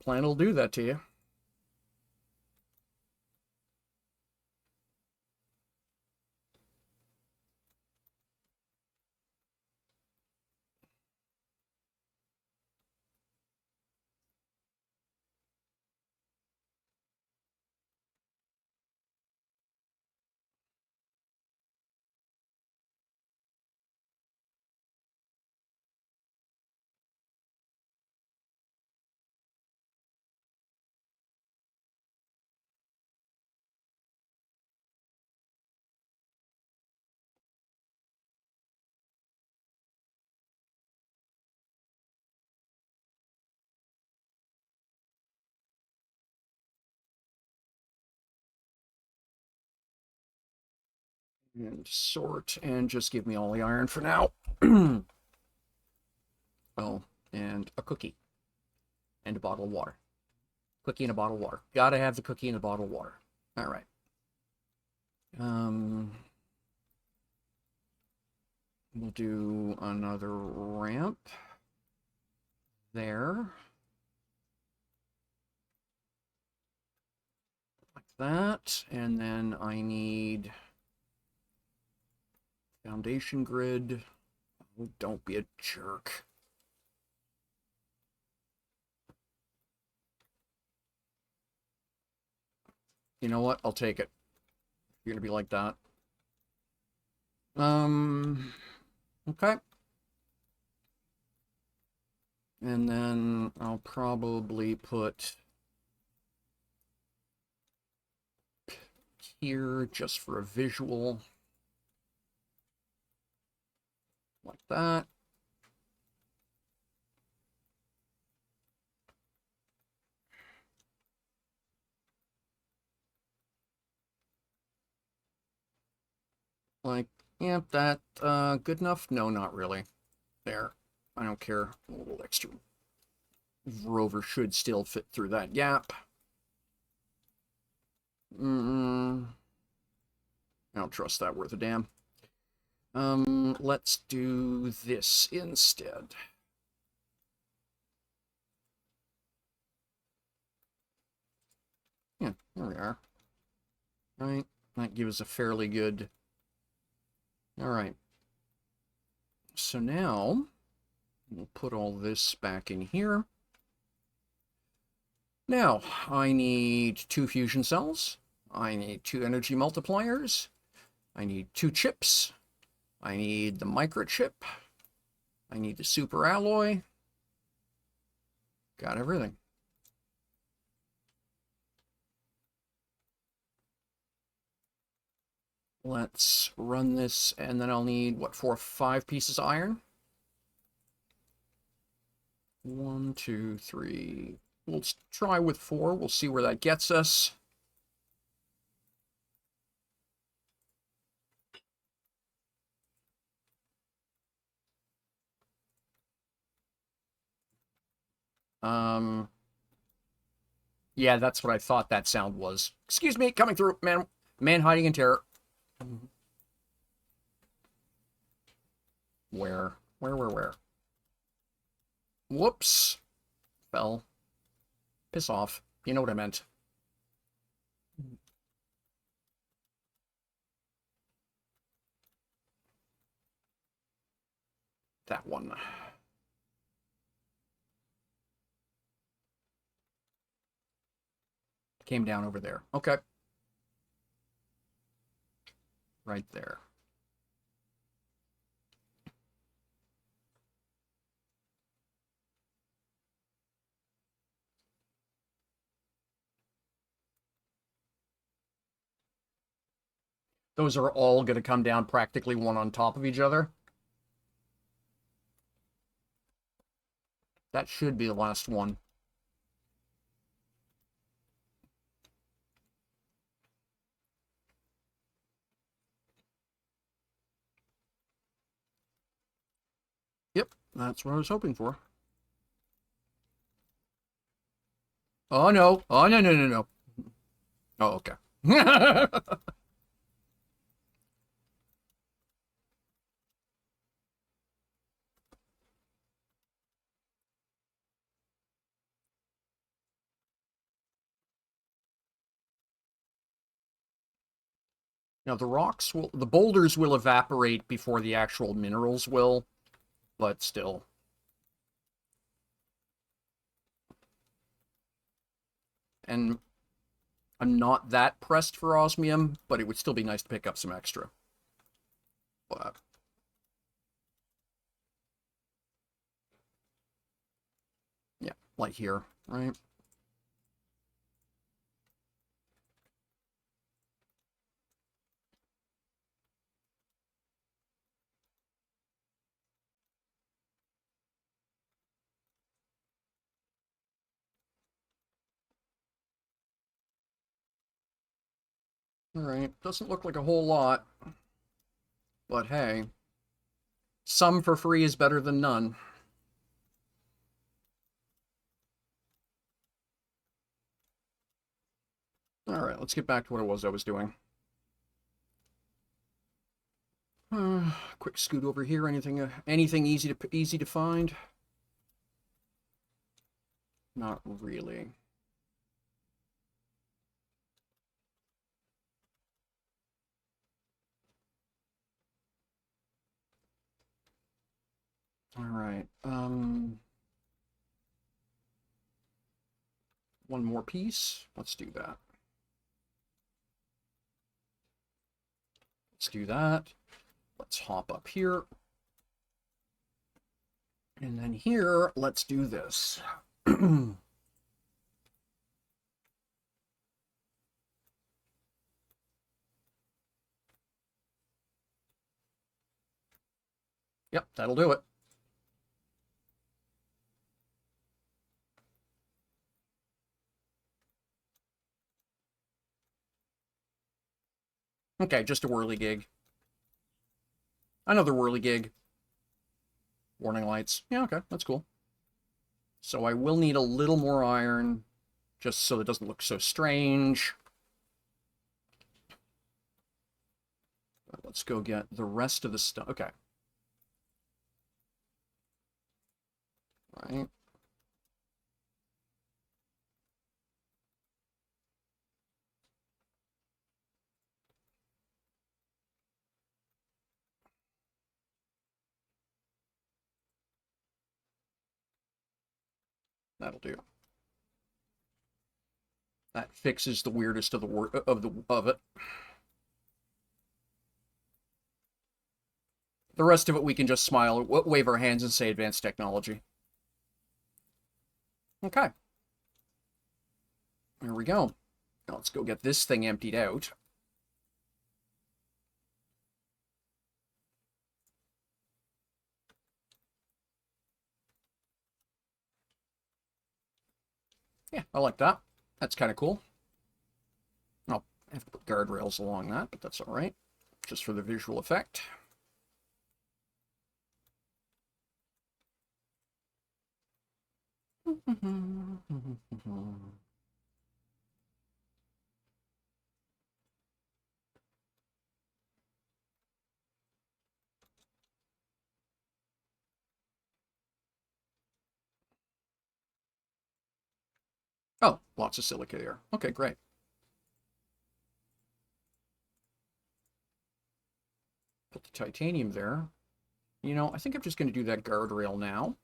Speaker 1: Plant will do that to you. And sort, and just give me all the iron for now. Oh, and a cookie. And a bottle of water. Cookie and a bottle of water. Gotta have the cookie and a bottle of water. All right. We'll do another ramp there. Like that. And then I need foundation grid. Oh, don't be a jerk. You know what? I'll take it. You're gonna be like that. Okay. And then I'll probably put here just for a visual. Like that. Like, yeah, that, good enough? No, not really. There. I don't care. A little extra rover should still fit through that gap. I don't trust that worth a damn. Let's do this instead. Yeah, there we are. All right, that gives a fairly good... All right. So now, we'll put all this back in here. Now, I need 2 fusion cells. I need 2 energy multipliers. I need 2 chips. I need the microchip. I need the super alloy. Got everything. Let's run this, and then I'll need, what, 4 or 5 pieces of iron? 1, 2, 3. Let's try with 4. We'll see where that gets us. Yeah, that's what I thought that sound was. Excuse me, coming through, man. Man hiding in terror. Where? Whoops. Fell. Piss off. You know what I meant. That one. Came down over there. Okay. Right there. Those are all going to come down practically one on top of each other. That should be the last one. Yep, that's what I was hoping for. Oh, no. Oh, no. Oh, okay. Now, the boulders will evaporate before the actual minerals will, but still. And I'm not that pressed for osmium, but it would still be nice to pick up some extra. But yeah, like here, right? All right, doesn't look like a whole lot. But hey, some for free is better than none. All right, let's get back to what it was I was doing. Quick scoot over here. Anything easy to find? Not really. All right. One more piece. Let's do that. Let's do that. Let's hop up here. And then here, let's do this. Yep, that'll do it. Okay, just a whirligig. Another whirligig. Warning lights. Yeah, okay, that's cool. So I will need a little more iron, just so it doesn't look so strange. But let's go get the rest of the stuff. Okay. Right. That'll do. That fixes the weirdest of it. The rest of it we can just smile, wave our hands, and say advanced technology. Okay. There we go. Now let's go get this thing emptied out. Yeah, I like that. That's kind of cool. I'll have to put guardrails along that, but that's all right. Just for the visual effect. Oh, lots of silica there. Okay, great. Put the titanium there. You know, I think I'm just going to do that guardrail now.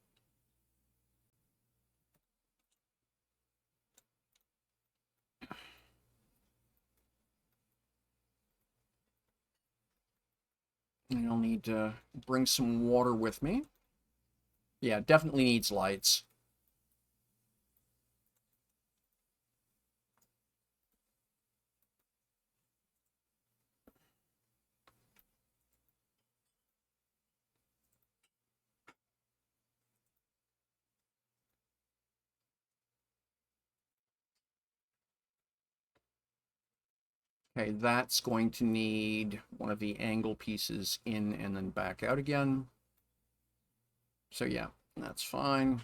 Speaker 1: And I'll need to bring some water with me. Yeah, definitely needs lights. Okay, that's going to need one of the angle pieces in and then back out again. So yeah, that's fine.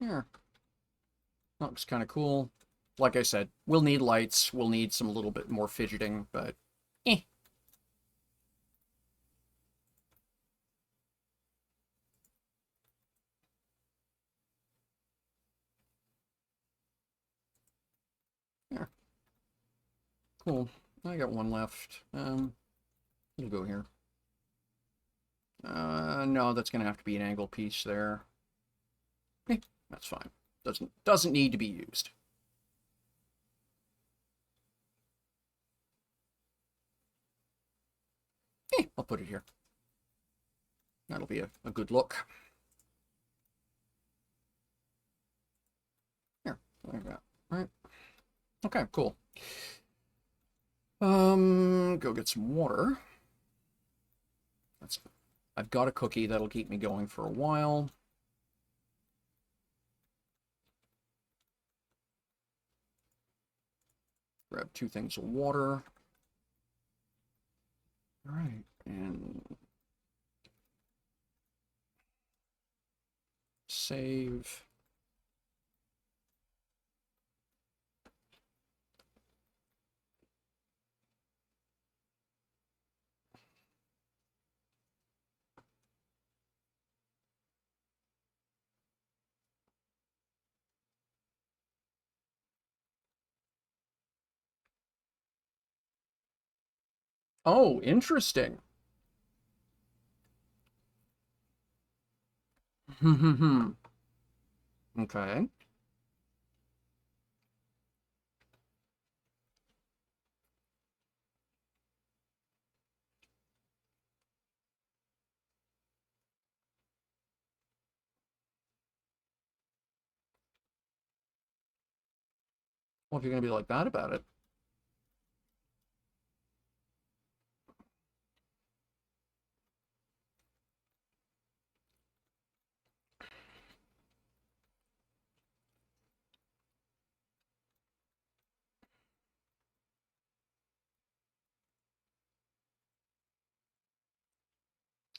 Speaker 1: Yeah, looks kind of cool. Like I said, we'll need lights. We'll need some little bit more fidgeting, but eh. Yeah. Cool. I got one left. We'll go here. No, that's gonna have to be an angle piece there. That's fine. Doesn't need to be used. I'll put it here. That'll be a good look. Here, like that. Right. Okay, cool. Go get some water. I've got a cookie that'll keep me going for a while. Grab 2 things of water. All right, and save. Oh, interesting. Okay. Well, if you're going to be like that about it.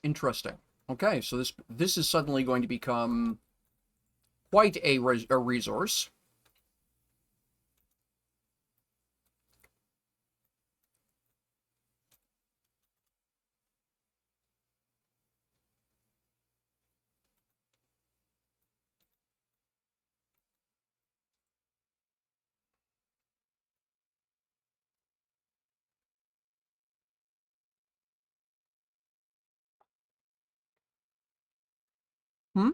Speaker 1: Interesting. Okay, so this is suddenly going to become quite a resource. Hmm?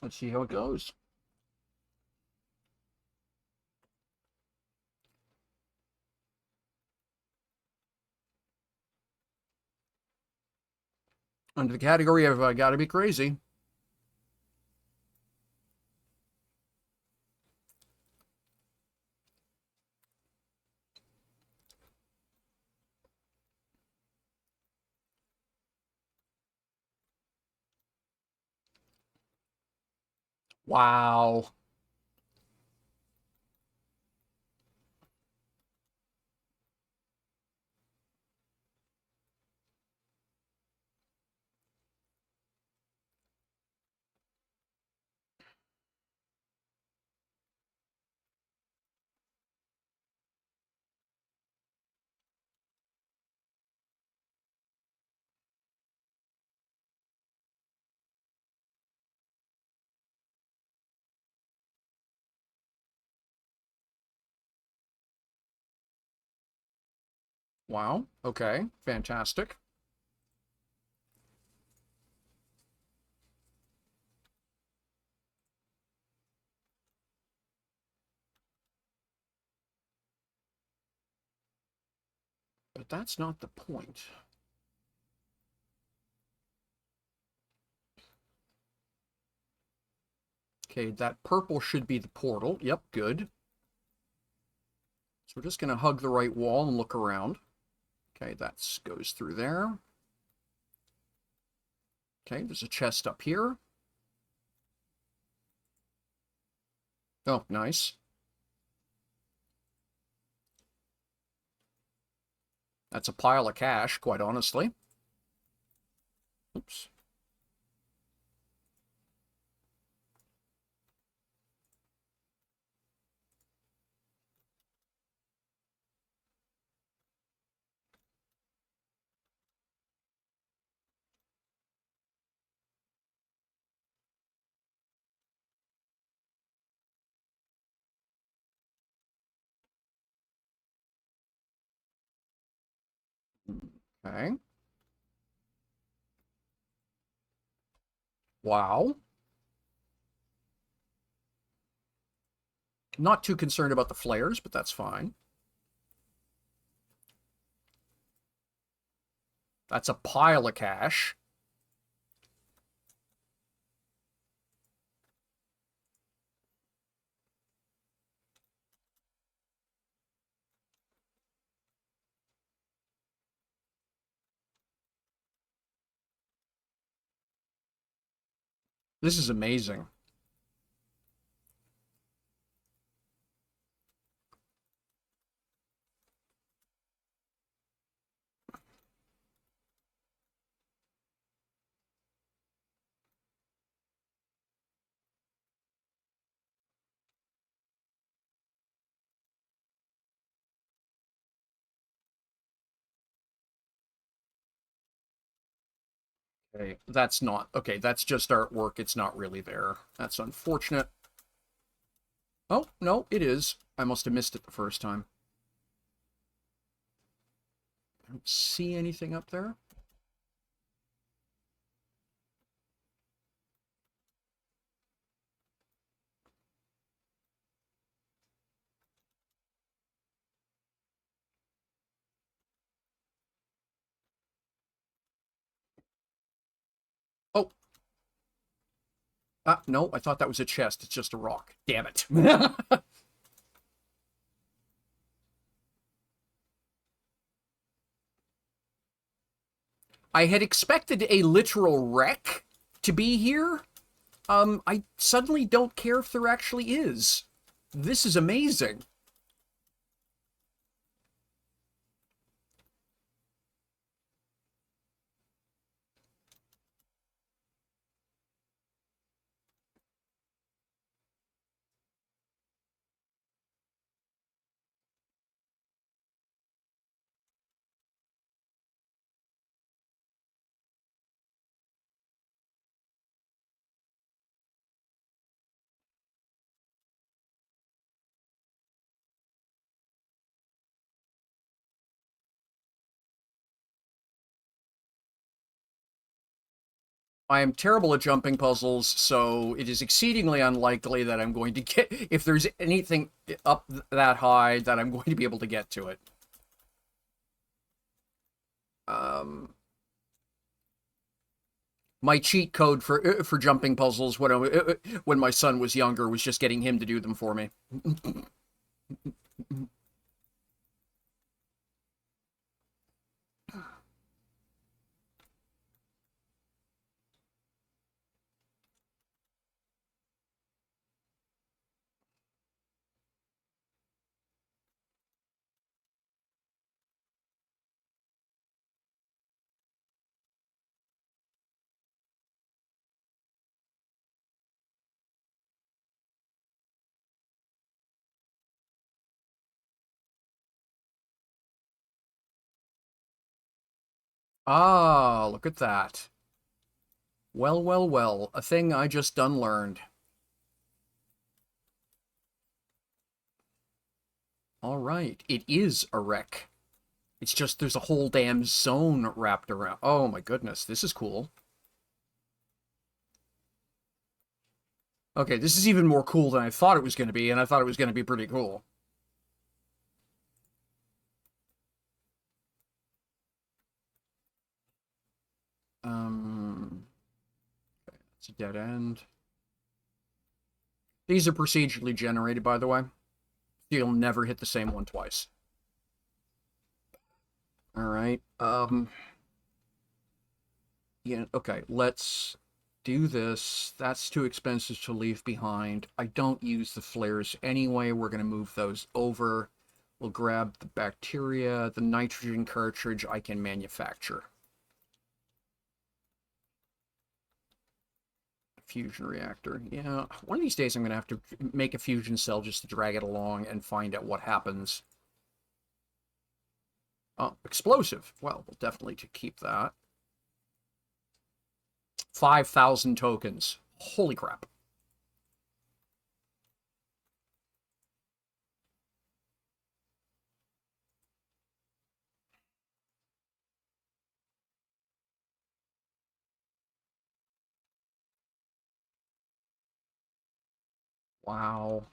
Speaker 1: Let's see how it goes. Under the category of gotta be crazy. Wow. Wow. Okay. Fantastic. But that's not the point. Okay, that purple should be the portal. Yep, good. So we're just going to hug the right wall and look around. Okay, that goes through there. Okay, there's a chest up here. Oh, nice. That's a pile of cash, quite honestly. Oops. Okay. Wow. Not too concerned about the flares, but that's fine. That's a pile of cash. This is amazing. Okay, that's not... Okay, that's just artwork. It's not really there. That's unfortunate. Oh, no, it is. I must have missed it the first time. I don't see anything up there. Oh, no, I thought that was a chest. It's just a rock. Damn it. I had expected a literal wreck to be here. I suddenly don't care if there actually is. This is amazing. I am terrible at jumping puzzles, so it is exceedingly unlikely that I'm going to get... If there's anything up that high, that I'm going to be able to get to it. My cheat code for jumping puzzles when my son was younger was just getting him to do them for me. Ah, look at that. Well, well, well, a thing I just done learned. All right, it is a wreck. It's just there's a whole damn zone wrapped around. Oh my goodness, this is cool. Okay, this is even more cool than I thought it was going to be, and I thought it was going to be pretty cool. It's a dead end. These are procedurally generated, by the way. You'll never hit the same one twice. All right. Yeah, okay, let's do this. That's too expensive to leave behind. I don't use the flares anyway. We're going to move those over. We'll grab the bacteria. The nitrogen cartridge I can manufacture. Fusion reactor. Yeah, one of these days I'm going to have to make a fusion cell just to drag it along and find out what happens. Oh, explosive. Well, we'll definitely keep that. 5,000 tokens. Holy crap. Wow.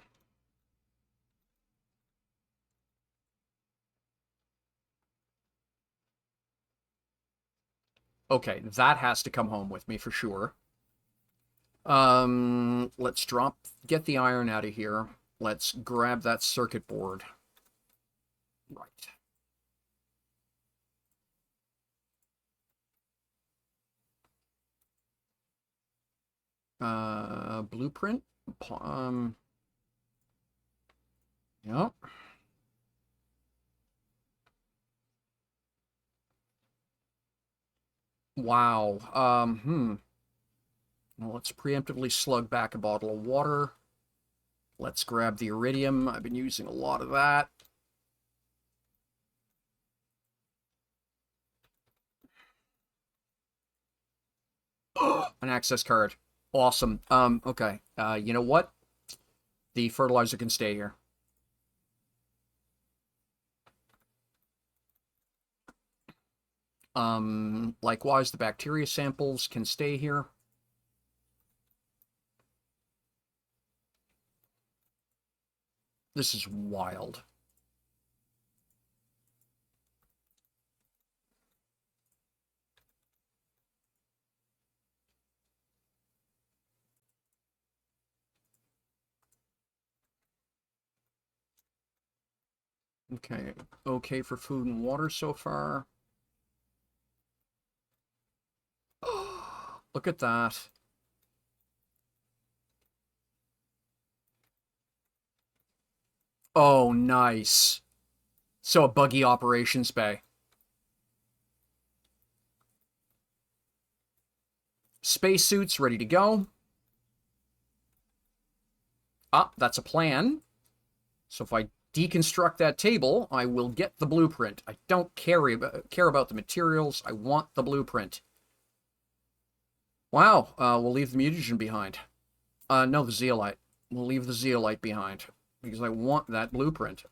Speaker 1: Okay, that has to come home with me for sure. Let's get the iron out of here. Let's grab that circuit board. Right. Blueprint. Yep. Wow. Well, let's preemptively slug back a bottle of water. Let's grab the iridium. I've been using a lot of that. An access card. Awesome. Okay. You know what? The fertilizer can stay here. Likewise, the bacteria samples can stay here. This is wild. Okay, okay for food and water so far. Look at that. Oh, nice. So a buggy operations bay. Spacesuits ready to go. Ah, that's a plan. So if I deconstruct that table, I will get the blueprint. I don't care about the materials. I want the blueprint. Wow, we'll leave the mutagen behind. No, the zeolite. We'll leave the zeolite behind because I want that blueprint.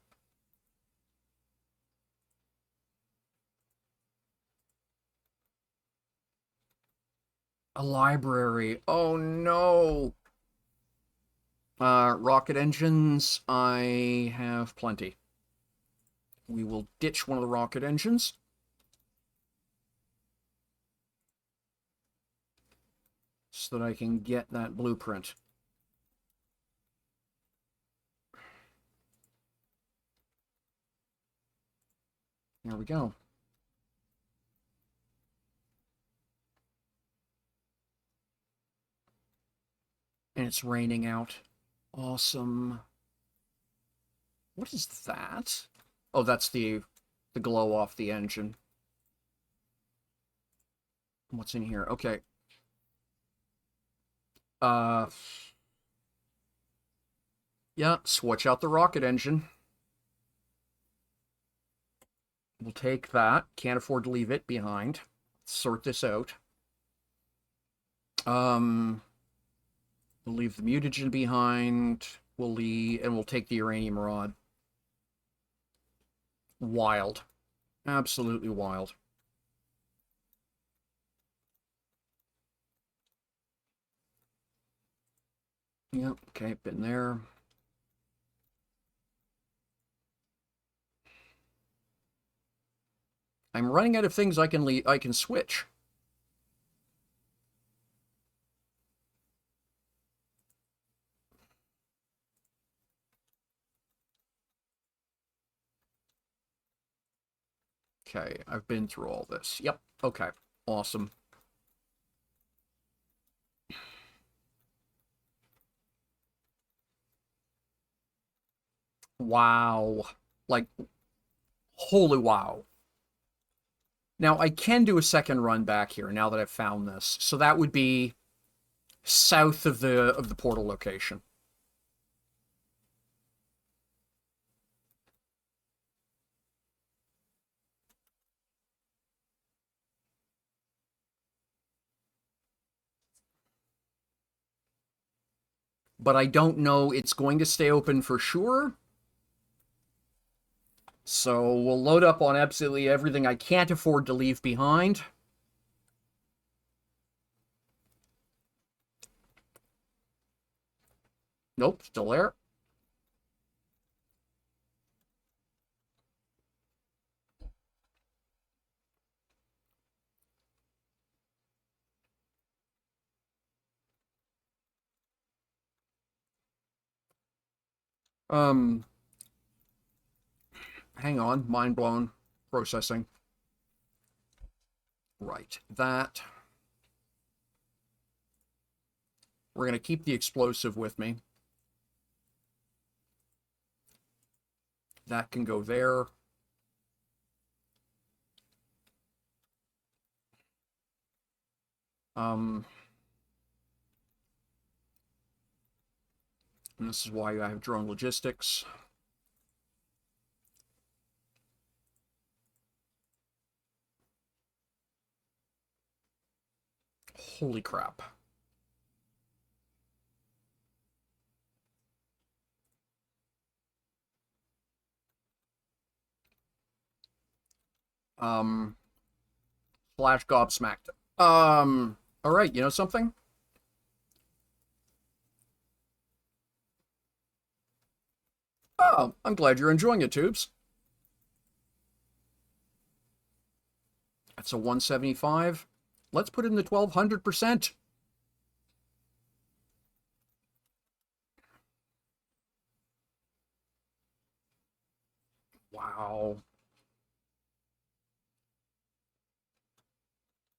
Speaker 1: A library. Oh no. Rocket engines. I have plenty. We will ditch one of the rocket engines. So that I can get that blueprint. There we go. And it's raining out. Awesome. What is that? Oh, that's the glow off the engine. What's in here? Okay. Yeah, switch out the rocket engine. We'll take that. Can't afford to leave it behind. Sort this out. We'll leave the mutagen behind. We'll take the uranium rod. Wild. Absolutely wild. Yep, okay, been there. I'm running out of things I can switch. Okay, I've been through all this. Yep, okay, awesome. Wow. Like, holy wow. Now, I can do a second run back here now that I've found this. So that would be south of the portal location. But I don't know it's going to stay open for sure. So we'll load up on absolutely everything I can't afford to leave behind. Nope, still there. Hang on, mind blown. Processing. Right, that. We're going to keep the explosive with me. That can go there. And this is why I have drone logistics. Holy crap. Flash gobsmacked. All right, you know something? Oh, I'm glad you're enjoying it, Tubes. That's a 175. Let's put in the 1200%. Wow.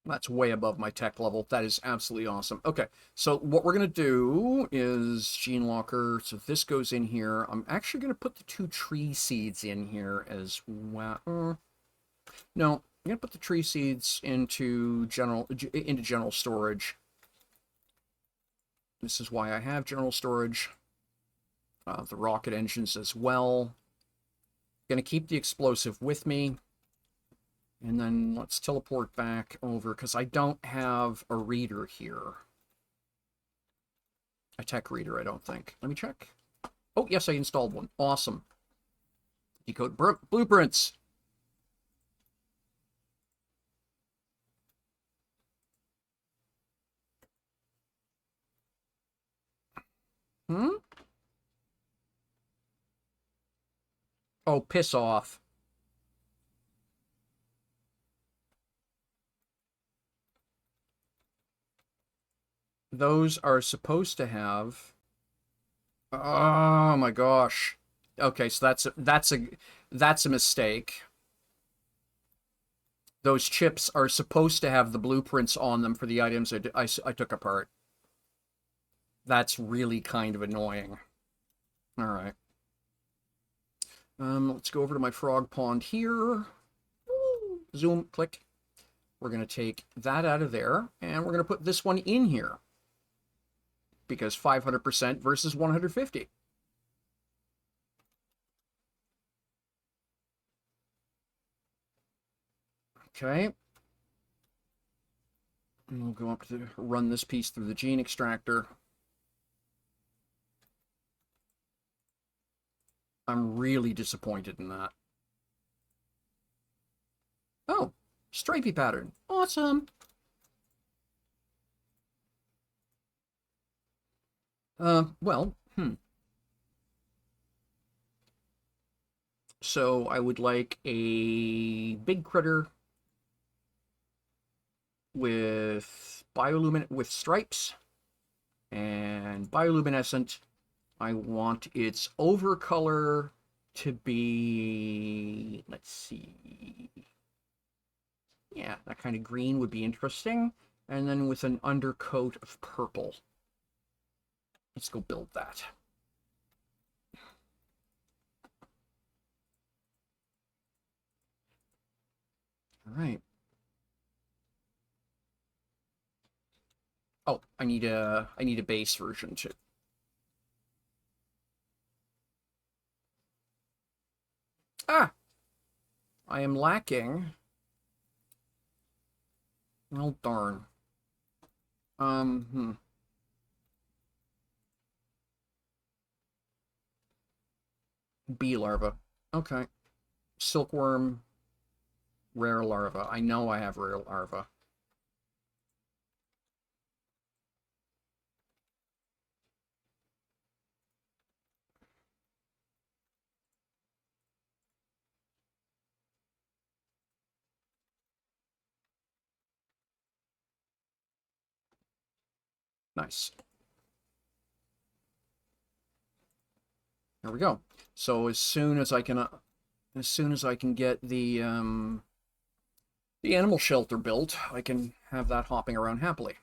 Speaker 1: That's way above my tech level. That is absolutely awesome. Okay, so what we're going to do is gene locker. So this goes in here. I'm actually going to put the 2 tree seeds in here as well. No, I'm going to put the tree seeds into general storage. This is why I have general storage. The rocket engines as well. Going to keep the explosive with me. And then let's teleport back over, because I don't have a reader here. A tech reader, I don't think. Let me check. Oh, yes, I installed one. Awesome. Decode blueprints. Oh, piss off. Those are supposed to have... Oh my gosh. Okay, so that's a mistake. Those chips are supposed to have the blueprints on them for the items I took apart. That's really kind of annoying. All right. Let's go over to my frog pond here. Zoom, click. We're going to take that out of there, and we're going to put this one in here. Because 500% versus 150. Okay. And we'll go up to run this piece through the gene extractor. I'm really disappointed in that. Oh, stripey pattern. Awesome. Well, So I would like a big critter with with stripes and bioluminescent. I want its overcolor to be, let's see. Yeah, that kind of green would be interesting. And then with an undercoat of purple. Let's go build that. All right. Oh, I need a base version too. Ah! I am lacking. Oh, darn. Bee larva. Okay. Silkworm, rare larva. I know I have rare larva. Nice. There we go. So as soon as I can get the animal shelter built, I can have that hopping around happily.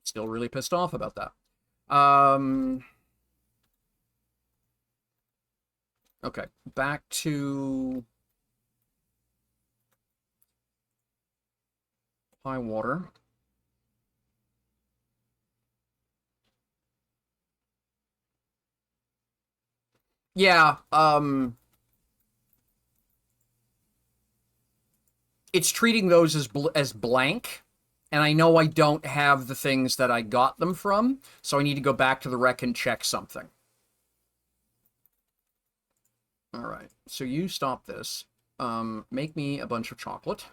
Speaker 1: Still really pissed off about that. Okay, back to high water. Yeah, it's treating those as blank, and I know I don't have the things that I got them from, so I need to go back to the rec and check something. All right, so you stop this. Make me a bunch of chocolate.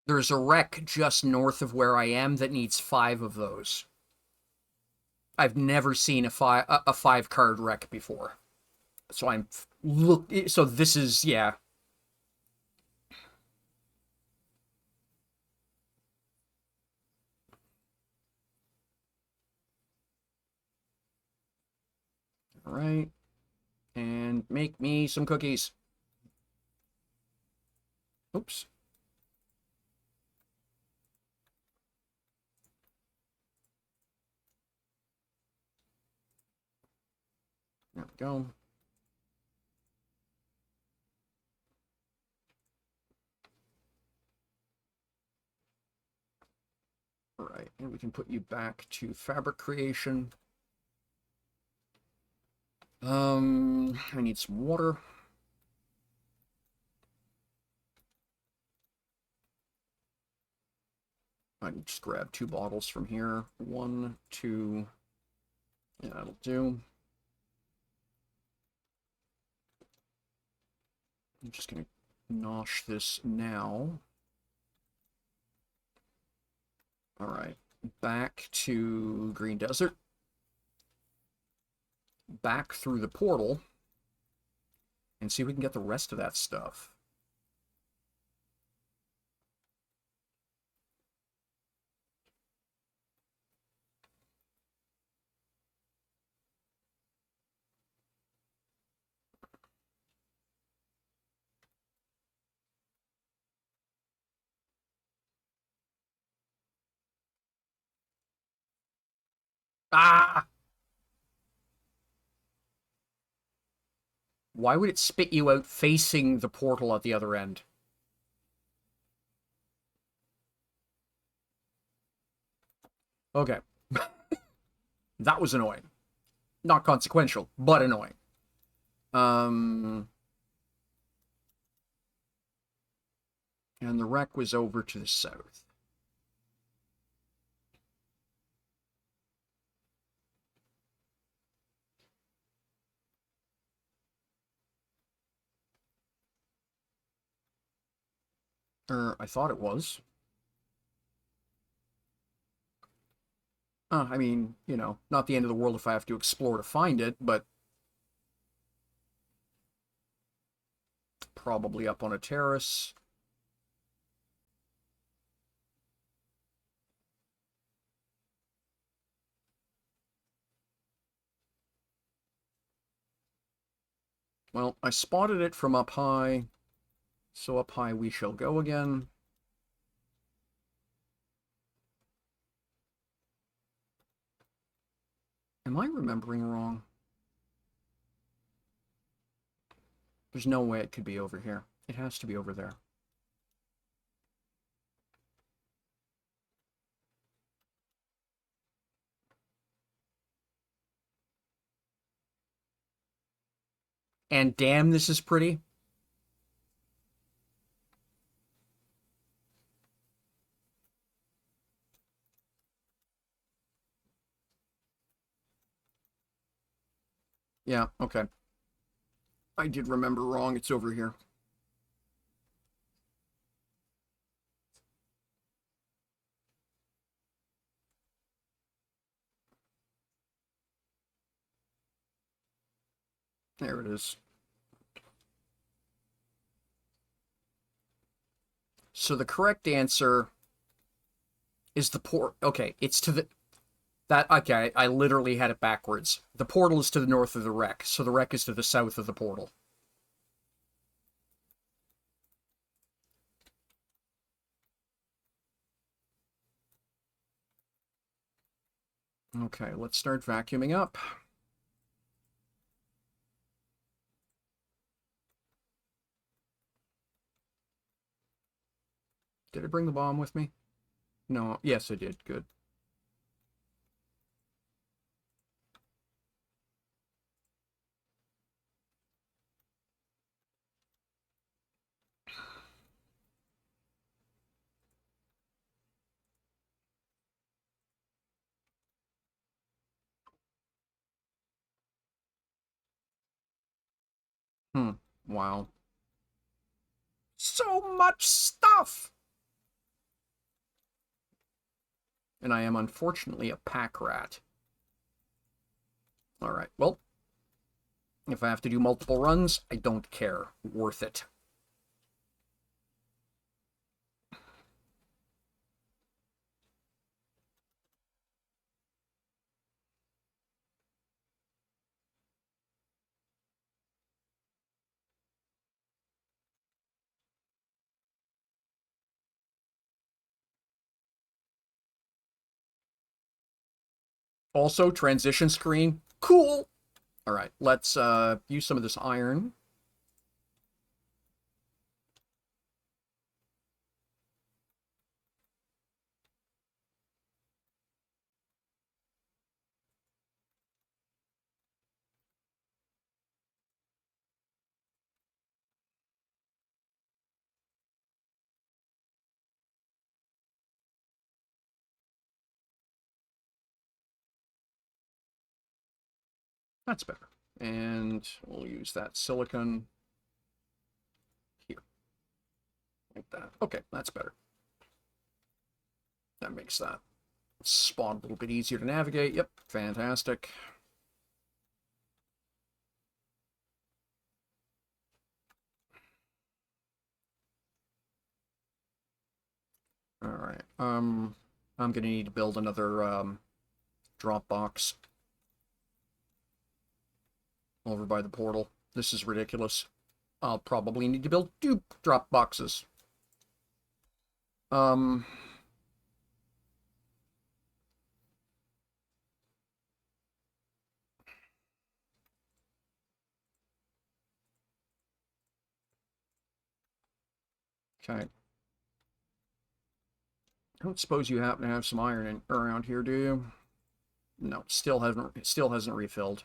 Speaker 1: There's a wreck just north of where I am that needs 5 of those. I've never seen a 5-card wreck before. So so this is, yeah. All right. And make me some cookies. Oops. There we go. All right, and we can put you back to fabric creation. I need some water. I can just grab 2 bottles from here. 1, 2. Yeah, that'll do. I'm just gonna nosh this now. All right, back to Green Desert. Back through the portal. And see if we can get the rest of that stuff. Ah! Why would it spit you out facing the portal at the other end? Okay. That was annoying. Not consequential, but annoying. And the wreck was over to the south. I thought it was. I mean, you know, not the end of the world if I have to explore to find it, but probably up on a terrace. Well, I spotted it from up high, so up high we shall go again. Am I remembering wrong? There's no way it could be over here. It has to be over there. And damn, this is pretty. Yeah, okay. I did remember wrong. It's over here. There it is. So the correct answer is the port. Okay, it's to the that. Okay, I literally had it backwards. The portal is to the north of the wreck, so the wreck is to the south of the portal. Okay, let's start vacuuming up. Did I bring the bomb with me? No. Yes, I did. Good. Hmm. Wow. So much stuff! And I am unfortunately a pack rat. Alright, well, if I have to do multiple runs, I don't care. Worth it. Also, transition screen. Cool! Alright, let's use some of this iron. That's better. And we'll use that silicon here. Like that. Okay, that's better. That makes that spawn a little bit easier to navigate. Yep, fantastic. Alright, I'm gonna need to build another, drop box over by the portal. This is ridiculous. I'll probably need to build 2 drop boxes. Um... Okay. I don't suppose you happen to have some iron around here, do you? No, still hasn't refilled.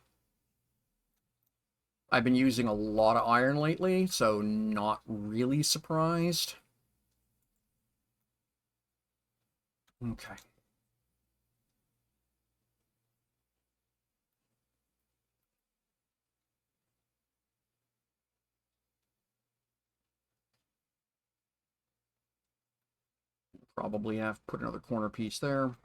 Speaker 1: I've been using a lot of iron lately, so not really surprised. Okay. Probably have to put another corner piece there.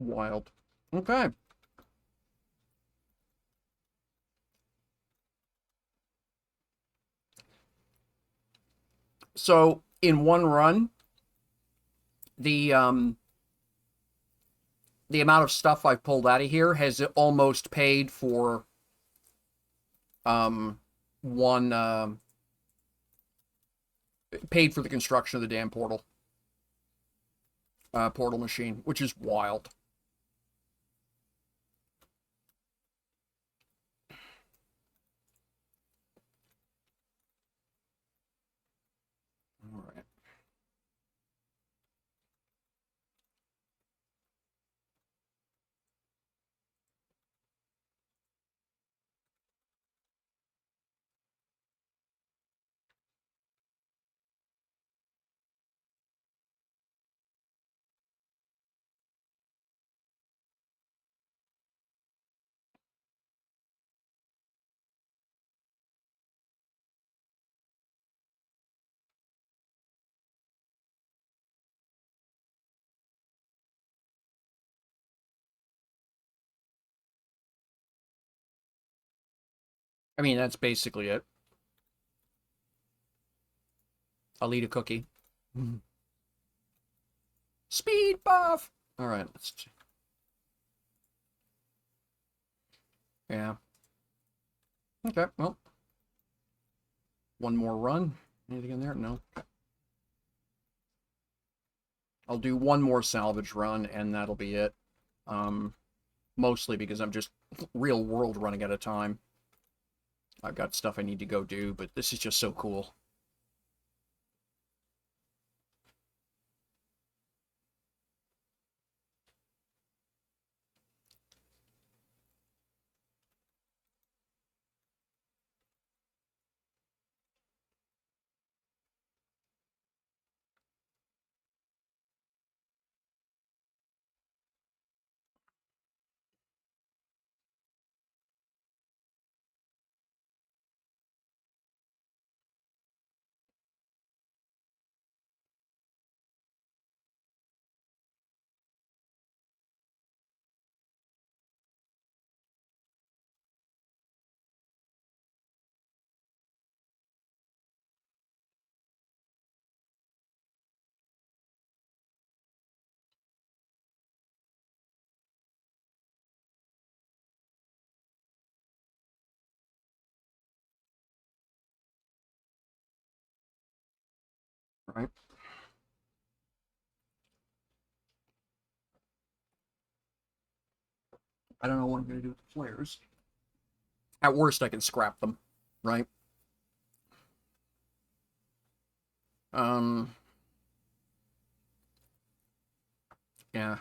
Speaker 1: Wild. Okay. So, in one run, the the amount of stuff I've pulled out of here has almost paid for um one paid for the construction of the damn portal. portal machine, which is wild. All right. I mean, that's basically it. I'll eat a cookie. Speed buff! Alright, let's... Yeah. Okay, well. One more run. Anything in there? No. I'll do one more salvage run, and that'll be it. Mostly because I'm just real world running out of time. I've got stuff I need to go do, but this is just so cool. Right? I don't know what I'm going to do with the flares. At worst, I can scrap them, right? Um, yeah.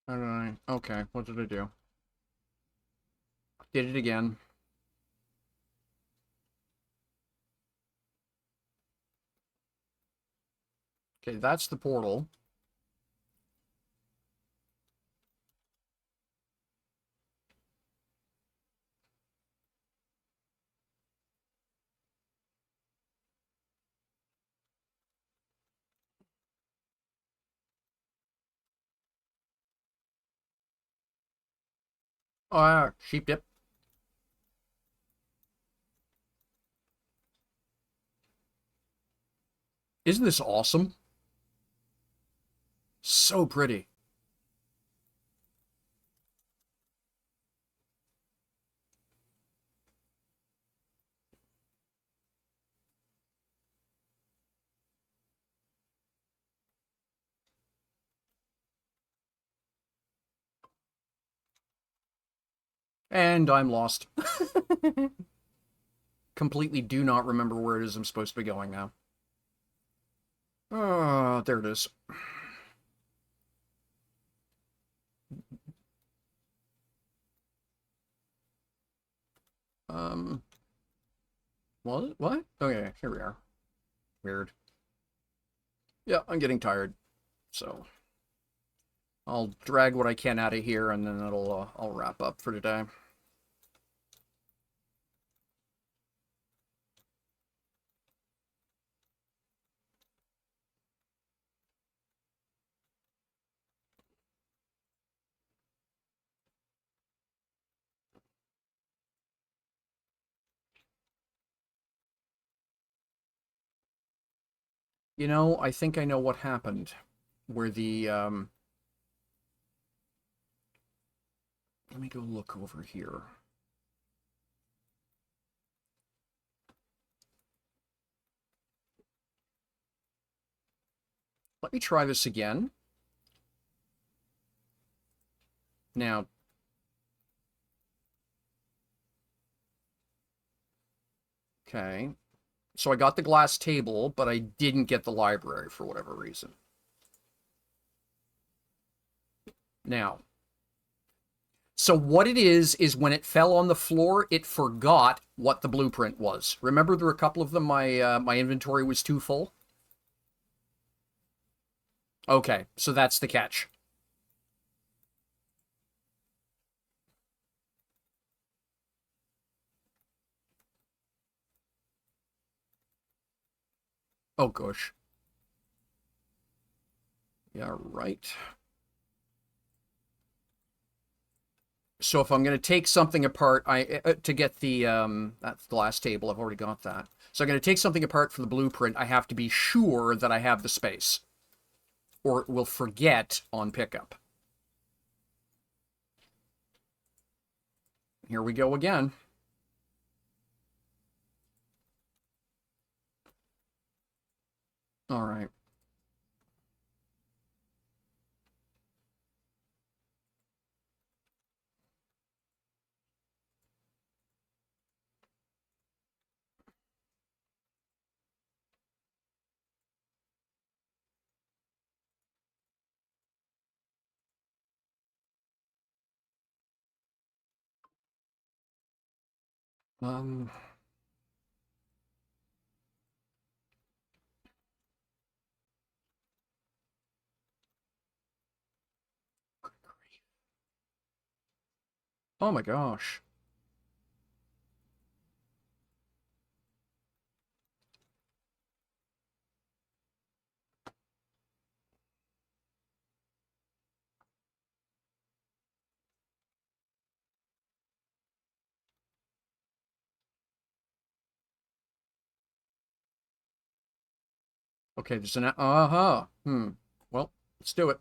Speaker 1: How did I... Okay, what did I do? Did it again. Okay, that's the portal. Oh, sheep dip. Isn't this awesome? So pretty. And I'm lost. Completely do not remember where it is I'm supposed to be going now. Oh, there it is. Um, what? Okay, here we are. Weird. Yeah, I'm getting tired, so I'll drag what I can out of here, and then I'll wrap up for today. You know, I think I know what happened. Where the, let me go look over here. Let me try this again. Now, okay. So I got the glass table, but I didn't get the library for whatever reason. Now, so what it is when it fell on the floor, it forgot what the blueprint was. Remember there were a couple of them my inventory was too full? Okay, so that's the catch. Oh gosh. Yeah, right. So if I'm going to take something apart, to get the that's the glass table, I've already got that. So I'm going to take something apart for the blueprint, I have to be sure that I have the space, or it will forget on pickup. Here we go again. All right. Um, oh my gosh. Okay, there's an uh-huh. Well, let's do it.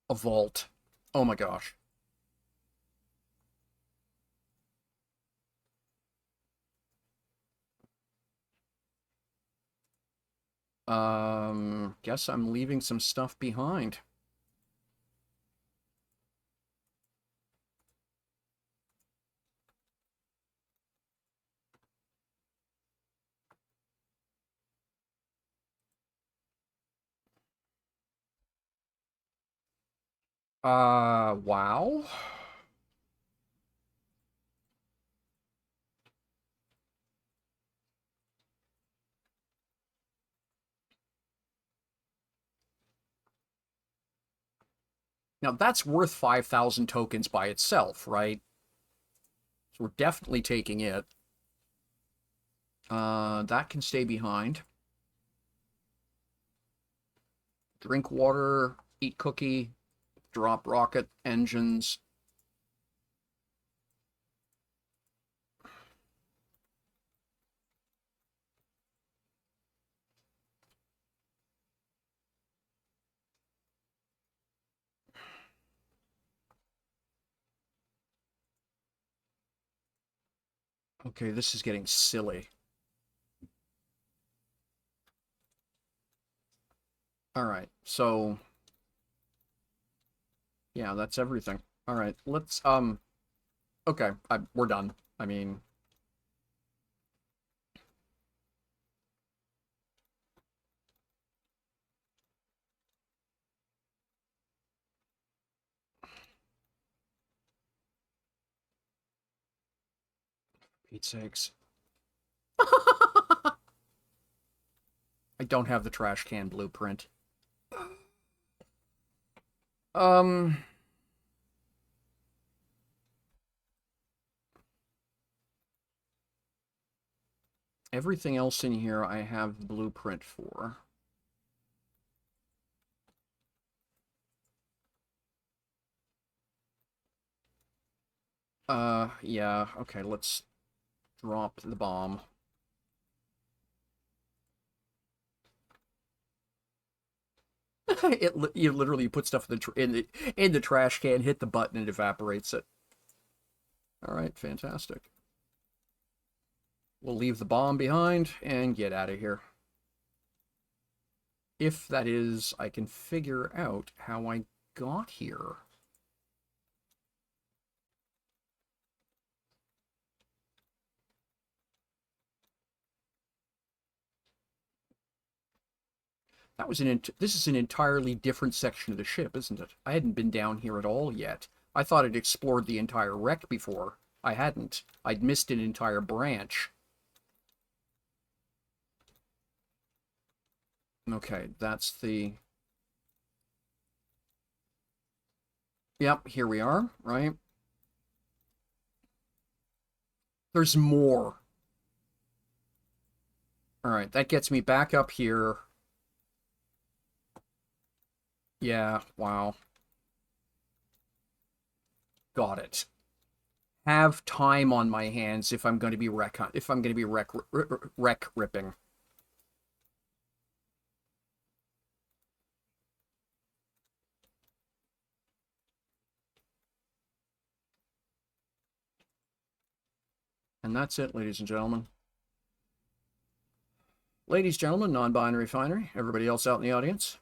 Speaker 1: A vault. Oh my gosh. Guess I'm leaving some stuff behind. Wow. Now that's worth 5,000 tokens by itself, right? So we're definitely taking it. That can stay behind. Drink water, eat cookie, drop rocket engines. Okay, this is getting silly. All right, so yeah, that's everything. All right, let's okay, we're done. I mean, Pete's sakes. I don't have the trash can blueprint. Um, everything else in here I have the blueprint for. Yeah, okay, let's drop the bomb. You literally put stuff in the trash can, hit the button, and it evaporates it. All right, fantastic. We'll leave the bomb behind and get out of here. If that is, I can figure out how I got here. This is an entirely different section of the ship, isn't it? I hadn't been down here at all yet. I thought I'd explored the entire wreck before. I hadn't. I'd missed an entire branch. Okay, that's the... Yep, here we are, right? There's more. All right, that gets me back up here. Yeah, wow. Got it. Have time on my hands if I'm going to be wreck ripping. And that's it, ladies and gentlemen. Ladies, gentlemen, non-binary finery, everybody else out in the audience.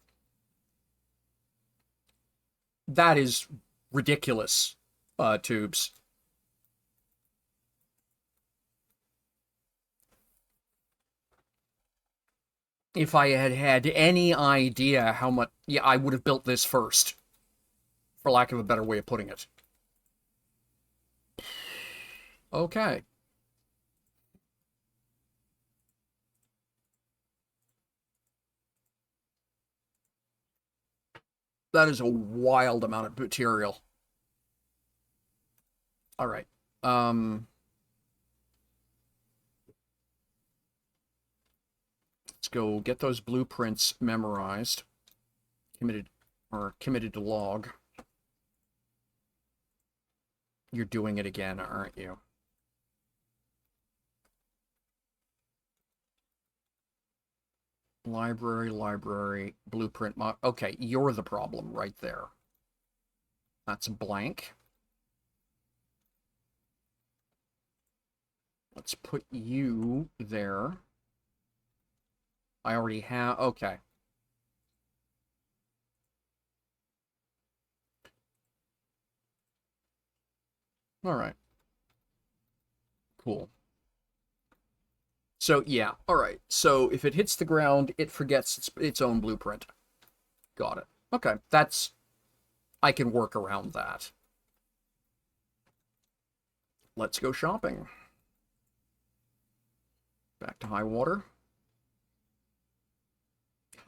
Speaker 1: That is ridiculous, tubes. If I had had any idea how much... Yeah, I would have built this first. For lack of a better way of putting it. Okay. That is a wild amount of material. All right. Let's go get those blueprints memorized. Committed to log. You're doing it again, aren't you? Library, blueprint mod. Okay, you're the problem right there. That's blank. Let's put you there. I already have... Okay. All right. Cool. So, yeah. All right. So, if it hits the ground, it forgets its own blueprint. Got it. Okay. That's... I can work around that. Let's go shopping. Back to high water.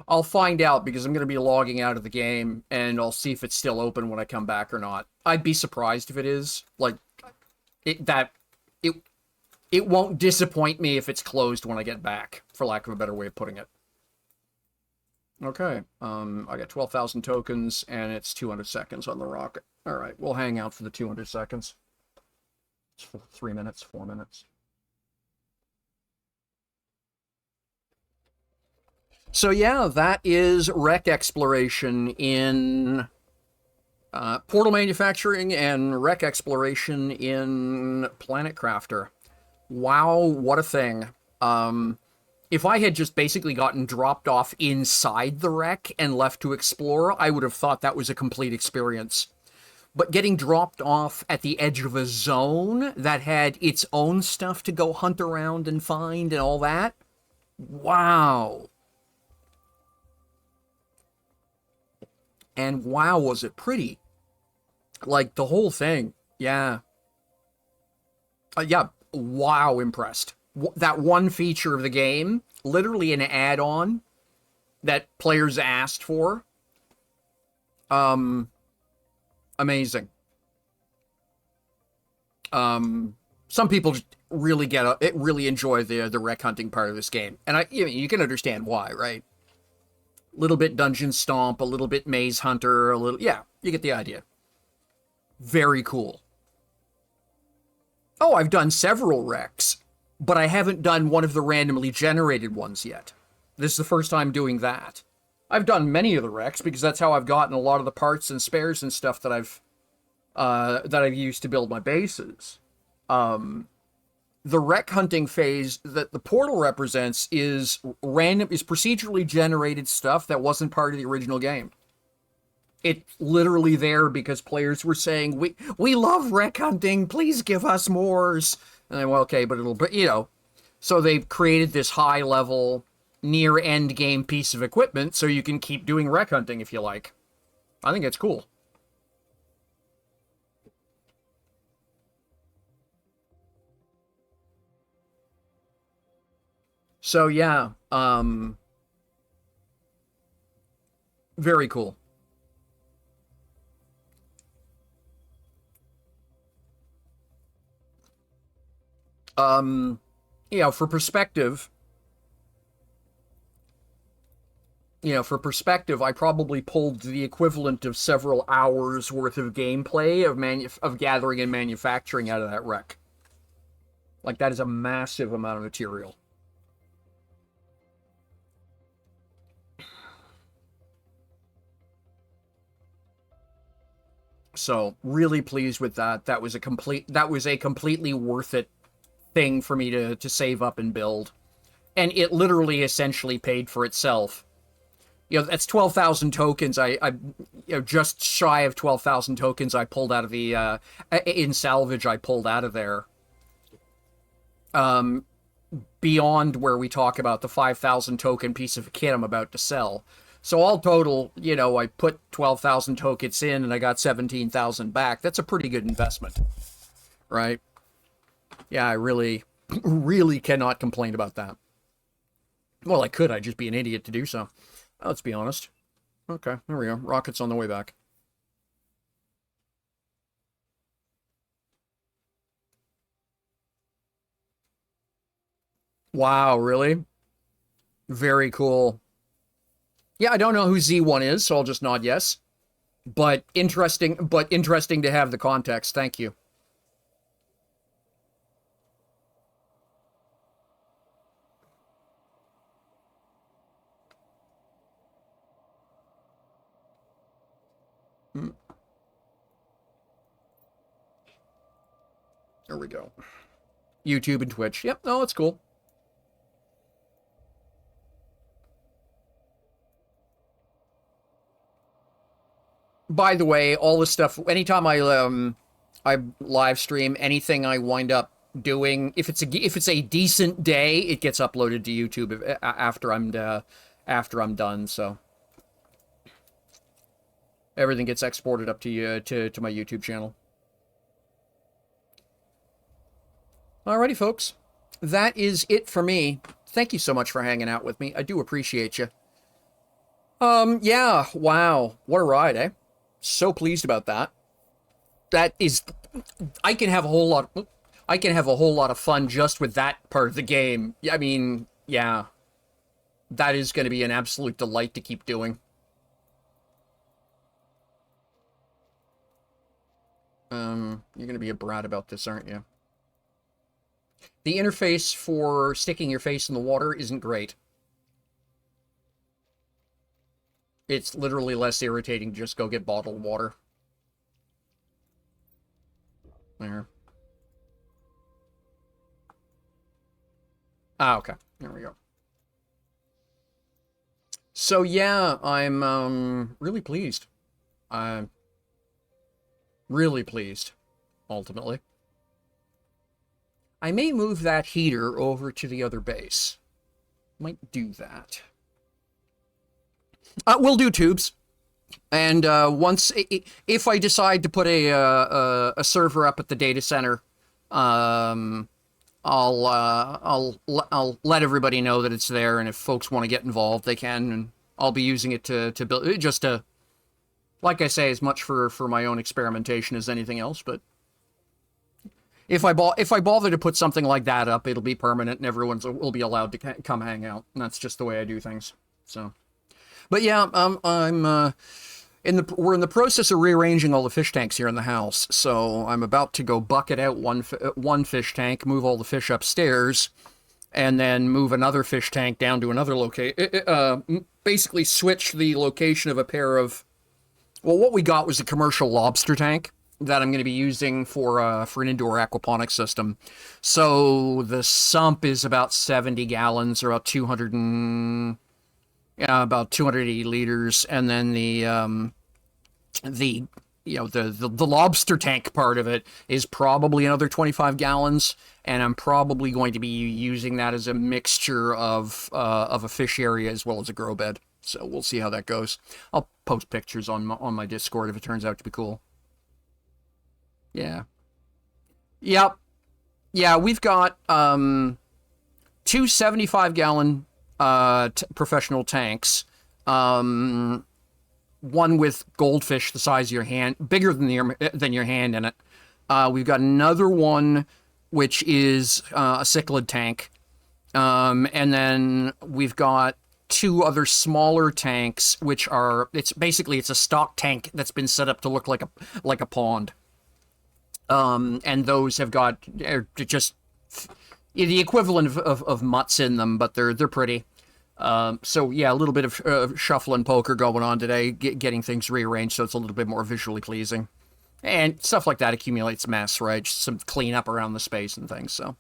Speaker 1: I'll find out because I'm going to be logging out of the game, and I'll see if it's still open when I come back or not. I'd be surprised if it is. Like, it won't disappoint me if it's closed when I get back, for lack of a better way of putting it. Okay, I got 12,000 tokens, and it's 200 seconds on the rocket. All right, we'll hang out for the 200 seconds. It's for 3 minutes, 4 minutes. So yeah, that is wreck exploration in portal manufacturing and wreck exploration in Planet Crafter. Wow, what a thing. If I had just basically gotten dropped off inside the wreck and left to explore, I would have thought that was a complete experience. But getting dropped off at the edge of a zone that had its own stuff to go hunt around and find and all that, wow. And wow, was it pretty. Like, the whole thing. Yeah. Yeah, wow, impressed. That one feature of the game, literally an add-on that players asked for. Amazing. Some people really really enjoy the wreck hunting part of this game. And you can understand why, right? A little bit Dungeon Stomp, a little bit Maze Hunter, a little... Yeah, you get the idea. Very cool. Oh, I've done several wrecks, but I haven't done one of the randomly generated ones yet. This is the first time doing that. I've done many of the wrecks because that's how I've gotten a lot of the parts and spares and stuff that I've used to build my bases. The wreck hunting phase that the portal represents is procedurally generated stuff that wasn't part of the original game. It's literally there because players were saying, we love wreck hunting, please give us mores. And then, well, okay, but you know, so they've created this high level, near end game piece of equipment so you can keep doing wreck hunting if you like. I think it's cool. So yeah, very cool. Um, you know, for perspective, I probably pulled the equivalent of several hours worth of gameplay of gathering and manufacturing out of that wreck. Like that is a massive amount of material. So really pleased with that. That was a completely worth it thing for me to save up and build. And it literally essentially paid for itself. You know, that's 12,000 tokens. Just shy of 12,000 tokens I pulled out of the, in salvage I pulled out of there. Beyond where we talk about the 5,000 token piece of kit I'm about to sell. So all total, you know, I put 12,000 tokens in and I got 17,000 back. That's a pretty good investment, right? Yeah, I really, really cannot complain about that. Well, I could. I'd just be an idiot to do so. Let's be honest. Okay, there we go. Rocket's on the way back. Wow, really? Very cool. Yeah, I don't know who Z1 is, so I'll just nod yes. But interesting to have the context. Thank you. Hmm. There we go. YouTube and Twitch. Yep, no, it's cool. By the way, all this stuff, anytime I live stream, anything I wind up doing, if it's a decent day, it gets uploaded to YouTube after I'm done, so everything gets exported up to you to my YouTube channel. Alrighty, folks. That is it for me. Thank you so much for hanging out with me. I do appreciate you. Yeah, wow. What a ride, eh? So pleased about that. That is, I can have a whole lot of fun just with that part of the game. I mean, yeah. That is going to be an absolute delight to keep doing. You're going to be a brat about this, aren't you? The interface for sticking your face in the water isn't great. It's literally less irritating to just go get bottled water. There. Ah, okay. There we go. So yeah, I'm really pleased. I'm really pleased, ultimately. I may move that heater over to the other base. Might do that. We'll do tubes. And if I decide to put a server up at the data center, I'll let everybody know that it's there, and if folks want to get involved, they can. And I'll be using it to build, just to, like I say, as much for my own experimentation as anything else. But if I bother to put something like that up, it'll be permanent, and everyone will be allowed to come hang out. And that's just the way I do things. So. But yeah, we're in the process of rearranging all the fish tanks here in the house. So I'm about to go bucket out one fish tank, move all the fish upstairs, and then move another fish tank down to another location. Basically, switch the location of a pair of. Well, what we got was a commercial lobster tank that I'm going to be using for an indoor aquaponics system. So the sump is about 70 gallons, or about 280 liters, and then the the lobster tank part of it is probably another 25 gallons, and I'm probably going to be using that as a mixture of a fish area as well as a grow bed. So we'll see how that goes. I'll post pictures on my Discord if it turns out to be cool. Yeah. Yep. Yeah, we've got two 75-gallon professional tanks. One with goldfish the size of your hand, bigger than your hand in it. We've got another one which is a cichlid tank. And then we've got two other smaller tanks, which are it's a stock tank that's been set up to look like a pond. And those have got just the equivalent of mutts in them, but they're pretty. So yeah, a little bit of shuffle and poker going on today, getting things rearranged so it's a little bit more visually pleasing. And stuff like that accumulates mess, right? Just some cleanup around the space and things, so.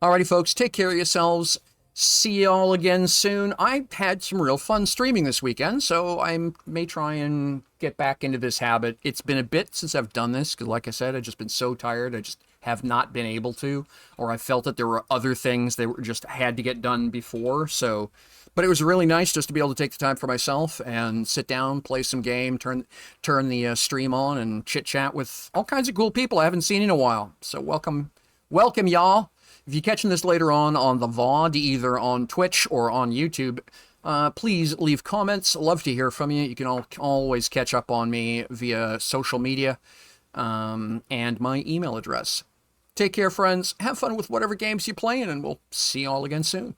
Speaker 1: Alrighty, folks, take care of yourselves. See y'all again soon. I had some real fun streaming this weekend, so I may try and get back into this habit. It's been a bit since I've done this, because like I said, I've just been so tired. I just have not been able to, or I felt that there were other things that were just had to get done before, so. But it was really nice just to be able to take the time for myself and sit down, play some game, turn the stream on, and chit-chat with all kinds of cool people I haven't seen in a while. So welcome, y'all. If you're catching this later on the VOD, either on Twitch or on YouTube, please leave comments. Love to hear from you. You can always catch up on me via social media and my email address. Take care, friends. Have fun with whatever games you're playing, and we'll see you all again soon.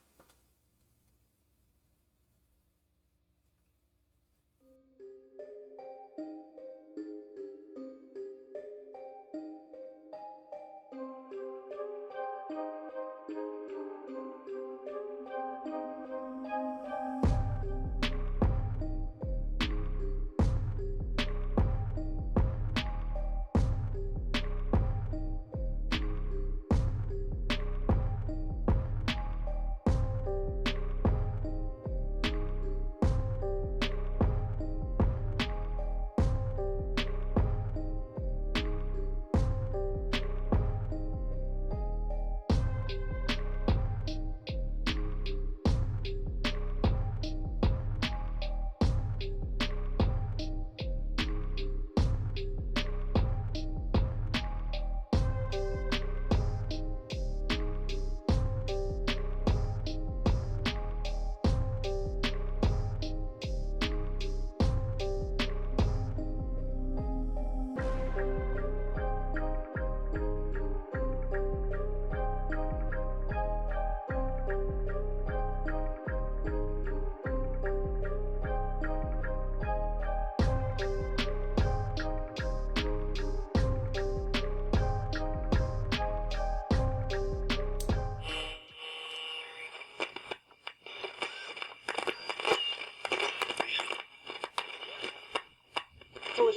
Speaker 2: So